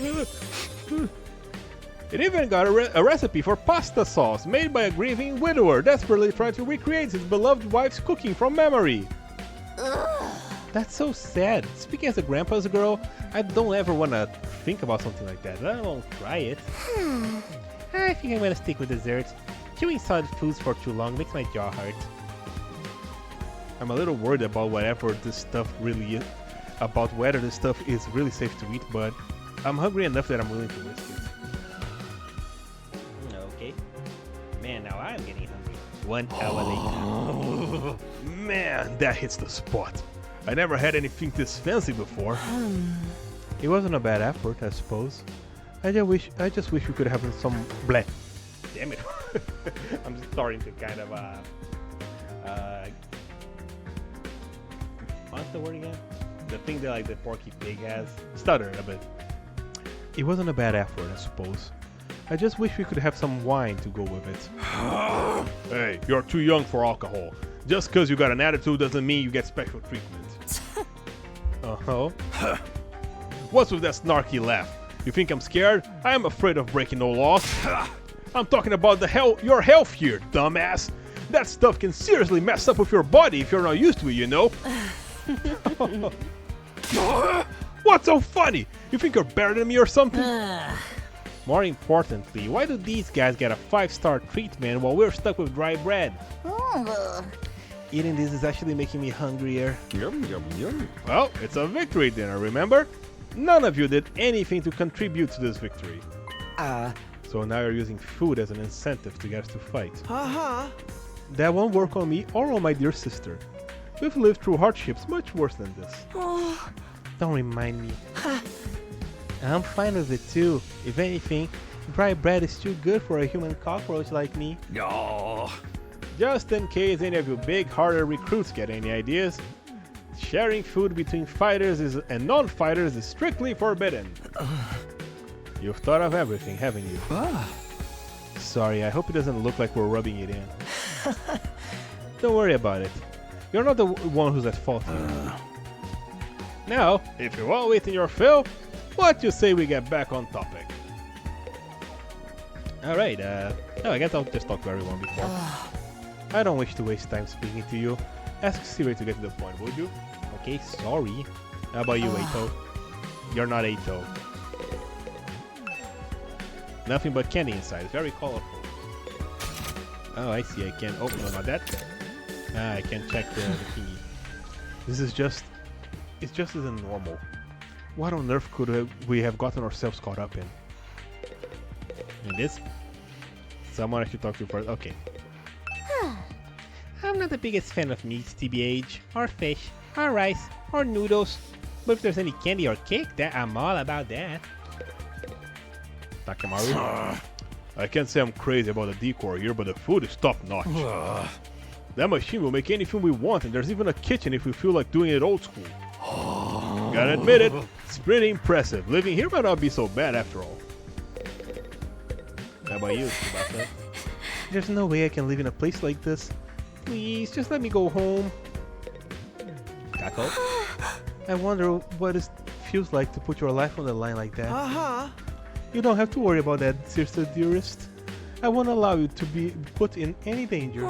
It even got a recipe for pasta sauce made by a grieving widower desperately trying to recreate his beloved wife's cooking from memory. That's so sad. Speaking as a grandpa's girl, I don't ever want to think about something like that. I won't try it. I think I'm gonna stick with desserts. Chewing solid foods for too long makes my jaw hurt. I'm a little worried about whether this stuff is really safe to eat, but I'm hungry enough that I'm willing to risk it. Okay. Man, now I'm getting hungry. 1 hour later. Man, that hits the spot. I never had anything this fancy before. It wasn't a bad effort, I suppose. I just wish we could have some bleh. Damn it. I'm just starting to kind of what's the word again? The thing that like the Porky Pig has. Stuttered a bit. It wasn't a bad effort, I suppose. I just wish we could have some wine to go with it. Hey, you're too young for alcohol. Just cause you got an attitude doesn't mean you get special treatment. Uh-huh. What's with that snarky laugh? You think I'm scared? I am afraid of breaking no laws. I'm talking about your health here, dumbass. That stuff can seriously mess up with your body if you're not used to it, you know? What's so funny? You think you're better than me or something? More importantly, why do these guys get a 5-star treatment while we're stuck with dry bread? Eating this is actually making me hungrier. Yum, yum, yum. Well, it's a victory dinner, remember? None of you did anything to contribute to this victory. So now you're using food as an incentive to get us to fight. That won't work on me or on my dear sister. We've lived through hardships much worse than this. Don't remind me. I'm fine with it too. If anything, dry bread is too good for a human cockroach like me. No. Just in case any of you big-hearted recruits get any ideas, sharing food between fighters and non-fighters is strictly forbidden. You've thought of everything, haven't you? Sorry, I hope it doesn't look like we're rubbing it in. Don't worry about it. You're not the one who's at fault here. Now, if you're all waiting your fill, what you say we get back on topic? Alright, no, I guess I'll just talk to everyone before. I don't wish to waste time speaking to you. Ask Siri to get to the point, would you? Okay, sorry. How about you, Ato? You're not Ato. Nothing but candy inside. It's very colorful. Oh, I see. I can. Oh, no, not that. I can check the thingy. This is just. It just isn't normal. What on earth could we have gotten ourselves caught up in? And this? Someone I should talk to first. Okay. I'm not the biggest fan of meat, TBH, or fish, or rice, or noodles. But if there's any candy or cake, then I'm all about that. Takemaru? I can't say I'm crazy about the decor here, but the food is top-notch. That machine will make anything we want, and there's even a kitchen if we feel like doing it old school. Gotta admit it, it's pretty impressive. Living here might not be so bad after all. How about you, Tsubasa? There's no way I can live in a place like this. Please, just let me go home. Kako? I wonder what it feels like to put your life on the line like that. You don't have to worry about that, sister dearest. I won't allow you to be put in any danger.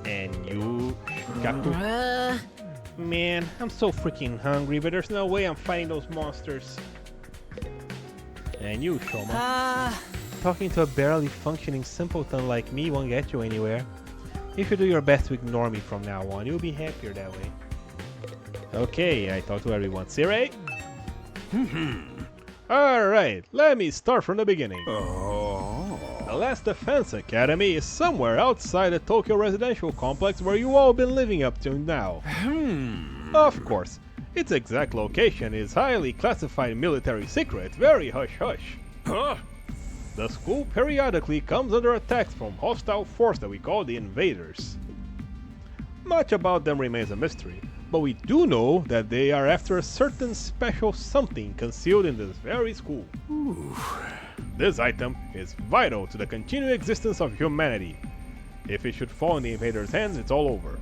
And you, Kaku? Man, I'm so freaking hungry, but there's no way I'm fighting those monsters. And you, Shoma? Talking to a barely functioning simpleton like me won't get you anywhere. If you do your best to ignore me from now on, you'll be happier that way. Okay, I talked to everyone. Siri? Alright, let me start from the beginning. The Last Defense Academy is somewhere outside the Tokyo residential complex where you all been living up to now. Of course, its exact location is highly classified military secret, very hush-hush. The school periodically comes under attack from hostile force that we call the Invaders. Much about them remains a mystery, but we do know that they are after a certain special something concealed in this very school. This item is vital to the continued existence of humanity. If it should fall in the invaders' hands, it's all over.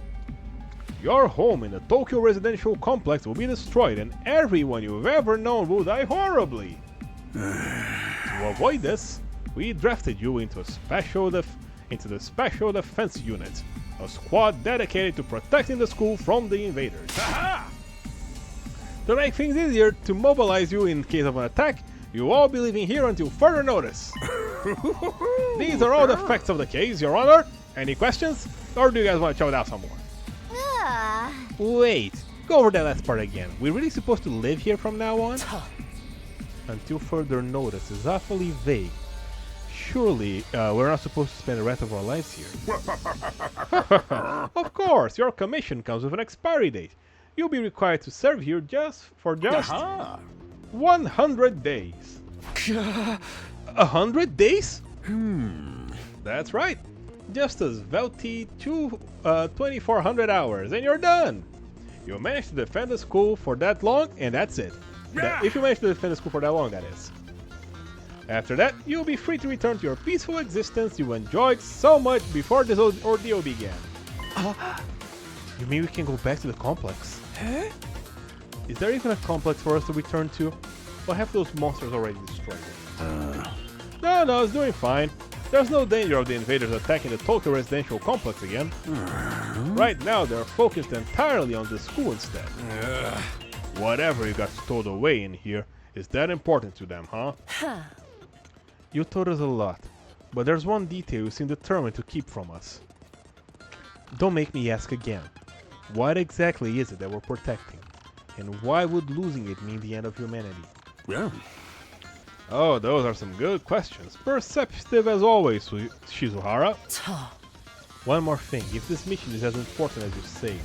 Your home in the Tokyo residential complex will be destroyed and everyone you've ever known will die horribly. To avoid this, we drafted you into the Special Defense Unit, a squad dedicated to protecting the school from the invaders. To make things easier to mobilize you in case of an attack, you'll all be living here until further notice. These are all the facts of the case, Your Honor. Any questions? Or do you guys want to chow down some more? Wait, go over that last part again. We're really supposed to live here from now on? Until further notice is awfully vague. Surely, we're not supposed to spend the rest of our lives here. Of course, your commission comes with an expiry date. you'll be required to serve here just 100 days. 100 days? That's right. Just as Velti 2400 hours, and you're done. You managed to defend the school for that long, and that's it. If you manage to defend the school for that long, that is. After that, you'll be free to return to your peaceful existence you enjoyed so much before this ordeal began. You mean we can go back to the complex? Huh? Is there even a complex for us to return to? Or have those monsters already destroyed it? No, it's doing fine. There's no danger of the invaders attacking the Tokyo residential complex again. Right now, they're focused entirely on the school instead. Whatever you got stowed away in here is that important to them, huh? You told us a lot, but there's one detail you seem determined to keep from us. Don't make me ask again. What exactly is it that we're protecting? And why would losing it mean the end of humanity? Oh, those are some good questions. Perceptive as always, Shizuhara. One more thing, if this mission is as important as you say,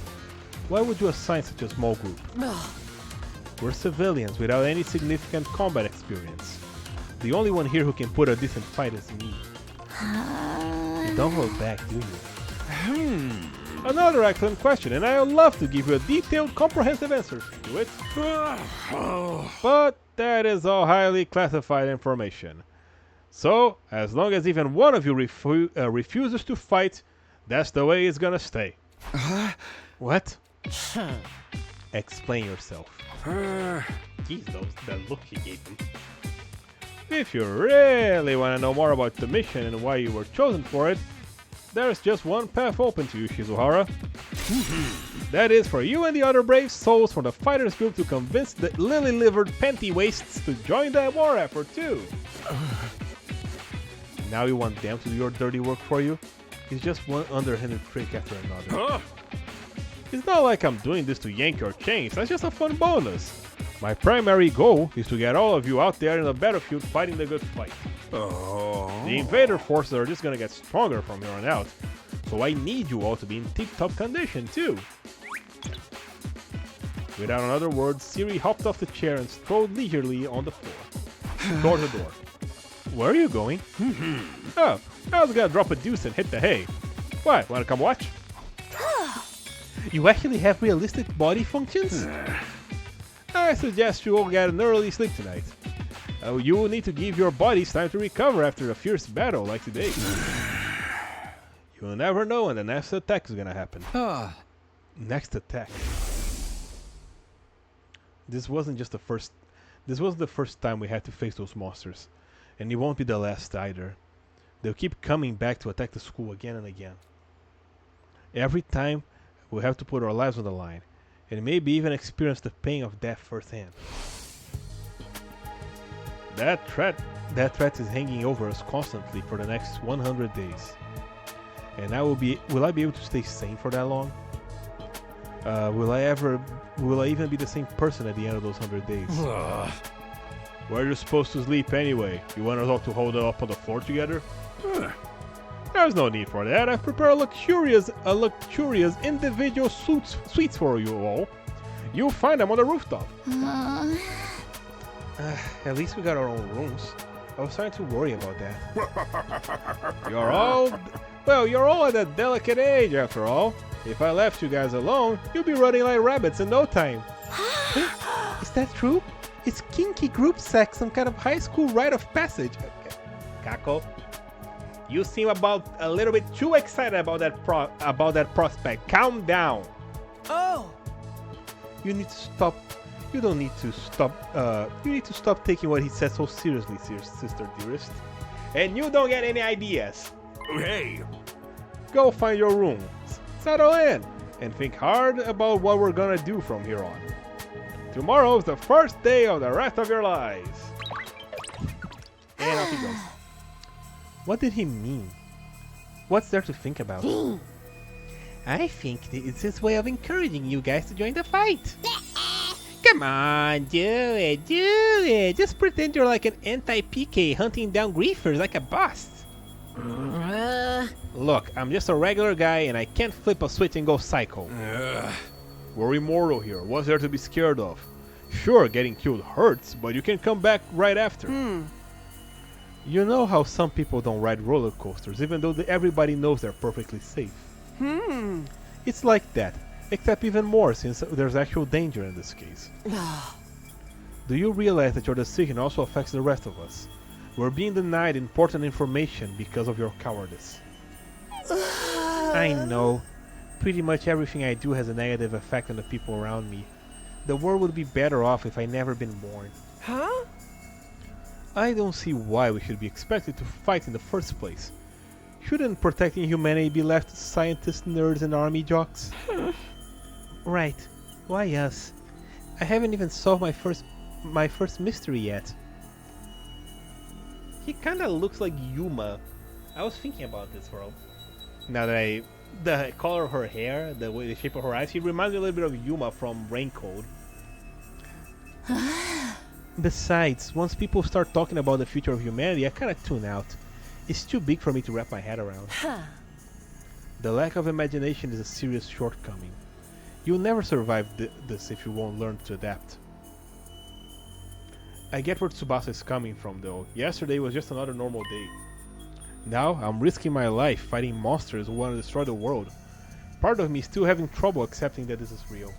why would you assign such a small group? We're civilians without any significant combat experience. The only one here who can put a decent fight is me. You don't hold back, do you? Another excellent question, and I'd love to give you a detailed, comprehensive answer to it. But that is all highly classified information. So, as long as even one of you refuses to fight, that's the way it's gonna stay. What? Explain yourself. Jeez, that look he gave him. If you really want to know more about the mission and why you were chosen for it, there's just one path open to you, Shizuhara. That is for you and the other brave souls from the fighters group to convince the lily-livered panty wastes to join the war effort too. Now you want them to do your dirty work for you? It's just one underhanded trick after another. It's not like I'm doing this to yank your chains, that's just a fun bonus. My primary goal is to get all of you out there in the battlefield fighting the good fight. The invader forces are just gonna get stronger from here on out, so I need you all to be in tip-top condition too. Without another word, Siri hopped off the chair and strolled leisurely on the floor, door to door. Where are you going? Oh, I was gonna drop a deuce and hit the hay. What, wanna come watch? You actually have realistic body functions? I suggest you all get an early sleep tonight. You will need to give your bodies time to recover after a fierce battle like today. You'll never know when the next attack is gonna happen. Next attack. This wasn't the first time we had to face those monsters. And it won't be the last either. They'll keep coming back to attack the school again and again. Every time, we'll have to put our lives on the line. And maybe even experience the pain of death firsthand. That threat is hanging over us constantly for the next 100 days. And will I be able to stay sane for that long? Will I even be the same person at the end of those 100 days? Where are you supposed to sleep anyway? You want us all to hold up on the floor together? There's no need for that. I've prepared a luxurious individual suites for you all. You'll find them on the rooftop. At least we got our own rooms. I was starting to worry about that. You're all at a delicate age after all. If I left you guys alone, you'll be running like rabbits in no time. Is that true? Is kinky group sex some kind of high school rite of passage? Kako, you seem a little bit too excited about that prospect. Calm down. Oh. You need to stop. You don't need to stop. You need to stop taking what he says so seriously, sister dearest. And you don't get any ideas. Hey. Go find your room, settle in, and think hard about what we're gonna do from here on. Tomorrow's the first day of the rest of your lives. And off he goes. What did he mean? What's there to think about? I think it's his way of encouraging you guys to join the fight. Come on, do it. Just pretend you're like an anti-PK hunting down griefers like a boss. Look, I'm just a regular guy and I can't flip a switch and go psycho. We're immortal here. What's there to be scared of? Sure, getting killed hurts, but you can come back right after. You know how some people don't ride roller coasters, even though everybody knows they're perfectly safe. It's like that, except even more since there's actual danger in this case. Do you realize that your decision also affects the rest of us? We're being denied important information because of your cowardice. I know. Pretty much everything I do has a negative effect on the people around me. The world would be better off if I never been born. Huh? I don't see why we should be expected to fight in the first place. Shouldn't protecting humanity be left to scientists, nerds, and army jocks? Right. Why us? I haven't even solved my first mystery yet. He kinda looks like Yuma. I was thinking about this, bro. Now that the color of her hair, the shape of her eyes, she reminds me a little bit of Yuma from Rain Code. Besides, once people start talking about the future of humanity, I kinda tune out. It's too big for me to wrap my head around. The lack of imagination is a serious shortcoming. You'll never survive this if you won't learn to adapt. I get where Tsubasa is coming from though. Yesterday was just another normal day. Now I'm risking my life fighting monsters who want to destroy the world. Part of me is still having trouble accepting that this is real.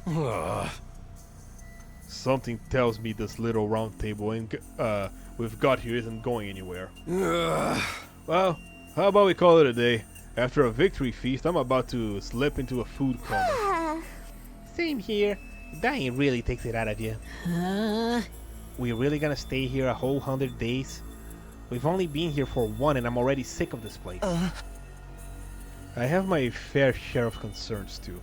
Something tells me this little round table we've got here isn't going anywhere. Well, how about we call it a day? After a victory feast, I'm about to slip into a food coma. Same here. Dying really takes it out of you. We really gonna stay here a whole 100 days? We've only been here for one and I'm already sick of this place. I have my fair share of concerns too.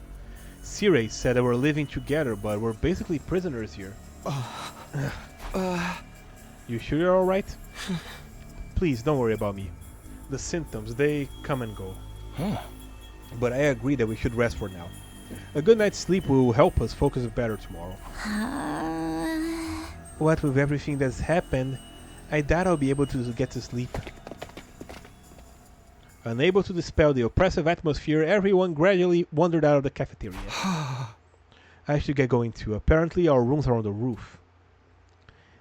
Sirei said that we're living together, but we're basically prisoners here. You sure you're alright? Please, don't worry about me. The symptoms, they come and go. But I agree that we should rest for now. A good night's sleep will help us focus better tomorrow. What with everything that's happened, I doubt I'll be able to get to sleep. Unable to dispel the oppressive atmosphere, everyone gradually wandered out of the cafeteria. I should get going too. Apparently our rooms are on the roof.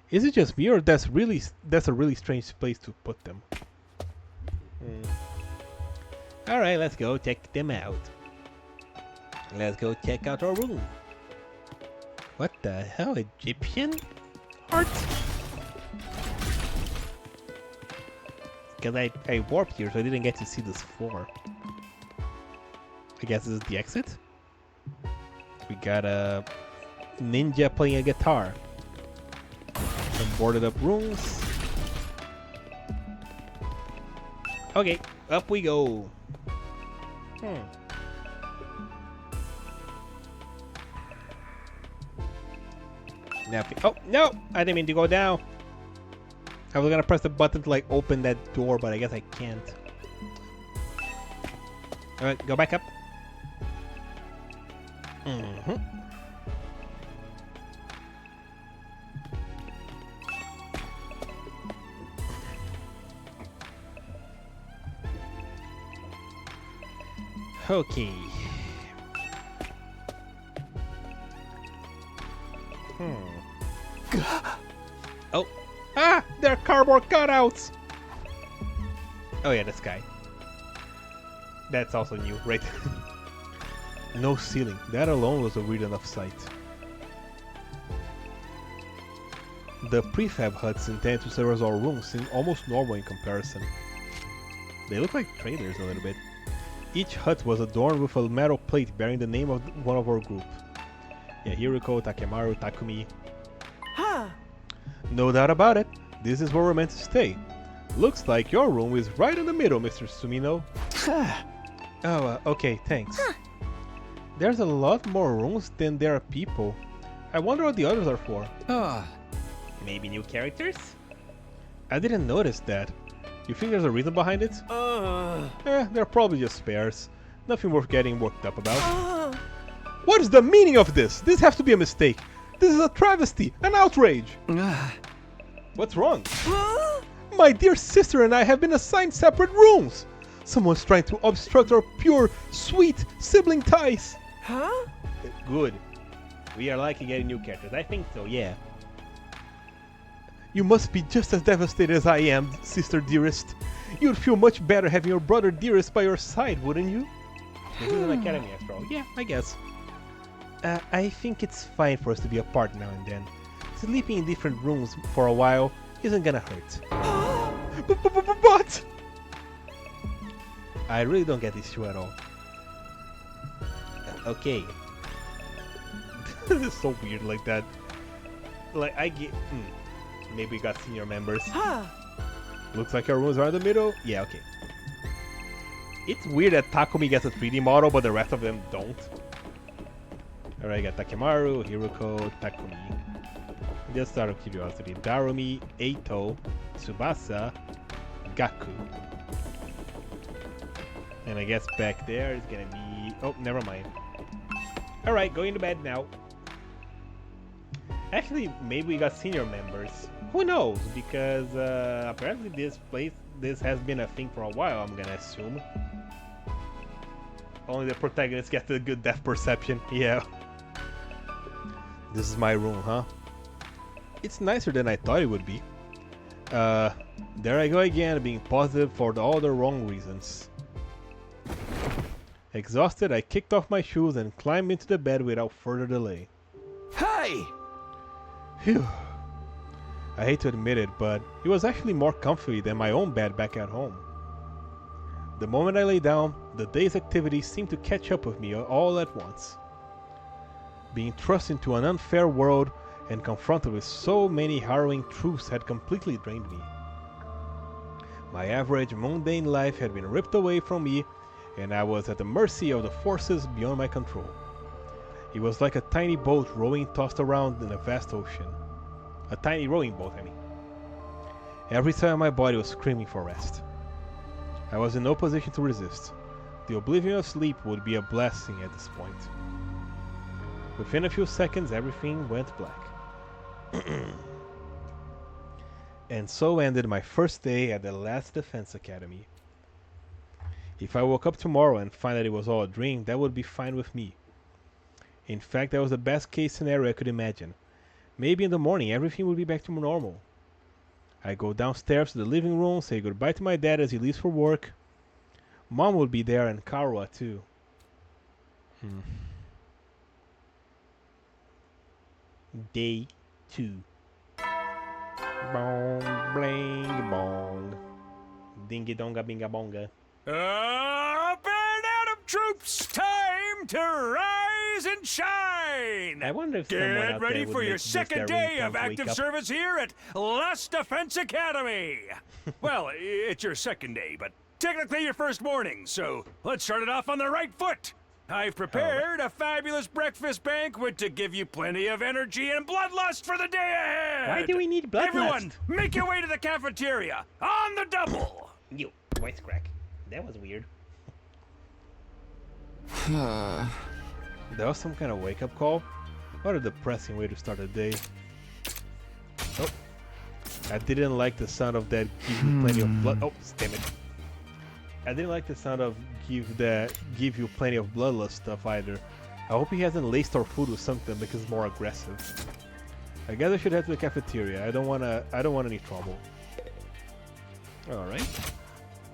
Is it just me, or that's a really strange place to put them? Alright, let's go check them out. Let's go check out our room. What the hell? Egyptian art? Because I warped here, so I didn't get to see this floor. I guess this is the exit? We got a ninja playing a guitar. Some boarded up rooms. Okay, up we go. Nothing. Oh, no! I didn't mean to go down. I was gonna press the button to like open that door, but I guess I can't. Alright, go back up. Okay. Oh. Ah! They're cardboard cutouts! Oh yeah, this guy. That's also new, right? No ceiling. That alone was a weird enough sight. The prefab huts intended to serve as our rooms seem almost normal in comparison. They look like trailers a little bit. Each hut was adorned with a metal plate bearing the name of one of our group. Yeah, Hiriko, Takemaru, Takumi. No doubt about it. This is where we're meant to stay. Looks like your room is right in the middle, Mr. Sumino. Okay, thanks. There's a lot more rooms than there are people. I wonder what the others are for. Maybe new characters? I didn't notice that. You think there's a reason behind it? They're probably just spares. Nothing worth getting worked up about. What is the meaning of this? This has to be a mistake. This is a travesty, an outrage. What's wrong? My dear sister and I have been assigned separate rooms. Someone's trying to obstruct our pure, sweet sibling ties. Good. We are likely getting new characters. I think so, yeah. You must be just as devastated as I am, sister dearest. You'd feel much better having your brother dearest by your side, wouldn't you? This is an academy after all. Yeah, I guess. I think it's fine for us to be apart now and then. Sleeping in different rooms for a while isn't gonna hurt. But I really don't get this show at all. Okay. This is so weird like that. Like, I get... Maybe we got senior members. Looks like our rooms are in the middle. Yeah, okay. It's weird that Takumi gets a 3D model, but the rest of them don't. Alright, I got Takimaru, Hiruko, Takumi. Just out of curiosity, Darumi, Eito, Tsubasa, Gaku. And I guess back there is gonna be... Oh, never mind. Alright, going to bed now. Actually, maybe we got senior members. Who knows? Because apparently this has been a thing for a while, I'm gonna assume. Only the protagonist gets a good depth perception. Yeah. This is my room, huh? It's nicer than I thought it would be. There I go again, being positive for all the wrong reasons. Exhausted, I kicked off my shoes and climbed into the bed without further delay. Hey! Phew. I hate to admit it, but it was actually more comfy than my own bed back at home. The moment I lay down, the day's activities seemed to catch up with me all at once. Being thrust into an unfair world and confronted with so many harrowing truths had completely drained me. My average mundane life had been ripped away from me, and I was at the mercy of the forces beyond my control. It was like a tiny boat rowing tossed around in a vast ocean. A tiny rowing boat, I mean. Every time my body was screaming for rest. I was in no position to resist. The oblivion of sleep would be a blessing at this point. Within a few seconds, everything went black. And so ended my first day at the last defense academy. If I woke up tomorrow and find that it was all a dream, that would be fine with me. In fact, that was the best case scenario I could imagine. Maybe in the morning everything would be back to normal. I go downstairs to the living room, say goodbye to my dad as he leaves for work. Mom would be there and Karua too. Day 2. Bong, bling, bong. Dingy donga binga bonga. Up and out of troops! Time to rise and shine! I wonder if someone Get out ready there would for your make this second their day ringtone of to wake active up. service here at Last Defense Academy! Well, it's your second day, but technically your first morning, so let's start it off on the right foot! I've prepared a fabulous breakfast banquet to give you plenty of energy and bloodlust for the day ahead! Why do we need bloodlust? Everyone, make your way to the cafeteria! On the double! You, voice crack. That was weird. That was some kind of wake-up call? What a depressing way to start a day. Oh. I didn't like the sound of that give you plenty of blood. Oh, damn it. I didn't like the sound of give you plenty of bloodlust stuff either. I hope he hasn't laced our food with something that makes us more aggressive. I guess I should head to the cafeteria. I don't want any trouble. Alright.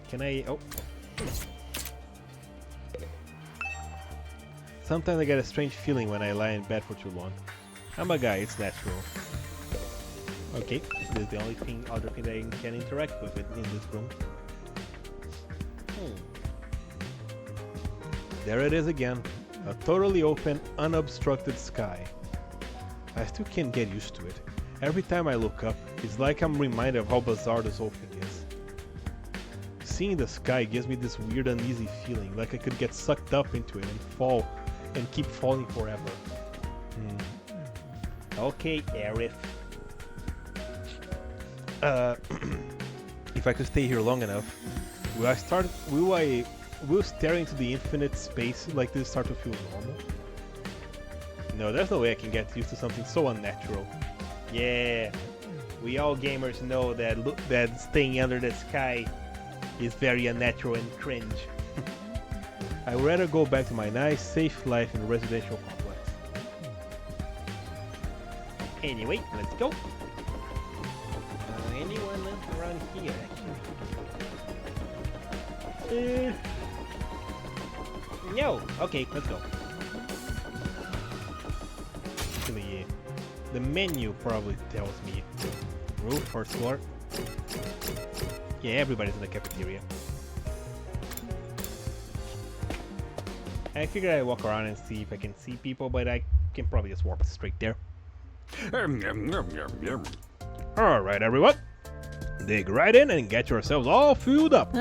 Can I... Oh. Sometimes I get a strange feeling when I lie in bed for too long. I'm a guy, it's natural. Okay, this is the only other thing that I can interact with in this room. There it is again. A totally open, unobstructed sky. I still can't get used to it. Every time I look up, it's like I'm reminded of how bizarre this whole thing is. Seeing the sky gives me this weird uneasy feeling, like I could get sucked up into it and fall, and keep falling forever. Okay, Arif. If I could stay here long enough, will staring into the infinite space like this start to feel normal? No, there's no way I can get used to something so unnatural. Yeah, we all gamers know that staying under the sky is very unnatural and cringe. I would rather go back to my nice, safe life in a residential complex. Anyway, let's go. Anyone else around here, actually? No. Okay, let's go. Actually, the menu probably tells me. Roof, first floor. Yeah, everybody's in the cafeteria. I figured I'd walk around and see if I can see people, but I can probably just walk straight there. Alright, everyone. Dig right in and get yourselves all filled up.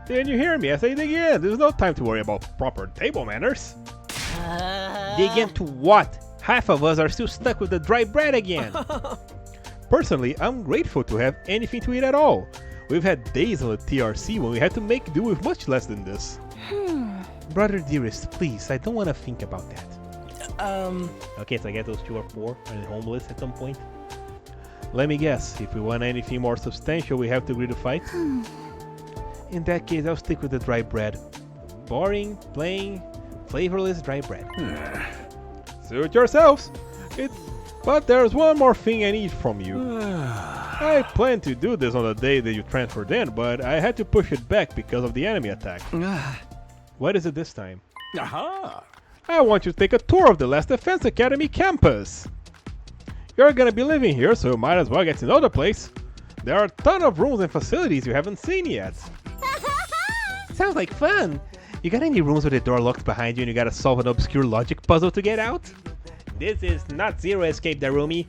Didn't you hear me? I say dig in. There's no time to worry about proper table manners. Dig into what? Half of us are still stuck with the dry bread again. Personally, I'm grateful to have anything to eat at all. We've had days on the TRC when we had to make do with much less than this. Brother dearest, please, I don't want to think about that. Okay, so I guess those two are poor and homeless at some point. Let me guess, if we want anything more substantial, we have to agree to fight? In that case, I'll stick with the dry bread. Boring, plain, flavorless dry bread. Suit yourselves! But there's one more thing I need from you. I planned to do this on the day that you transferred in, but I had to push it back because of the enemy attack. What is it this time? I want you to take a tour of the Last Defense Academy campus. You're gonna be living here, so you might as well get to know the place. There are a ton of rooms and facilities you haven't seen yet. Sounds like fun. You got any rooms with the door locked behind you and you gotta solve an obscure logic puzzle to get out? This is not Zero Escape, Darumi.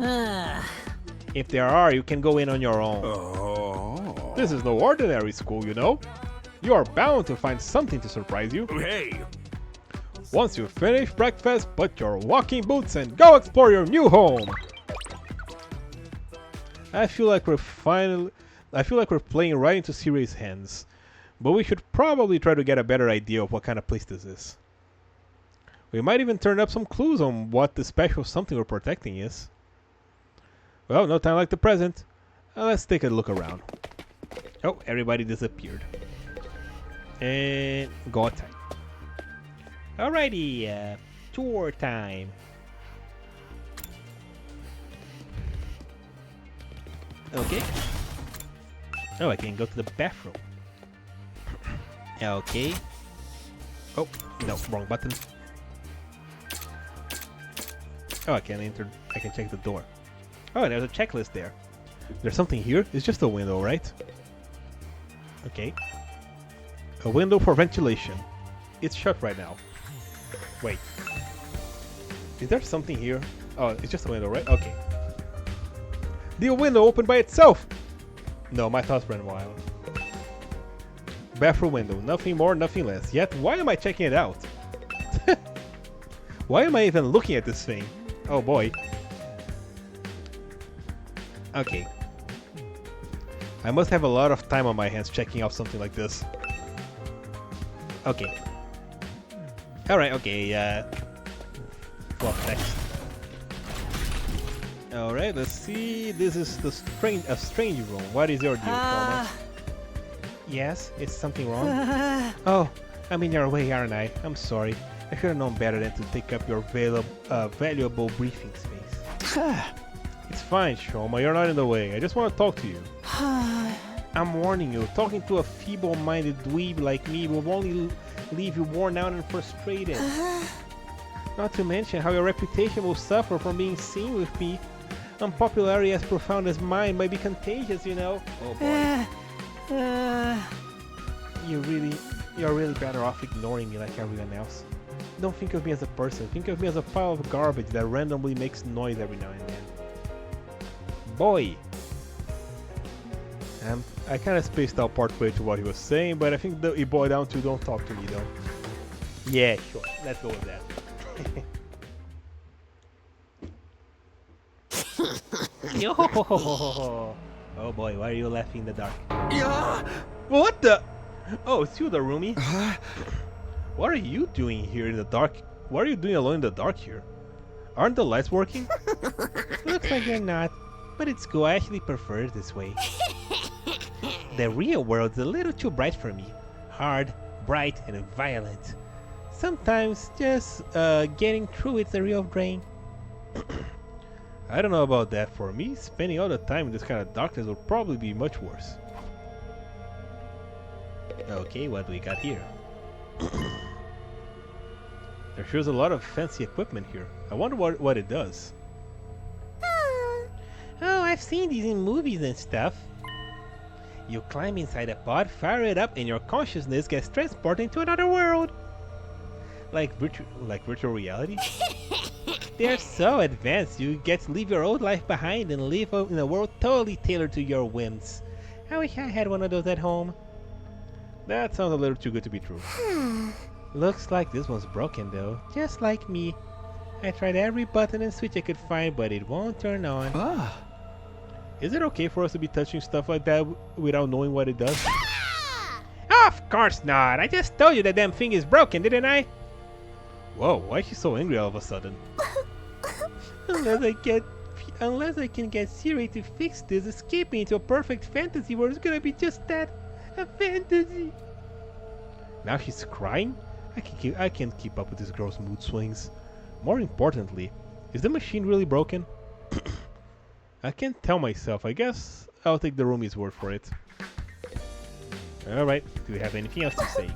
If there are, you can go in on your own. This is no ordinary school, you know. You are bound to find something to surprise you. Hey! Once you finish breakfast, put your walking boots and go explore your new home. I feel like we're playing right into serious hands. But we should probably try to get a better idea of what kind of place this is. We might even turn up some clues on what the special something we're protecting is. Well, no time like the present. Let's take a look around. Oh, everybody disappeared. And go outside. Alrighty, tour time. Okay. Oh, I can go to the bathroom. Okay. Oh, no, wrong button. Oh, I can check the door. Oh, there's a checklist there. There's something here? It's just a window, right? Okay. A window for ventilation. It's shut right now. Wait. Is there something here? Oh, it's just a window, right? Okay. The window opened by itself! No, my thoughts ran wild. Bathroom window. Nothing more, nothing less. Yet, why am I checking it out? Why am I even looking at this thing? Oh boy. Okay. I must have a lot of time on my hands checking out something like this. Okay. Alright, okay, what next? Alright, let's see. This is a strange room. What is your deal, Thomas? Yes, is something wrong? Oh, I'm in your way, aren't I? I'm sorry. I should have known better than to take up your valuable briefing space. It's fine, Shoma. You're not in the way. I just want to talk to you. I'm warning you. Talking to a feeble-minded dweeb like me will only leave you worn out and frustrated. Not to mention how your reputation will suffer from being seen with me. Unpopularity as profound as mine might be contagious, you know. Oh boy. You're really better off ignoring me like everyone else. Don't think of me as a person. Think of me as a pile of garbage that randomly makes noise every now and then. Boy! I kind of spaced out partway to what he was saying, but I think it boiled down to don't talk to me though. Yeah, sure. Let's go with that. Oh boy, why are you laughing in the dark? What the? Oh, it's you, Darumi. What are you doing here in the dark? What are you doing alone in the dark here? Aren't the lights working? Looks like you're not, but it's cool. I actually prefer it this way. The real world's a little too bright for me. Hard, bright, and violent. Sometimes just getting through it's a real drain. I don't know about that. For me, spending all the time in this kind of darkness would probably be much worse. Okay, what do we got here? There sure is a lot of fancy equipment here. I wonder what it does. Oh, I've seen these in movies and stuff. You climb inside a pod, fire it up, and your consciousness gets transported to another world. Like virtual reality? They're so advanced, you get to leave your old life behind and live in a world totally tailored to your whims. I wish I had one of those at home. That sounds a little too good to be true. Looks like this one's broken though, just like me. I tried every button and switch I could find, but it won't turn on. Is it okay for us to be touching stuff like that without knowing what it does? Of course not! I just told you that damn thing is broken, didn't I? Whoa, why is she so angry all of a sudden? Unless I can get Siri to fix this, escaping into a perfect fantasy world is gonna be just that. A fantasy. Now she's crying? I can't keep up with this girl's mood swings. More importantly, is the machine really broken? I can't tell myself. I guess I'll take the roomie's word for it. Alright, do you have anything else to say?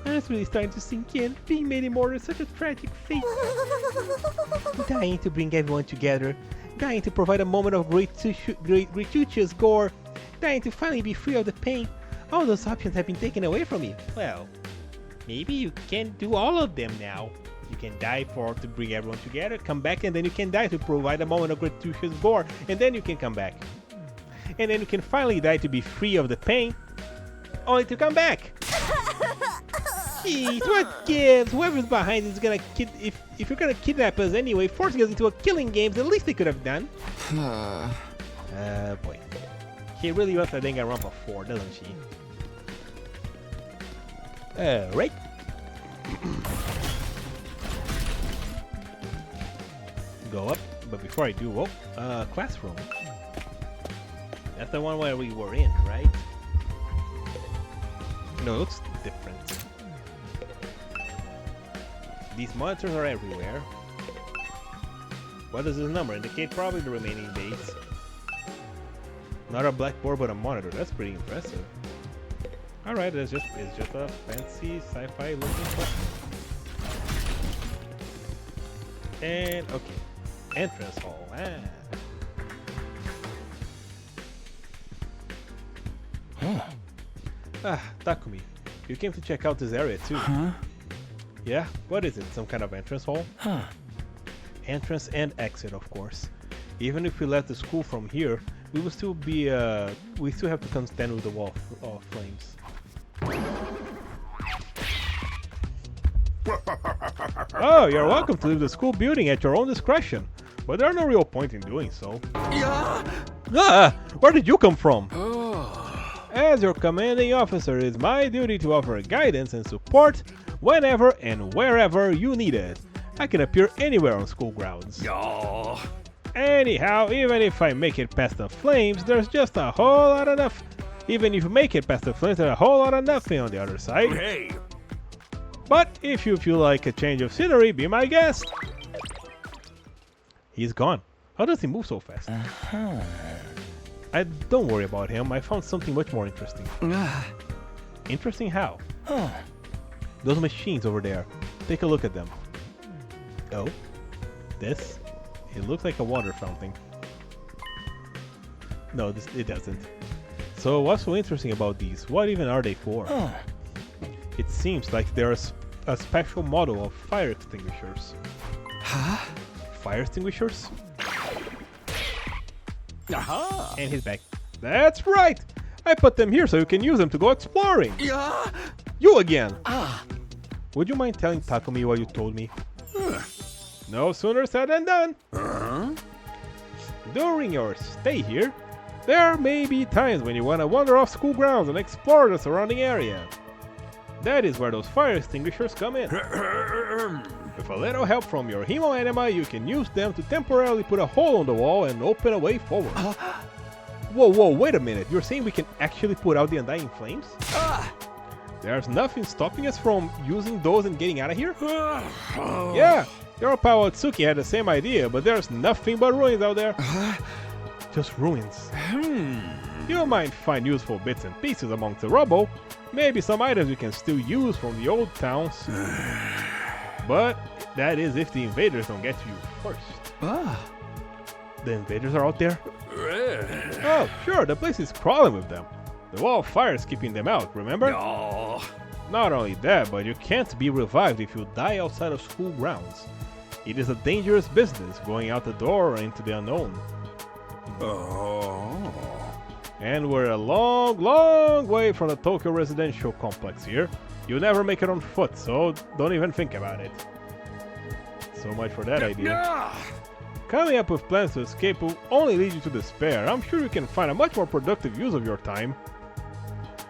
It's really starting to sink in. Being made immortal is such a tragic fate. Dying to bring everyone together. Dying to provide a moment of gratuitous gore. Dying to finally be free of the pain. All those options have been taken away from me. Well, maybe you can do all of them now. You can die to bring everyone together, come back, and then you can die to provide a moment of gratuitous gore, and then you can come back. And then you can finally die to be free of the pain, only to come back. Jeez, what gives? Whoever's behind is gonna if you're gonna kidnap us anyway, forcing us into a killing game, the least they could have done. Boy. She really wants that Danganronpa 4, doesn't she? Right. Go up, but before I do, classroom. That's the one where we were in, right? No, it looks different. These monitors are everywhere. What does this number indicate? Probably the remaining days. Not a blackboard, but a monitor. That's pretty impressive. Alright, it's just a fancy sci-fi looking stuff. And okay. Entrance hall. Takumi, you came to check out this area too. Yeah? What is it? Some kind of entrance hall? Entrance and exit, of course. Even if we left the school from here, we will still be, we still have to contend with the wall of flames. Oh, you're welcome to leave the school building at your own discretion, but there's no real point in doing so. Where did you come from? As your commanding officer, it is my duty to offer guidance and support whenever and wherever you need it. I can appear anywhere on school grounds. Anyhow, even if I make it past the flames, there's just a whole lot of nothing. Even if you make it past the flames, there's a whole lot of nothing on the other side. Hey! But if you feel like a change of scenery, be my guest. He's gone. How does he move so fast? Don't worry about him. I found something much more interesting. Interesting how? Those machines over there. Take a look at them. Oh, this? It looks like a water fountain. No, it doesn't. So what's so interesting about these? What even are they for? It seems like they're a special model of fire extinguishers. Fire extinguishers? And he's back. That's right! I put them here so you can use them to go exploring. You again! Would you mind telling Takumi what you told me? No sooner said than done. During your stay here, there may be times when you want to wander off school grounds and explore the surrounding area. That is where those fire extinguishers come in. With a little help from your Hemo anima, you can use them to temporarily put a hole on the wall and open a way forward. Whoa, wait a minute. You're saying we can actually put out the undying flames? There's nothing stopping us from using those and getting out of here? Yeah, your pal Otsuki had the same idea, but there's nothing but ruins out there. Just ruins. You might find useful bits and pieces amongst the rubble. Maybe some items you can still use from the old towns. But that is if the invaders don't get to you first. The invaders are out there? Oh, sure, the place is crawling with them. The wall of fire is keeping them out, remember? No. Not only that, but you can't be revived if you die outside of school grounds. It is a dangerous business, going out the door into the unknown. And we're a long, long way from the Tokyo residential complex here. You'll never make it on foot, so don't even think about it. So much for that idea. Coming up with plans to escape will only lead you to despair. I'm sure you can find a much more productive use of your time.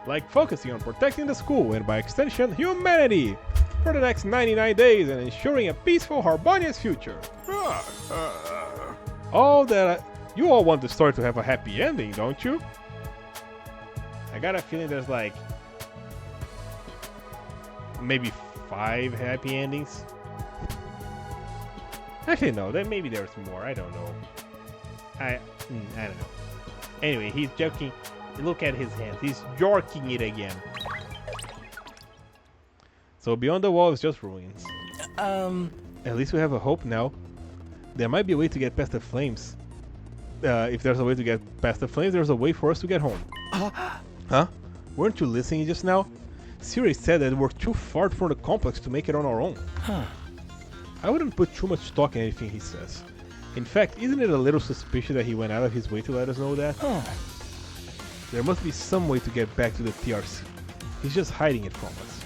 Like focusing on protecting the school and by extension, humanity for the next 99 days and ensuring a peaceful, harmonious future. You all want the story to have a happy ending, don't you? I got a feeling there's like maybe 5 happy endings. Actually, no, maybe there's more. I don't know. I don't know. Anyway, he's joking. Look at his hands. He's jorking it again. So beyond the wall is just ruins. At least we have a hope now. There might be a way to get past the flames. If there's a way to get past the flames, there's a way for us to get home. Huh? Weren't you listening just now? Siri said that we're too far from the complex to make it on our own. I wouldn't put too much stock in anything he says. In fact, isn't it a little suspicious that he went out of his way to let us know that? There must be some way to get back to the TRC. He's just hiding it from us.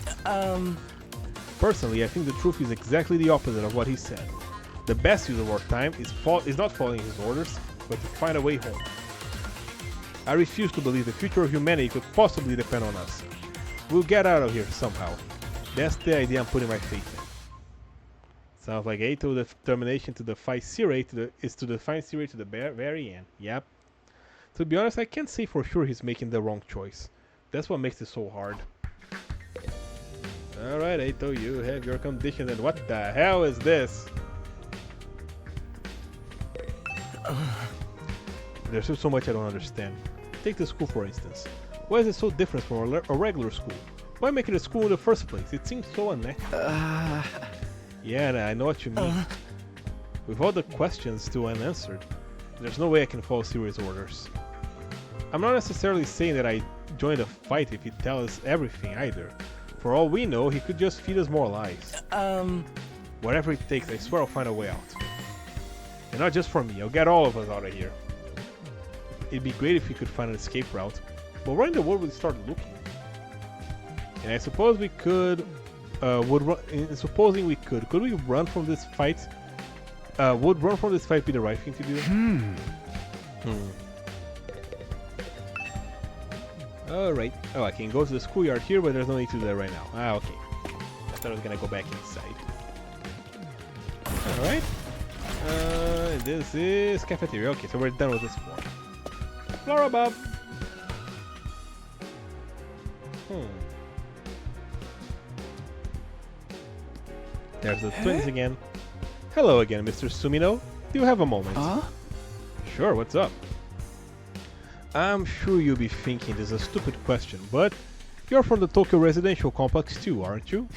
Personally, I think the truth is exactly the opposite of what he said. The best use of our time is not following his orders, but to find a way home. I refuse to believe the future of humanity could possibly depend on us. We'll get out of here somehow. That's the idea I'm putting my faith in. Sounds like Ato's determination to defy Siri is to defy Siri to the very end. Yep. To be honest, I can't say for sure he's making the wrong choice. That's what makes it so hard. Alright, Ato, you have your condition, and what the hell is this? There's still so much I don't understand. Take the school for instance. Why is it so different from a regular school? Why make it a school in the first place? It seems so unnatural. Yeah, I know what you mean. With all the questions still unanswered, there's no way I can follow Siri's orders. I'm not necessarily saying that I join the fight if he tells us everything either. For all we know, he could just feed us more lies. Whatever it takes, I swear I'll find a way out. And not just for me, I'll get all of us out of here. It'd be great if we could find an escape route, but where in the world would we start looking? And I suppose we could, supposing we could we run from this fight? Would run from this fight be the right thing to do? Alright. Oh, I can go to the schoolyard here, but there's no need to do that right now. Ah, okay. I thought I was gonna go back inside. Alright. This is cafeteria. Okay, so we're done with this floor. Floor above. There's the twins again. Hello again, Mr. Sumino. Do you have a moment? Sure, what's up? I'm sure you'll be thinking this is a stupid question, but you're from the Tokyo residential complex too, aren't you?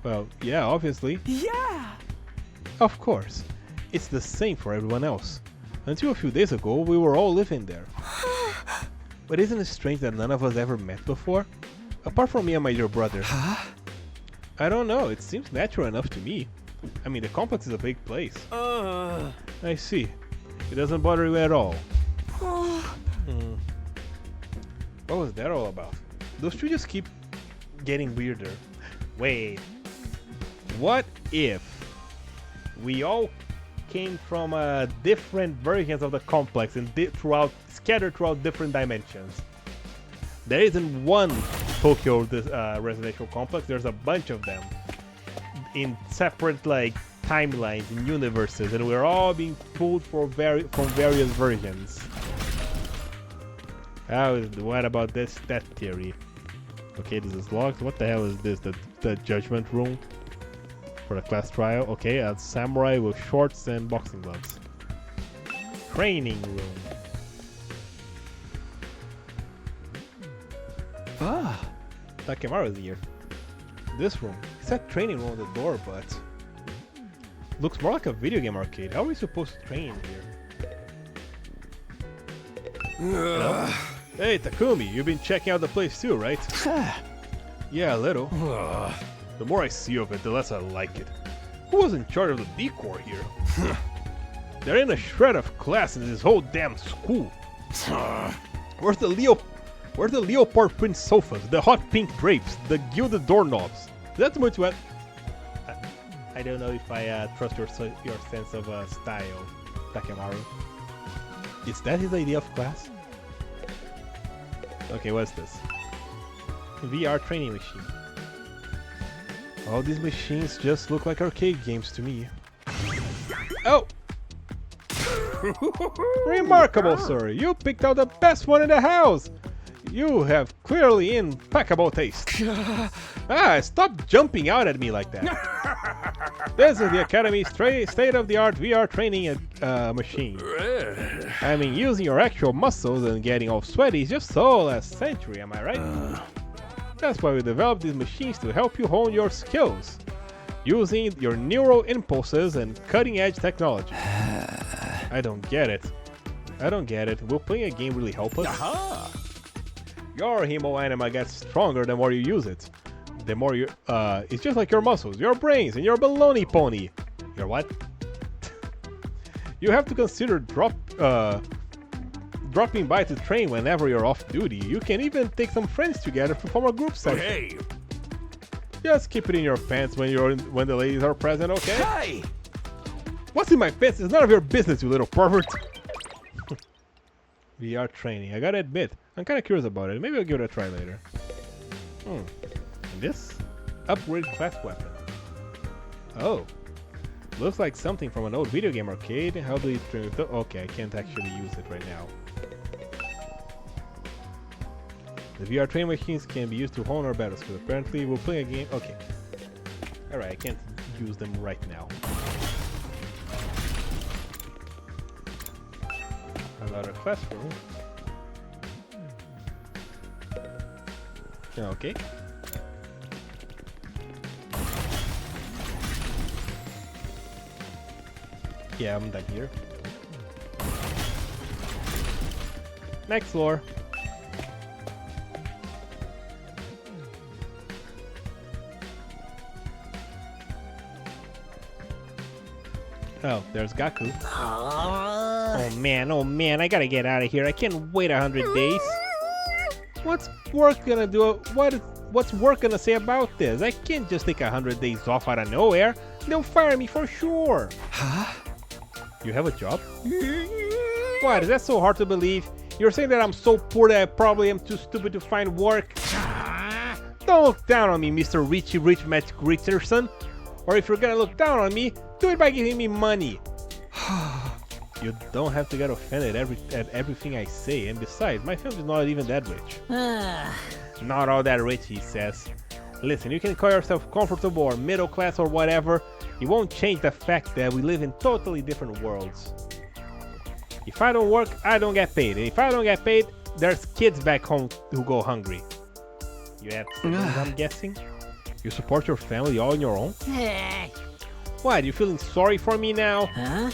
Well, yeah, obviously. Yeah! Of course. It's the same for everyone else. Until a few days ago, we were all living there. But isn't it strange that none of us ever met before? Apart from me and my dear brother. I don't know, it seems natural enough to me. I mean, the complex is a big place. I see. It doesn't bother you at all. What was that all about? Those two just keep getting weirder. Wait. What if we all came from different versions of the complex and scattered throughout different dimensions? There isn't one Tokyo residential complex, there's a bunch of them in separate timelines and universes, and we're all being pulled from various versions. What about that theory? Okay, this is locked. What the hell is this? The judgment room for the class trial. Okay, a samurai with shorts and boxing gloves. Training room. Ah, Takemaru is here. This room. It said training room on the door, but looks more like a video game arcade. How are we supposed to train here? Hello? Hey Takumi, you've been checking out the place too, right? Yeah, a little. The more I see of it, the less I like it. Who was in charge of the decor here? There ain't a shred of class in this whole damn school. Where's the leopard print sofas, the hot pink drapes, the gilded doorknobs? That's much what. I don't know if I trust your sense of style, Takemaru. Is that his idea of class? Okay, what's this? VR training machine. All these machines just look like arcade games to me. Oh! Remarkable, sir! You picked out the best one in the house! You have clearly impeccable taste. Stop jumping out at me like that. This is the Academy's state-of-the-art VR training machine. I mean, using your actual muscles and getting all sweaty is just so last century, am I right? That's why we developed these machines to help you hone your skills, using your neural impulses and cutting-edge technology. I don't get it. Will playing a game really help us? Your hemo gets stronger the more you use it. The more you, it's just like your muscles, your brains, and your baloney pony. Your what? You have to consider dropping by to train whenever you're off duty. You can even take some friends together to form a group session. Hey! Just keep it in your pants when the ladies are present, okay? Hey! What's in my pants is none of your business, you little pervert. VR training. I gotta admit, I'm kind of curious about it. Maybe I'll give it a try later. And this? Upgrade class weapon. Oh. Looks like something from an old video game arcade. How do you train with okay, I can't actually use it right now. The VR training machines can be used to hone our battle skills. Apparently, we'll play a game. Okay. Alright, I can't use them right now. Another classroom. Okay. Yeah, I'm done here. Next floor. Oh, there's Gaku. Oh man, I gotta get out of here. I can't wait 100 days. What's work gonna do? What's work gonna say about this? I can't just take 100 days off out of nowhere. They'll fire me for sure. Huh? You have a job? What? Is that so hard to believe? You're saying that I'm so poor that I probably am too stupid to find work? Don't look down on me, Mr. Richie Rich Matt Richardson. Or if you're gonna look down on me, do it by giving me money. You don't have to get offended at everything I say, and besides, my family's not even that rich. Not all that rich, he says. Listen, you can call yourself comfortable or middle class or whatever. It won't change the fact that we live in totally different worlds. If I don't work, I don't get paid. And if I don't get paid, there's kids back home who go hungry. You have siblings, I'm guessing? You support your family all on your own? What, you feeling sorry for me now? Huh?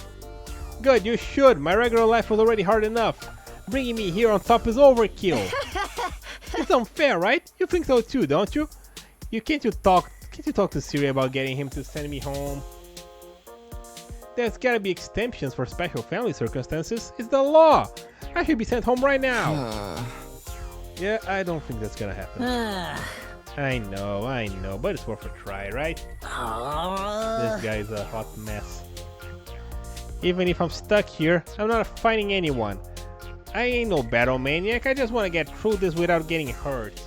Good, you should. My regular life was already hard enough. Bringing me here on top is overkill. It's unfair, right? You think so too, don't you? Can't you talk to Siri about getting him to send me home? There's gotta be exemptions for special family circumstances. It's the law. I should be sent home right now. Yeah, I don't think that's gonna happen. I know, but it's worth a try, right? This guy's a hot mess. Even if I'm stuck here, I'm not fighting anyone. I ain't no battle maniac, I just want to get through this without getting hurt.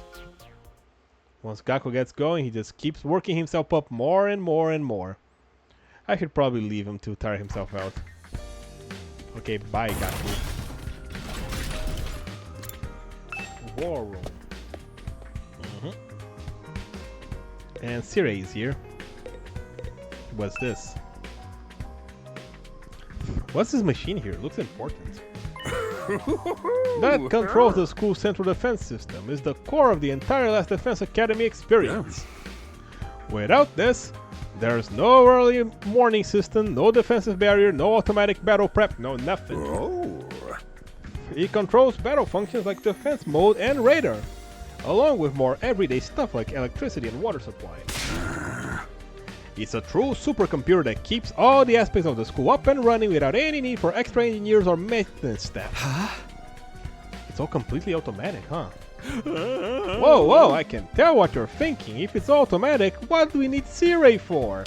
Once Gaku gets going, he just keeps working himself up more and more and more. I should probably leave him to tire himself out. Okay, bye Gaku. War room. And Sirei is here. What's this? What's this machine here? It looks important. That controls the school's central defense system. Is the core of the entire Last Defense Academy experience. Without this, there's no early warning system, no defensive barrier, no automatic battle prep, no nothing. It controls battle functions like defense mode and radar, along with more everyday stuff like electricity and water supply. It's a true supercomputer that keeps all the aspects of the school up and running without any need for extra engineers or maintenance staff. Huh? It's all completely automatic, huh? Whoa, whoa, I can tell what you're thinking. If it's automatic, what do we need Sirei for?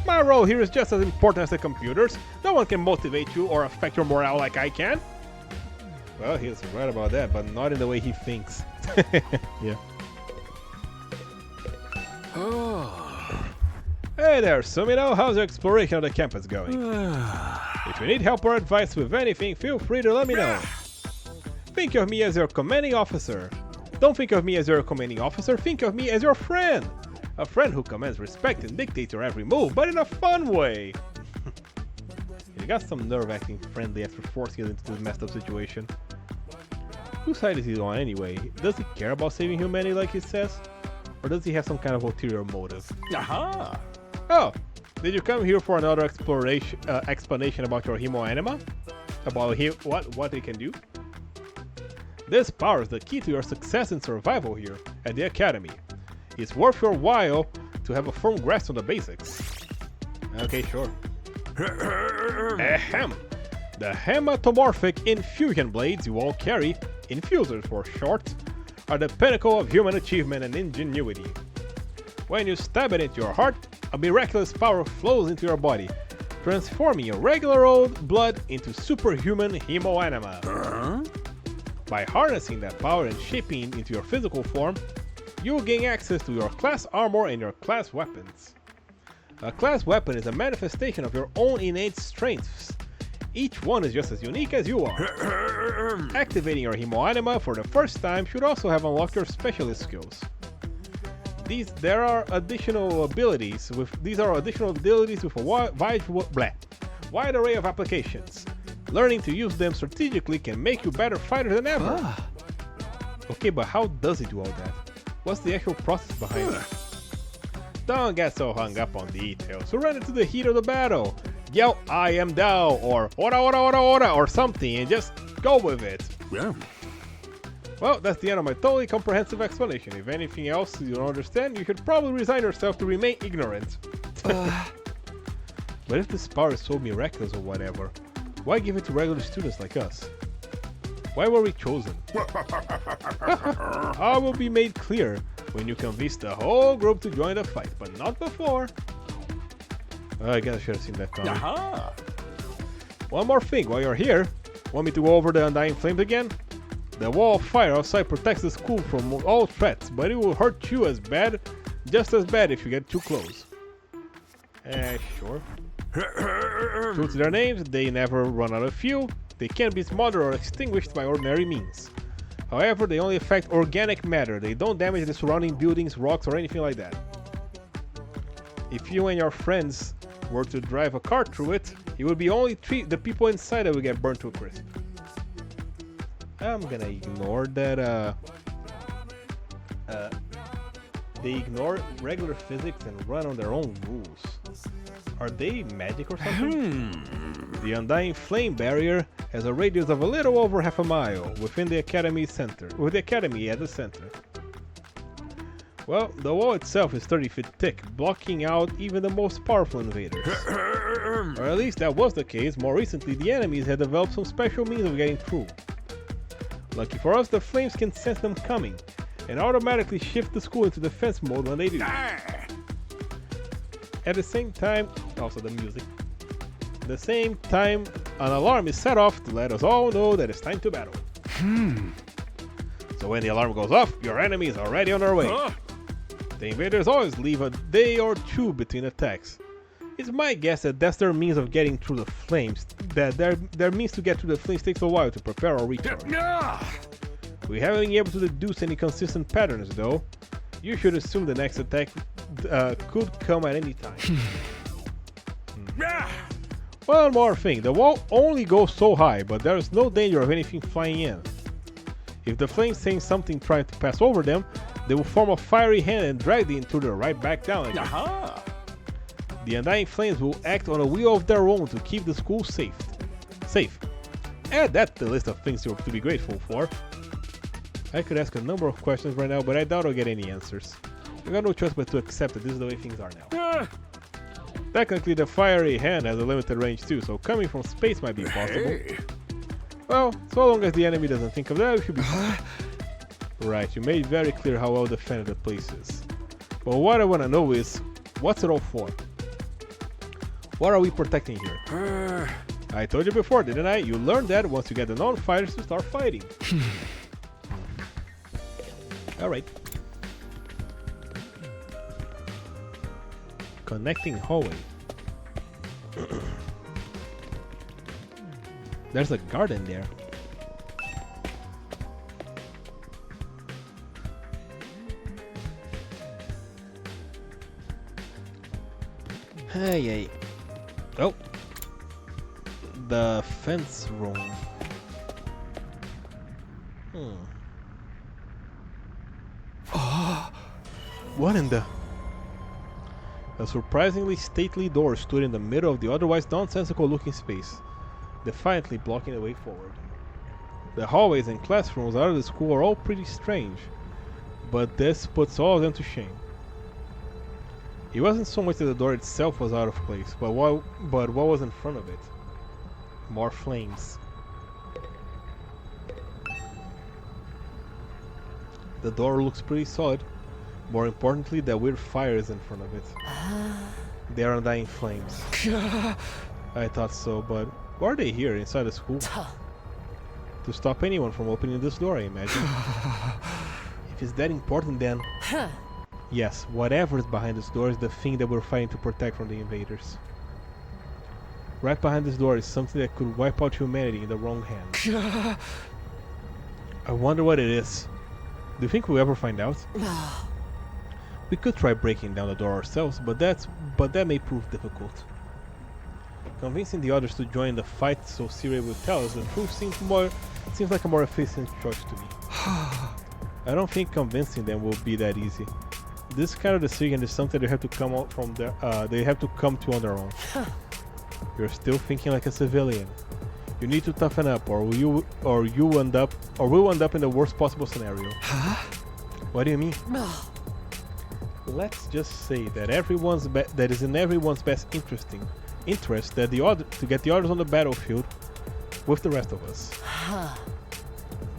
My role here is just as important as the computers. No one can motivate you or affect your morale like I can. Well, he's right about that, but not in the way he thinks. Yeah. Hey there, Sumino. How's your exploration of the campus going? If you need help or advice with anything, feel free to let me know. Think of me as your commanding officer. Don't think of me as your commanding officer, think of me as your friend. A friend who commands respect and dictates your every move, but in a fun way. You got some nerve acting friendly after forcing it into this messed up situation. Whose side is he on anyway? Does he care about saving humanity like he says? Or does he have some kind of ulterior motive? Aha! Oh, did you come here for another explanation about your hemoanima? About what it can do? This power is the key to your success and survival here at the Academy. It's worth your while to have a firm grasp on the basics. Okay, sure. Ahem! The hematomorphic infusion blades you all carry, infusers for short, are the pinnacle of human achievement and ingenuity. When you stab it into your heart, a miraculous power flows into your body, transforming your regular old blood into superhuman hemoanima. By harnessing that power and shaping it into your physical form, you will gain access to your class armor and your class weapons. A class weapon is a manifestation of your own innate strengths. Each one is just as unique as you are. Activating your hemoanima for the first time should also have unlocked your specialist skills. These are additional abilities with a wide array of applications. Learning to use them strategically can make you better fighter than ever. Okay, but how does it do all that? What's the actual process behind it? Don't get so hung up on details. Surrender to the heat of the battle. Yell, I am Dao, or ora ora ora ora, or something, and just go with it. Yeah. Well, that's the end of my totally comprehensive explanation. If anything else you don't understand, you should probably resign yourself to remain ignorant. But if this power is so miraculous or whatever, why give it to regular students like us? Why were we chosen? All will be made clear when you convince the whole group to join the fight, but not before. I guess I should have seen that coming. One more thing, while you're here, want me to go over the Undying Flames again? The wall of fire outside protects the school from all threats, but it will hurt you just as bad if you get too close. Sure. True to their names, they never run out of fuel. They can't be smothered or extinguished by ordinary means. However, they only affect organic matter. They don't damage the surrounding buildings, rocks, or anything like that. If you and your friends were to drive a car through it, it would be only the people inside that would get burnt to a crisp. I'm gonna ignore that, they ignore regular physics and run on their own rules. Are they magic or something? The Undying Flame Barrier has a radius of a little over half a mile within the Academy center, with the Academy at the center. Well, the wall itself is 30 feet thick, blocking out even the most powerful invaders. Or at least that was the case. More recently, the enemies had developed some special means of getting through. Lucky for us, the flames can sense them coming, and automatically shift the school into defense mode when they do. At the same time, also the music. At the same time, an alarm is set off to let us all know that it's time to battle. So when the alarm goes off, your enemies are already on their way. The invaders always leave a day or two between attacks. It's my guess that that's their means of getting through the flames, that their means to get through the flames takes a while to prepare or recharge. We haven't been able to deduce any consistent patterns though. You should assume the next attack could come at any time. One more thing, the wall only goes so high, but there is no danger of anything flying in. If the flames sense something trying to pass over them, they will form a fiery hand and drag the intruder right back down again. The undying flames will act on a will of their own to keep the school safe. Add that to the list of things you have to be grateful for. I could ask a number of questions right now, but I doubt I'll get any answers. I got no choice but to accept that this is the way things are now. Technically, the fiery hand has a limited range too, so coming from space might be possible. Well, so long as the enemy doesn't think of that, we should be fine. Right, you made very clear how well defended the place is. But what I want to know is, what's it all for? What are we protecting here? I told you before, didn't I? You learned that once you get the non-fighters to start fighting. Alright. Connecting hallway. There's a garden there. Hey. Oh. The fence room. What in the... A surprisingly stately door stood in the middle of the otherwise nonsensical looking space, defiantly blocking the way forward. The hallways and classrooms out of the school are all pretty strange, but this puts all of them to shame. It wasn't so much that the door itself was out of place, but what was in front of it? More flames. The door looks pretty solid. More importantly, the weird fire is in front of it. They are undying flames. I thought so, but why are they here inside the school? To stop anyone from opening this door, I imagine. If it's that important, then... Yes, whatever is behind this door is the thing that we're fighting to protect from the invaders. Right behind this door is something that could wipe out humanity in the wrong hands. I wonder what it is. Do you think we'll ever find out? We could try breaking down the door ourselves, but that may prove difficult. Convincing the others to join the fight so Siri will tell us the truth seems like a more efficient choice to me. I don't think convincing them will be that easy. This kind of decision is something they have to come out from they have to come to on their own. You're still thinking like a civilian. You need to toughen up, or we'll end up in the worst possible scenario. What do you mean? Let's just say that that is in everyone's best interest that to get the others on the battlefield with the rest of us.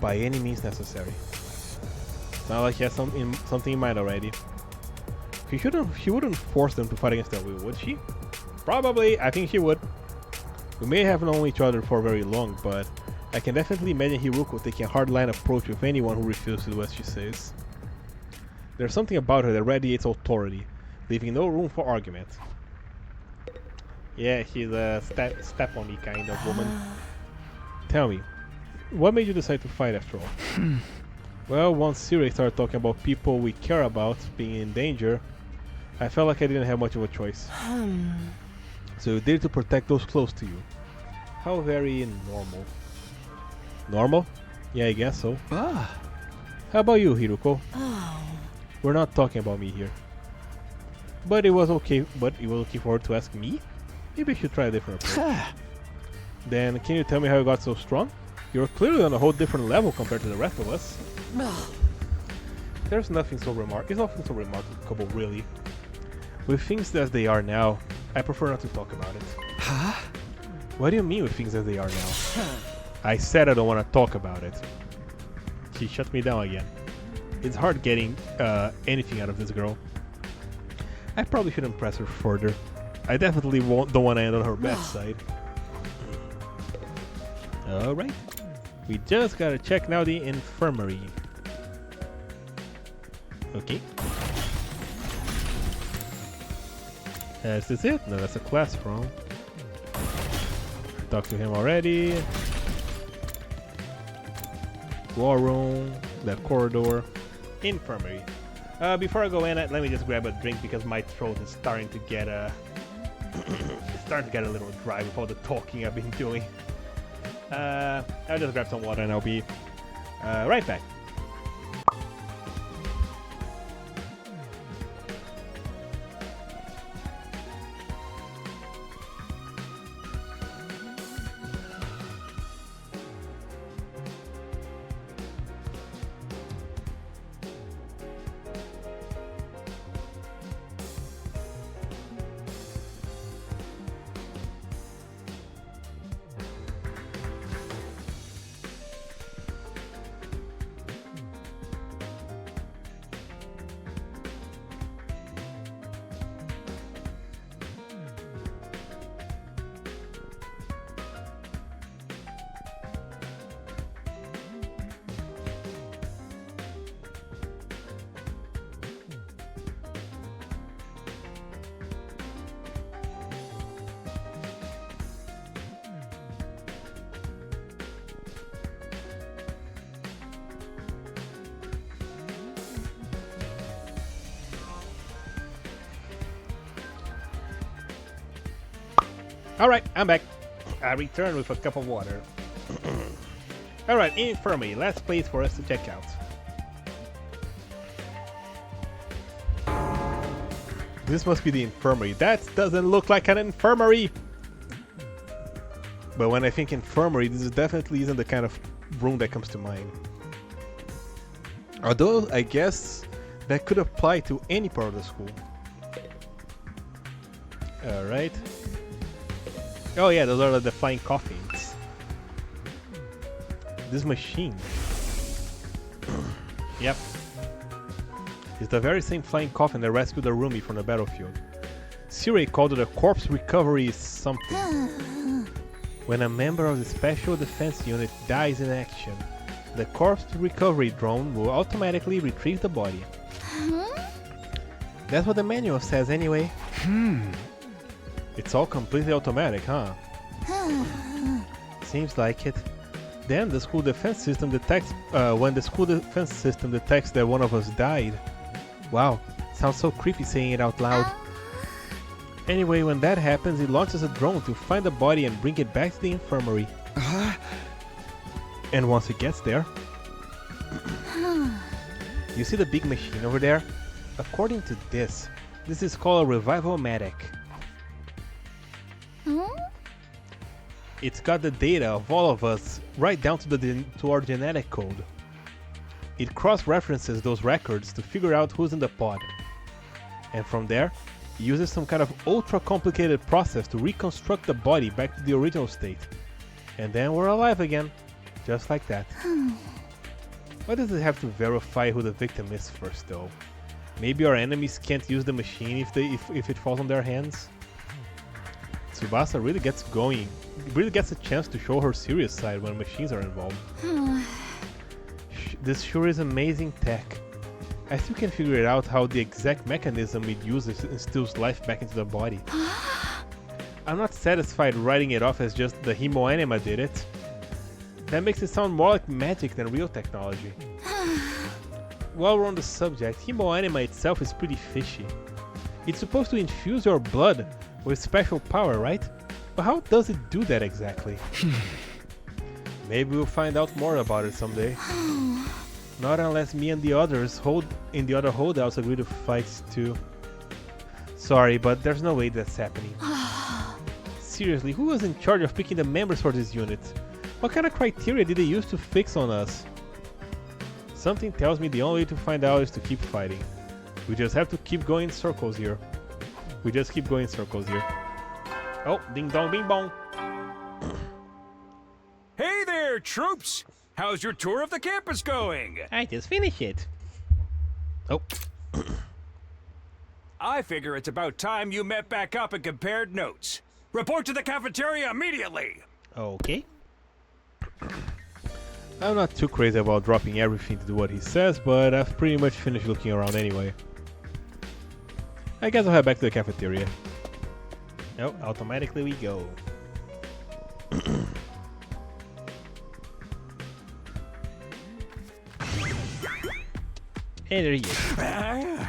By any means necessary. Sounds like he has something in mind already. She wouldn't force them to fight against their will, would she? Probably, I think she would. We may have known each other for very long, but I can definitely imagine Hiruko taking a hardline approach with anyone who refuses to do what she says. There's something about her that radiates authority, leaving no room for argument. Yeah, she's a step on me kind of woman. Tell me, what made you decide to fight after all? Well, once Siri started talking about people we care about being in danger, I felt like I didn't have much of a choice. So you did to protect those close to you. How very normal. Normal? Yeah, I guess so. How about you, Hiruko? We're not talking about me here. But it was okay for her to ask me? Maybe I should try a different approach. Then can you tell me how you got so strong? You're clearly on a whole different level compared to the rest of us. It's nothing so remarkable, really. With things as they are now, I prefer not to talk about it. What do you mean with things as they are now? I said I don't want to talk about it. She shut me down again. It's hard getting anything out of this girl. I probably shouldn't press her further. I definitely don't want to end on her bad side. Alright. We just gotta check now the infirmary. Okay. Is this it? No, that's a classroom. Talked to him already. War room. That corridor. Infirmary. Before I go in, let me just grab a drink because my throat is starting to get a little dry with all the talking I've been doing. I'll just grab some water and I'll be right back. Alright, I'm back. I returned with a cup of water. Alright, infirmary. Last place for us to check out. This must be the infirmary. That doesn't look like an infirmary! But when I think infirmary, this definitely isn't the kind of room that comes to mind. Although, I guess that could apply to any part of the school. Alright. Oh yeah, those are the flying coffins. This machine. Yep. It's the very same flying coffin that rescued a roomie from the battlefield. Siri called it a corpse recovery something. When a member of the Special Defense Unit dies in action, the corpse recovery drone will automatically retrieve the body. That's what the manual says anyway. It's all completely automatic, huh? Seems like it. Then the school defense system detects when the school defense system detects that one of us died. Wow, sounds so creepy saying it out loud. Anyway, when that happens, it launches a drone to find the body and bring it back to the infirmary. And once it gets there, you see the big machine over there? According to this is called a revival-matic. It's got the data of all of us right down to our genetic code. It cross-references those records to figure out who's in the pod. And from there, it uses some kind of ultra-complicated process to reconstruct the body back to the original state. And then we're alive again, just like that. Why does it have to verify who the victim is first though? Maybe our enemies can't use the machine if it falls on their hands? Tsubasa really gets going, really gets a chance to show her serious side when machines are involved. This sure is amazing tech. I still can't figure it out how the exact mechanism it uses instills life back into the body. I'm not satisfied writing it off as just the hemoanima did it. That makes it sound more like magic than real technology. While we're on the subject, hemoanima itself is pretty fishy. It's supposed to infuse your blood with special power, right? But how does it do that exactly? Maybe we'll find out more about it someday. Not unless me and the others in the other holdouts agree to fight too. Sorry, but there's no way that's happening. Seriously, who was in charge of picking the members for this unit? What kind of criteria did they use to fix on us? Something tells me the only way to find out is to keep fighting. We just have to keep going in circles here. Oh, ding dong bing bong. Hey there, troops! How's your tour of the campus going? I just finished it. Oh. I figure it's about time you met back up and compared notes. Report to the cafeteria immediately! Okay. I'm not too crazy about dropping everything to do what he says, but I've pretty much finished looking around anyway. I guess I'll head back to the cafeteria. Oh, automatically we go. And there he is.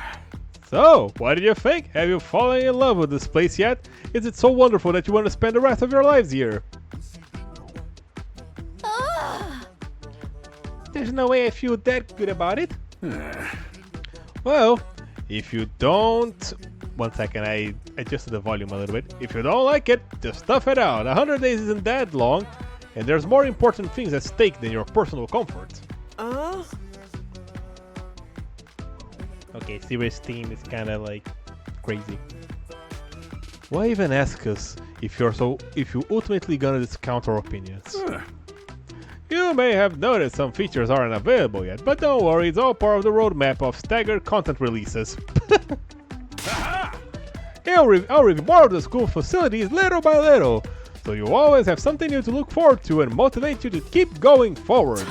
So, what did you think? Have you fallen in love with this place yet? Is it so wonderful that you want to spend the rest of your lives here? There's no way I feel that good about it. Well, if you don't... One second, I adjusted the volume a little bit. If you don't like it, just tough it out. 100 days isn't that long, and there's more important things at stake than your personal comfort. Okay, serious theme is kind of like crazy. Why even ask us if you ultimately gonna discount our opinions? You may have noticed some features aren't available yet, but don't worry, it's all part of the roadmap of staggered content releases. I'll review more of the school facilities little by little, so you always have something new to look forward to and motivate you to keep going forward.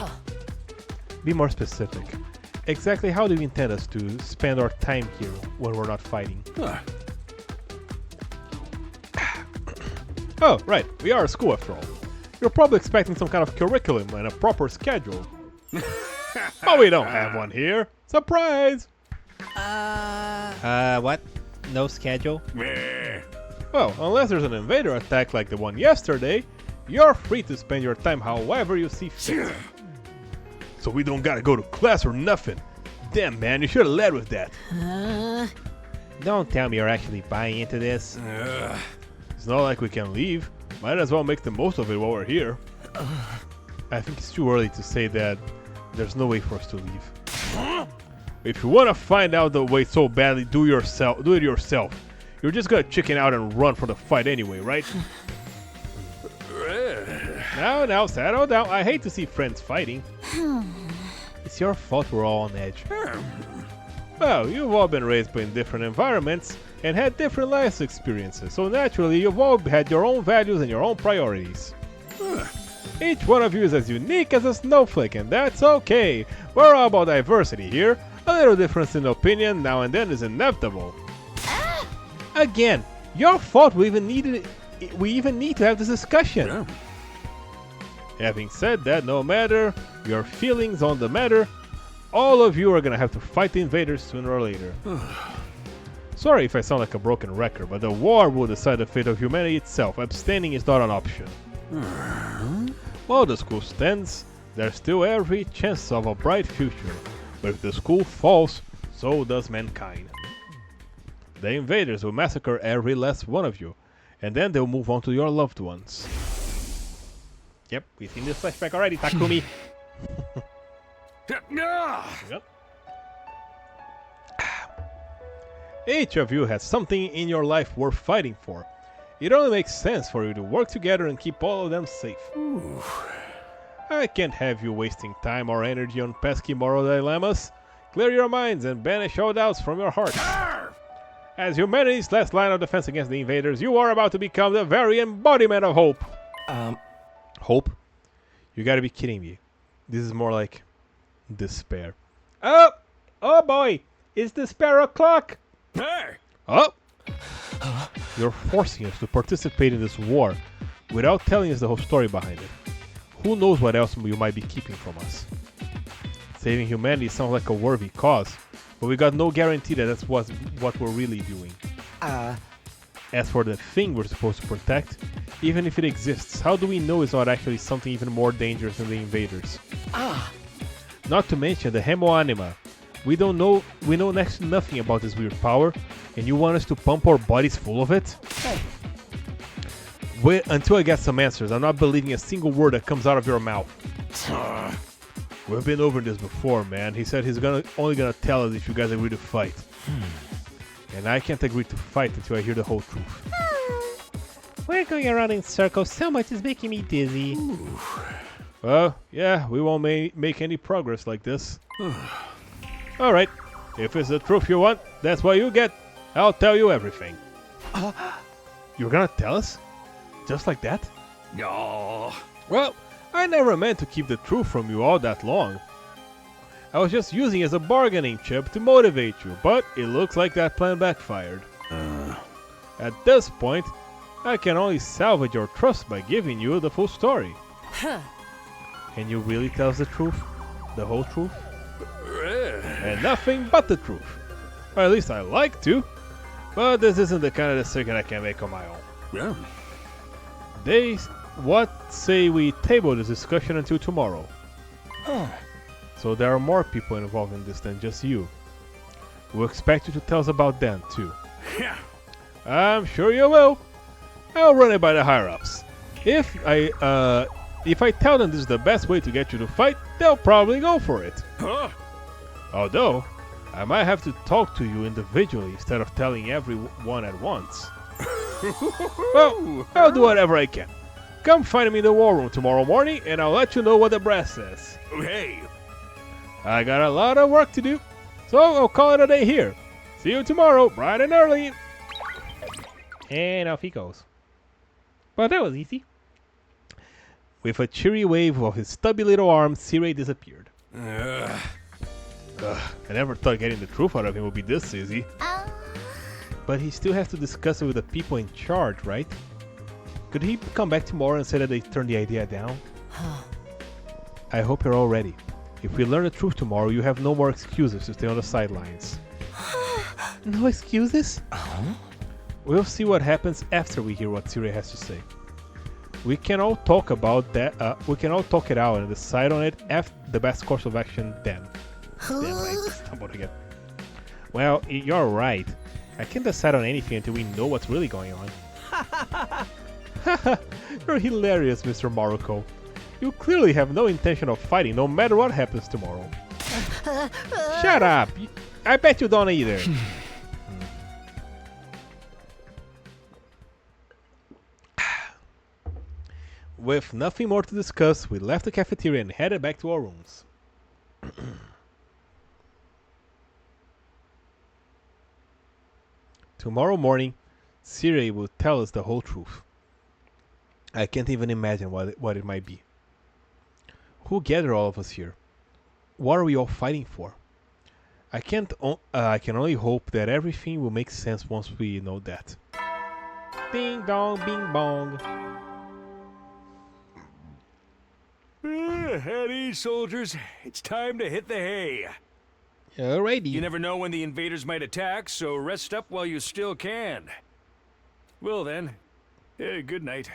Be more specific. Exactly how do you intend us to spend our time here when we're not fighting? Oh, right, we are a school after all. You're probably expecting some kind of curriculum and a proper schedule. But we don't have one here. Surprise! What? No schedule? Well, unless there's an invader attack like the one yesterday, you're free to spend your time however you see fit. So we don't gotta go to class or nothing. Damn, man, you should've led with that. Don't tell me you're actually buying into this. It's not like we can leave. Might as well make the most of it while we're here. I think it's too early to say that there's no way for us to leave. If you want to find out the way so badly, do it yourself. You're just gonna chicken out and run from the fight anyway, right? Now, settle down. I hate to see friends fighting. It's your fault we're all on edge. Well, you've all been raised in different environments and had different life experiences, so naturally you've all had your own values and your own priorities. Each one of you is as unique as a snowflake, and that's okay. We're all about diversity here. A little difference in opinion now and then is inevitable. Again, your fault we even need to have this discussion. Having said that, no matter your feelings on the matter, all of you are gonna have to fight the invaders sooner or later. Sorry if I sound like a broken record, but the war will decide the fate of humanity itself. Abstaining is not an option. While the school stands, there's still every chance of a bright future. But if the school falls, so does mankind. The invaders will massacre every last one of you, and then they'll move on to your loved ones. Yep, we've seen this flashback already, Takumi. Yep. Each of you has something in your life worth fighting for. It only makes sense for you to work together and keep all of them safe. I can't have you wasting time or energy on pesky moral dilemmas. Clear your minds and banish all doubts from your hearts. As humanity's last line of defense against the invaders, you are about to become the very embodiment of hope. Hope? You gotta be kidding me. This is more like despair. Oh boy! It's despair o'clock! Oh! You're forcing us to participate in this war without telling us the whole story behind it. Who knows what else you might be keeping from us? Saving humanity sounds like a worthy cause, but we got no guarantee that that's what we're really doing. As for the thing we're supposed to protect, even if it exists, how do we know it's not actually something even more dangerous than the invaders? Not to mention the Hemo Anima. We know next to nothing about this weird power, and you want us to pump our bodies full of it? Wait until I get some answers. I'm not believing a single word that comes out of your mouth. We've been over this before, man. He said he's only gonna tell us if you guys agree to fight. And I can't agree to fight until I hear the whole truth. We're going around in circles so much it's making me dizzy. Well, yeah, we won't make any progress like this. Alright, if it's the truth you want, that's what you get. I'll tell you everything. You're gonna tell us? Just like that? No. Well, I never meant to keep the truth from you all that long. I was just using it as a bargaining chip to motivate you, but it looks like that plan backfired. At this point, I can only salvage your trust by giving you the full story. Can you really tell us the truth? The whole truth? and nothing but the truth. Or at least I like to. But this isn't the kind of decision I can make on my own. Yeah. What say we table this discussion until tomorrow? So there are more people involved in this than just you. We'll expect you to tell us about them too. Yeah. I'm sure you will. I'll run it by the higher-ups. If I tell them this is the best way to get you to fight, they'll probably go for it. Huh? Although, I might have to talk to you individually instead of telling everyone at once. Well, I'll do whatever I can. Come find me in the war room tomorrow morning and I'll let you know what the brass says. Hey. I got a lot of work to do, so I'll call it a day here. See you tomorrow, bright and early. And off he goes. But that was easy. With a cheery wave of his stubby little arm, Sirei disappeared. I never thought getting the truth out of him would be this easy. But he still has to discuss it with the people in charge, right? Could he come back tomorrow and say that they turned the idea down? I hope you're all ready. If we learn the truth tomorrow, you have no more excuses to stay on the sidelines. No excuses? We'll see what happens after we hear what Sirei has to say. We can all talk about that. We can all talk it out and decide on it after the best course of action then. Damn right, stumbled again. Well, you're right. I can't decide on anything until we know what's really going on. You're hilarious, Mr. Maroko. You clearly have no intention of fighting no matter what happens tomorrow. Shut up! I bet you don't either. With nothing more to discuss, we left the cafeteria and headed back to our rooms. Tomorrow morning, Sirei will tell us the whole truth. I can't even imagine what it might be. Who gathered all of us here? What are we all fighting for? I can only hope that everything will make sense once we know that. Ding dong, bing bong. At ease, soldiers. It's time to hit the hay. Alrighty. You never know when the invaders might attack, so rest up while you still can. Well then, good night.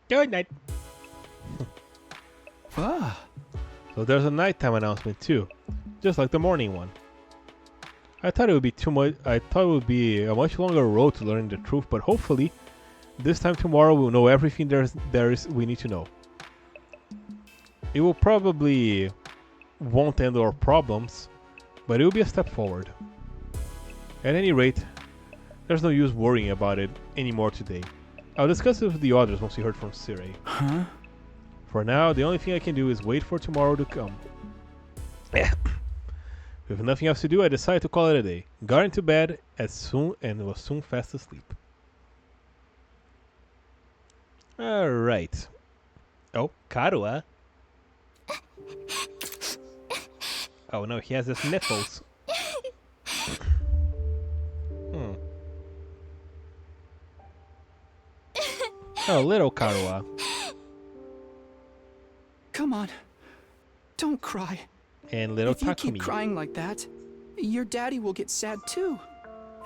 Good night. Ah. So there's a nighttime announcement too, just like the morning one. I thought it would be too much. I thought it would be a much longer road to learning the truth, but hopefully, this time tomorrow we'll know everything we need to know. It will probably won't end our problems, but it will be a step forward. At any rate, there's no use worrying about it anymore today. I'll discuss it with the others once we heard from Sirei. Huh? For now, the only thing I can do is wait for tomorrow to come. With nothing else to do, I decided to call it a day. Got into bed and was soon fast asleep. Alright. Oh, Karua. Oh no, he has his nipples. Oh, little Karua. Come on. Don't cry. And little If you keep Takumi. crying like that, your daddy will get sad too.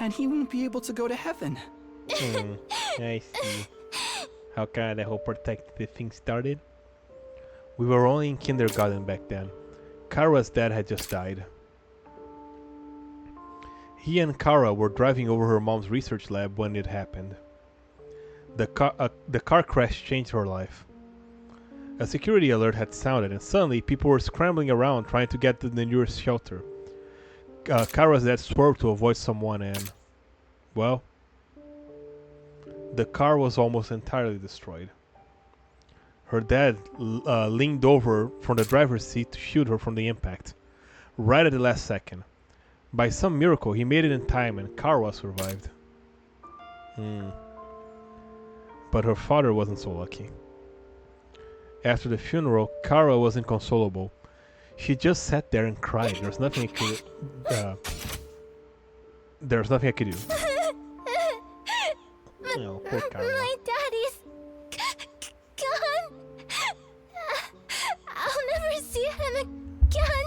And he won't be able to go to heaven. I see. How kind of protective thing started? We were only in kindergarten back then. Kara's dad had just died. He and Kara were driving over her mom's research lab when it happened. The car crash changed her life. A security alert had sounded, and suddenly people were scrambling around trying to get to the nearest shelter. Kara's dad swerved to avoid someone and, well, the car was almost entirely destroyed. Her dad leaned over from the driver's seat to shield her from the impact, right at the last second. By some miracle, he made it in time and Kara survived. But her father wasn't so lucky. After the funeral, Kara was inconsolable. She just sat there and cried. There's nothing I could do. Oh, poor Kara. My daddy's gone. I'll never see him again.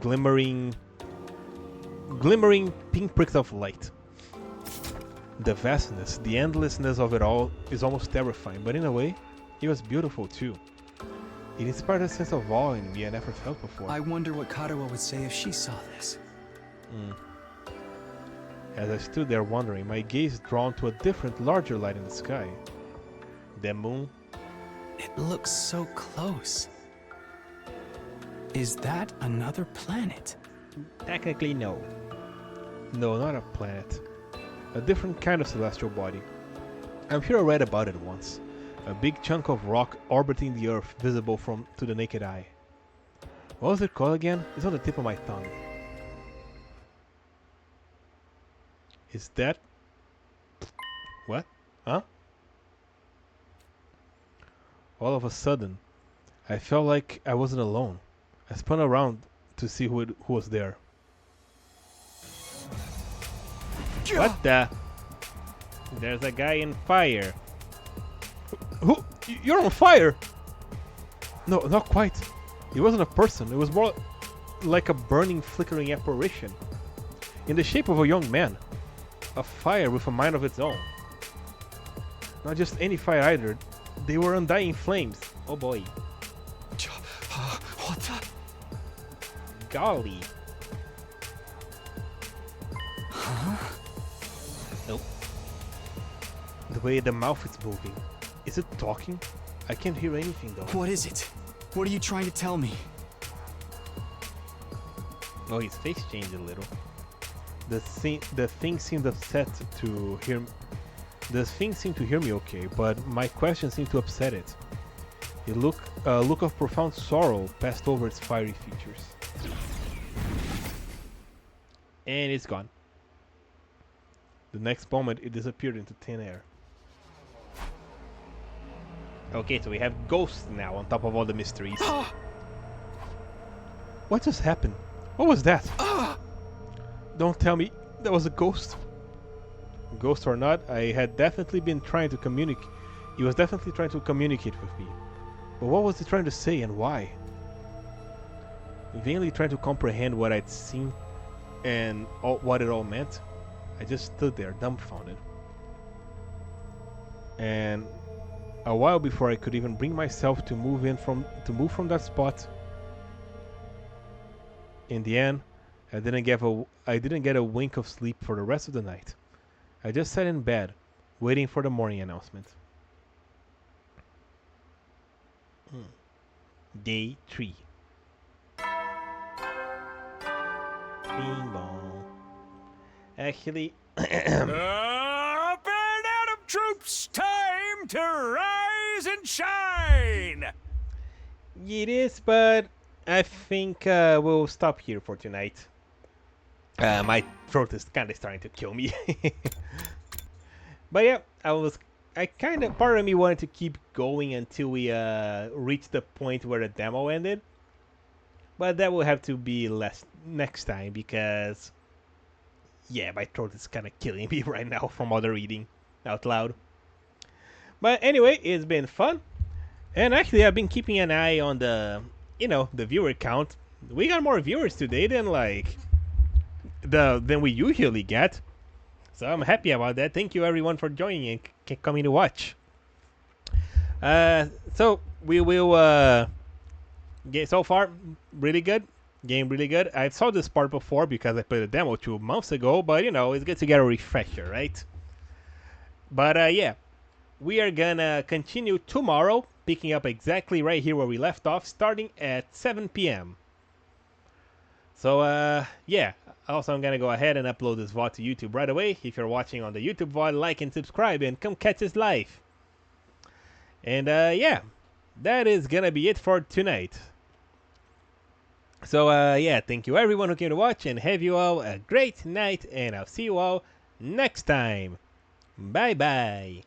glimmering pinpricks of light. The vastness, the endlessness of it all is almost terrifying, but in a way, it was beautiful too. It inspired a sense of awe in me I never felt before. I wonder what Katawa would say if she saw this. As I stood there wondering, my gaze drawn to a different, larger light in the sky. The moon. It looks so close. Is that another planet? Technically, no. No, not a planet. A different kind of celestial body. I'm sure I read about it once. A big chunk of rock orbiting the Earth, visible to the naked eye. What was it called again? It's on the tip of my tongue. Is that... What? Huh? All of a sudden, I felt like I wasn't alone. I spun around to see who was there. What the? There's a guy in fire. Who? You're on fire! No, not quite. It wasn't a person. It was more like a burning, flickering apparition. In the shape of a young man. A fire with a mind of its own. Not just any fire either. They were undying flames. Oh boy. What the? Golly. Huh? Nope. The way the mouth is moving. Is it talking? I can't hear anything though. What is it? What are you trying to tell me? Oh, his face changed a little. The thing seemed upset to hear. The thing seemed to hear me okay, but my question seemed to upset it. A look of profound sorrow passed over its fiery features. And it's gone. The next moment, it disappeared into thin air. Okay, so we have ghosts now on top of all the mysteries. What just happened? What was that? Don't tell me that was a ghost. Ghost or not, I had definitely been trying to communicate. He was definitely trying to communicate with me. But what was he trying to say and why? Vainly trying to comprehend what I'd seen and what it all meant, I just stood there dumbfounded. And a while before I could even bring myself to move from that spot. In the end, I didn't get a wink of sleep for the rest of the night. I just sat in bed, waiting for the morning announcement. Day 3. Bing bong. Actually, Up and Adam troops, time to rise and shine! It is, but I think we'll stop here for tonight. My throat is kind of starting to kill me. But yeah, part of me wanted to keep going until we reach the point where the demo ended. But that will have to be next time because, yeah, my throat is kind of killing me right now from all the reading out loud. But anyway, it's been fun. And actually, I've been keeping an eye on the viewer count. We got more viewers today than than we usually get. So I'm happy about that. Thank you everyone for joining and coming to watch. So we will get so far really good. Game really good. I saw this part before because I played a demo 2 months ago, but it's good to get a refresher, right? But yeah, we are gonna continue tomorrow, picking up exactly right here where we left off, starting at 7 p.m. So yeah, also I'm gonna go ahead and upload this VOD to YouTube right away. If you're watching on the YouTube VOD, like and subscribe and come catch this live. And yeah, that is gonna be it for tonight. So yeah, thank you everyone who came to watch and have you all a great night, and I'll see you all next time. Bye bye.